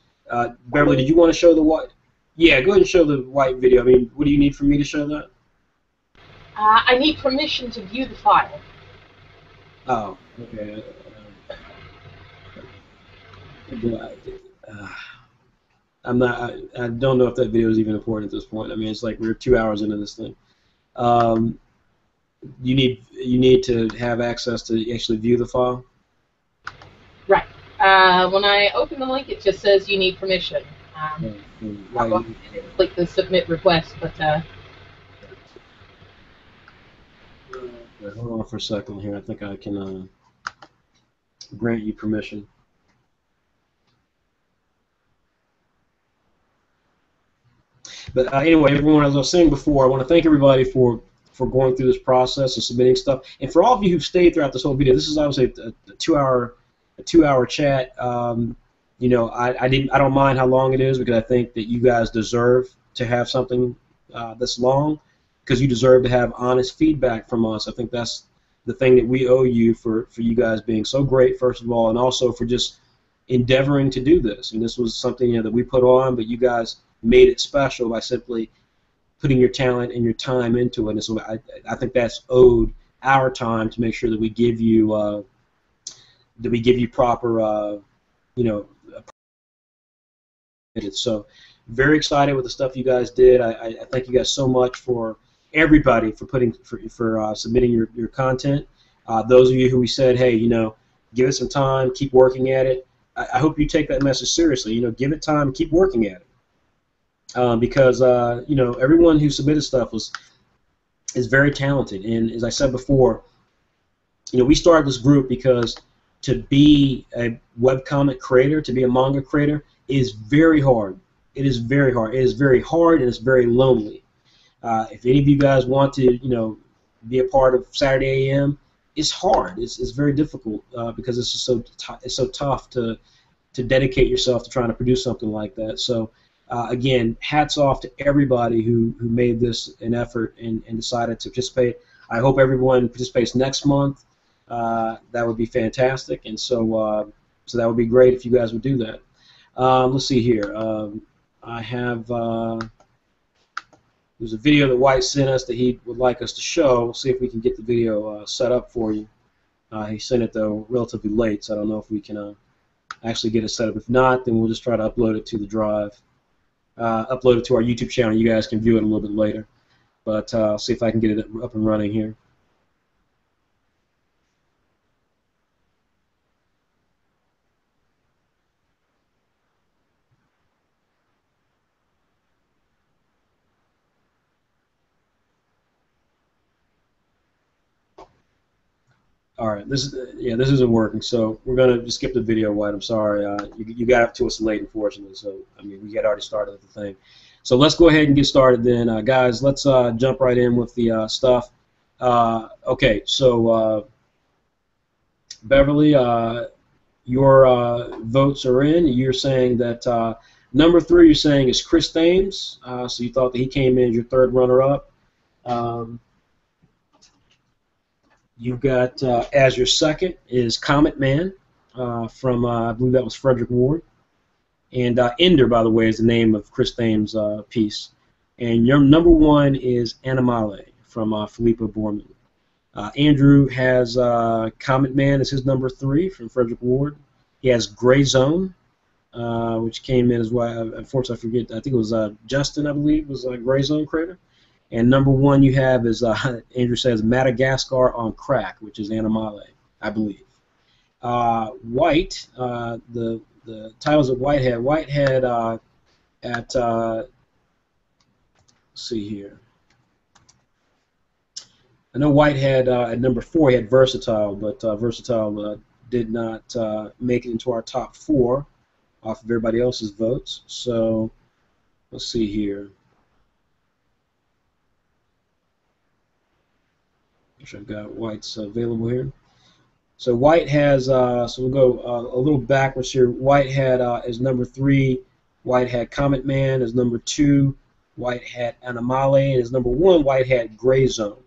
Beverly, did you want to show the white? Yeah, go ahead and show the white video. I mean, what do you need from me to show that? I need permission to view the file. Oh, okay. I'm not. I don't know if that video is even important at this point. I mean, it's like we're 2 hours into this thing. Um, you need to have access to actually view the file. Right. When I open the link, it just says you need permission. I'll go ahead and click the submit request, but. Hold on for a second here. I think I can grant you permission. But anyway, everyone, as I was saying before, I want to thank everybody for going through this process and submitting stuff, and for all of you who've stayed throughout this whole video. This is obviously a 2-hour chat. You know, I don't mind how long it is, because I think that you guys deserve to have something that's long, because you deserve to have honest feedback from us. I think that's the thing that we owe you, for you guys being so great, first of all, and also for just endeavoring to do this. And this was something, you know, that we put on, but you guys made it special by simply putting your talent and your time into it. And so I think that's owed our time, to make sure that we give you proper you know. So very excited with the stuff you guys did. I thank you guys so much, for everybody, for submitting your content. Those of you who we said, hey, you know, give it some time, keep working at it. I hope you take that message seriously. You know, give it time, keep working at it, because you know, everyone who submitted stuff is very talented. And as I said before, you know, we started this group because to be a webcomic creator, to be a manga creator, is very hard. It is very hard. It is very hard, and it's very lonely. If any of you guys want to, you know, be a part of Saturday AM, it's hard. It's very difficult, because it's just so tough to dedicate yourself to trying to produce something like that. So again, hats off to everybody who made this an effort and decided to participate. I hope everyone participates next month. That would be fantastic, and so that would be great if you guys would do that. Let's see here. I have there's a video that White sent us that he would like us to show. We'll see if we can get the video set up for you. He sent it, though, relatively late, so I don't know if we can actually get it set up. If not, then we'll just try to upload it to the drive. Upload it to our YouTube channel. You guys can view it a little bit later. But I'll see if I can get it up and running here. All right, this isn't working, so we're gonna just skip the video, White. I'm sorry, you got up to us late, unfortunately. So I mean, we had already started the thing. So let's go ahead and get started then, guys. Let's jump right in with the stuff. Okay, so Beverly, your votes are in. You're saying that number 3, you're saying, is Chris Thames. So you thought that he came in as your third runner-up. You've got as your second is Comet Man from I believe that was Frederick Ward, And Ender, by the way, is the name of Chris Thames' piece. And your number 1 is Animali from Philippa Borman. Andrew has Comet Man as his number 3 from Frederick Ward. He has Gray Zone, which came in as well. Unfortunately, I forget. I think it was Justin, I believe, was Gray Zone creator. And number 1 you have is, Andrew says, Madagascar on Crack, which is Animali, I believe. White, the titles of Whitehead. Whitehead at, let's see here. I know Whitehead at number 4 he had Versatile, but Versatile did not make it into our top 4 off of everybody else's votes. So let's see here. I've got White's available here. So White has, so we'll go a little backwards here. White had as number 3, White had Comet Man. As number 2, White had Animali. And as number 1, White had Gray Zone.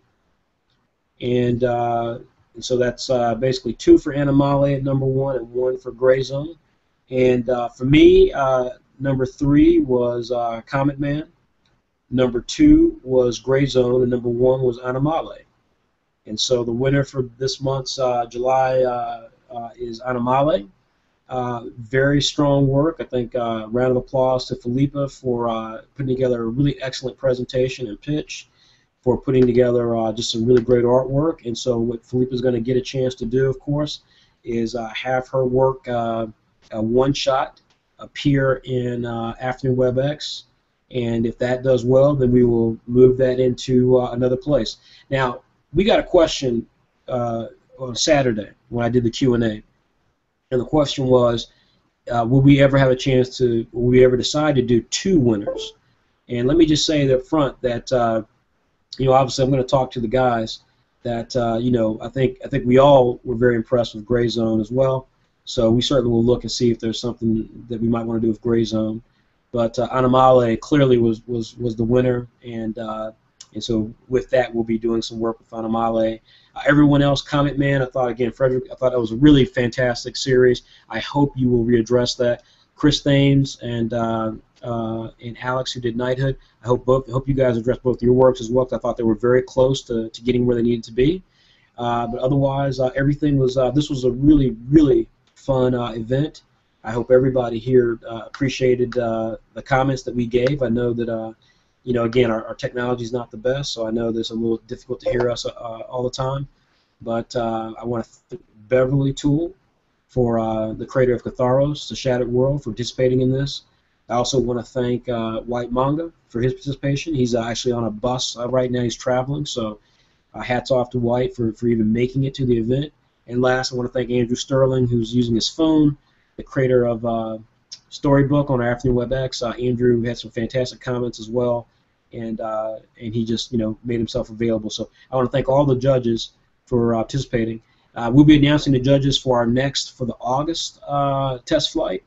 And so that's basically 2 for Animali at number 1 and 1 for Gray Zone. And for me, number 3 was Comet Man. Number 2 was Gray Zone, and number 1 was Animali. And so the winner for this month's July is Animali. Very strong work. I think round of applause to Philippa for putting together a really excellent presentation and pitch, for putting together just some really great artwork. And so what Philippa's going to get a chance to do, of course, is have her work a one-shot appear in Afternoon WebEx. And if that does well, then we will move that into another place. Now, we got a question on Saturday when I did the Q&A, and the question was, will we ever have a chance to, will we ever decide to do 2 winners? And let me just say up front that, obviously I'm going to talk to the guys that, I think we all were very impressed with Gray Zone as well, so we certainly will look and see if there's something that we might want to do with Gray Zone. But Animali clearly was the winner, and so with that, we'll be doing some work with Animali. Everyone else, Comet Man, I thought, again, Frederick, I thought that was a really fantastic series. I hope you will readdress that. Chris Thames and Alex, who did Knighthood, I hope you guys address both your works as well, because I thought they were very close to getting where they needed to be. But otherwise, everything was, this was a really, really fun event. I hope everybody here appreciated the comments that we gave. I know that, again, our technology is not the best, so I know that it's a little difficult to hear us all the time. But I want to thank Beverly Toole for the creator of Catharos, the Shattered World, for participating in this. I also want to thank White Manga for his participation. He's actually on a bus right now. He's traveling, so hats off to White for even making it to the event. And last, I want to thank Andrew Sterling, who's using his phone, the creator of Storybook on our Afternoon WebEx. Andrew had some fantastic comments as well, and he just made himself available. So I want to thank all the judges for participating. We'll be announcing the judges for the August test flight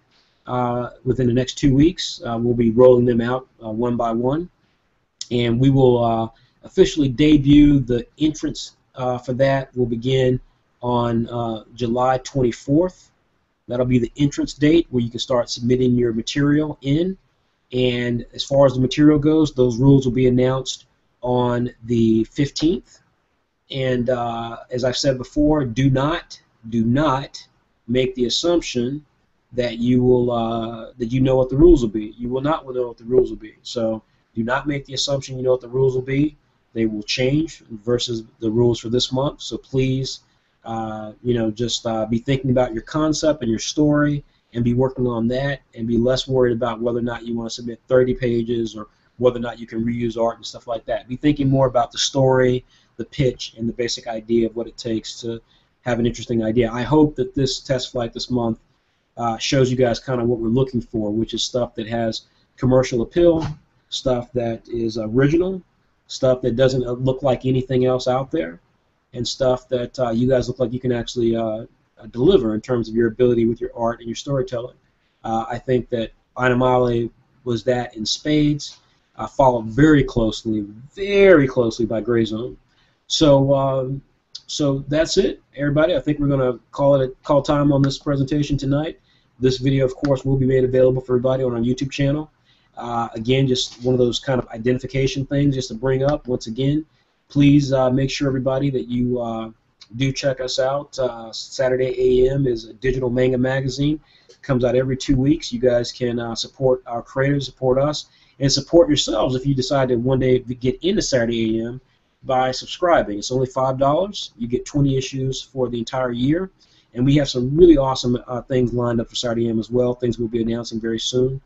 within the next 2 weeks. We'll be rolling them out one by one, and we will officially debut the entrance for that. Will begin on July 24th. That'll be the entrance date where you can start submitting your material in. And as far as the material goes, those rules will be announced on the 15th. And as I've said before, do not make the assumption that you will that you know what the rules will be. You will not know what the rules will be. So do not make the assumption you know what the rules will be. They will change versus the rules for this month. So please, just be thinking about your concept and your story, and be working on that, and be less worried about whether or not you want to submit 30 pages or whether or not you can reuse art and stuff like that. Be thinking more about the story, the pitch, and the basic idea of what it takes to have an interesting idea. I hope that this test flight this month shows you guys kind of what we're looking for, which is stuff that has commercial appeal, stuff that is original, stuff that doesn't look like anything else out there, and stuff that you guys look like you can actually deliver in terms of your ability with your art and your storytelling. I think that Animali was that in spades, followed very closely by Gray Zone. So that's it, everybody. I think we're going to call time on this presentation tonight. This video, of course, will be made available for everybody on our YouTube channel. Again, just one of those kind of identification things just to bring up. Once again, please make sure, everybody, that you do check us out. Saturday AM is a digital manga magazine. It comes out every 2 weeks. You guys can support our creators, support us, and support yourselves if you decide to one day get into Saturday AM by subscribing. It's only $5. You get 20 issues for the entire year. And we have some really awesome things lined up for Saturday AM as well, things we'll be announcing very soon.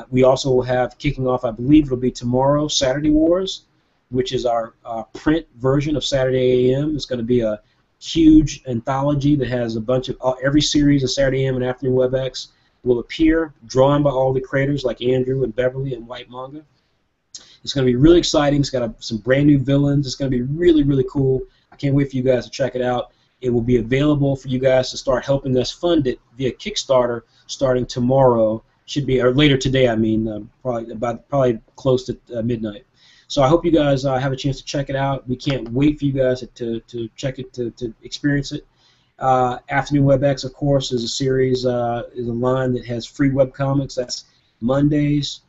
We also will have, kicking off, I believe it'll be tomorrow, Saturday Wars, which is our print version of Saturday AM. It's going to be a huge anthology that has a bunch of, every series of Saturday AM and Afternoon WebX will appear, drawn by all the creators like Andrew and Beverly and White Manga. It's going to be really exciting. It's got some brand new villains. It's going to be really, really cool. I can't wait for you guys to check it out. It will be available for you guys to start helping us fund it via Kickstarter starting tomorrow. Should be, or later today, I mean, probably close to midnight. So I hope you guys have a chance to check it out. We can't wait for you guys to check it, to experience it. Afternoon WebX, of course, is a series, is a line that has free webcomics. That's Mondays,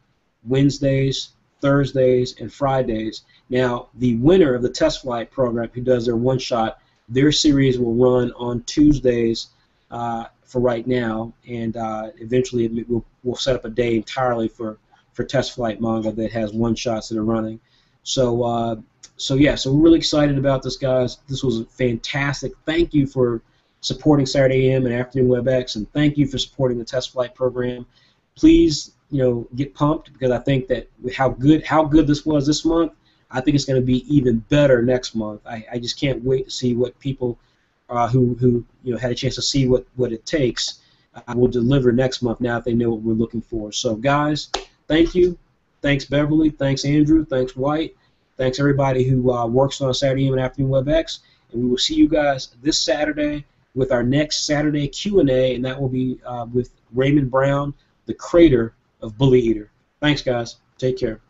Wednesdays, Thursdays, and Fridays. Now, the winner of the test flight program, who does their one-shot, their series will run on Tuesdays for right now, and eventually we'll set up a day entirely for test flight manga that has one-shots that are running. So yeah, so we're really excited about this, guys. This was fantastic. Thank you for supporting Saturday AM and Afternoon WebX, and thank you for supporting the test flight program. Please, get pumped, because I think that with how good this was this month, I think it's going to be even better next month. I just can't wait to see what people who had a chance to see what it takes will deliver next month, now that they know what we're looking for. So, guys, thank you. Thanks, Beverly. Thanks, Andrew. Thanks, White. Thanks, everybody who works on Saturday AM and Afternoon WebX. And we will see you guys this Saturday with our next Saturday Q&A, and that will be with Raymond Brown, the creator of Bully Eater. Thanks, guys. Take care.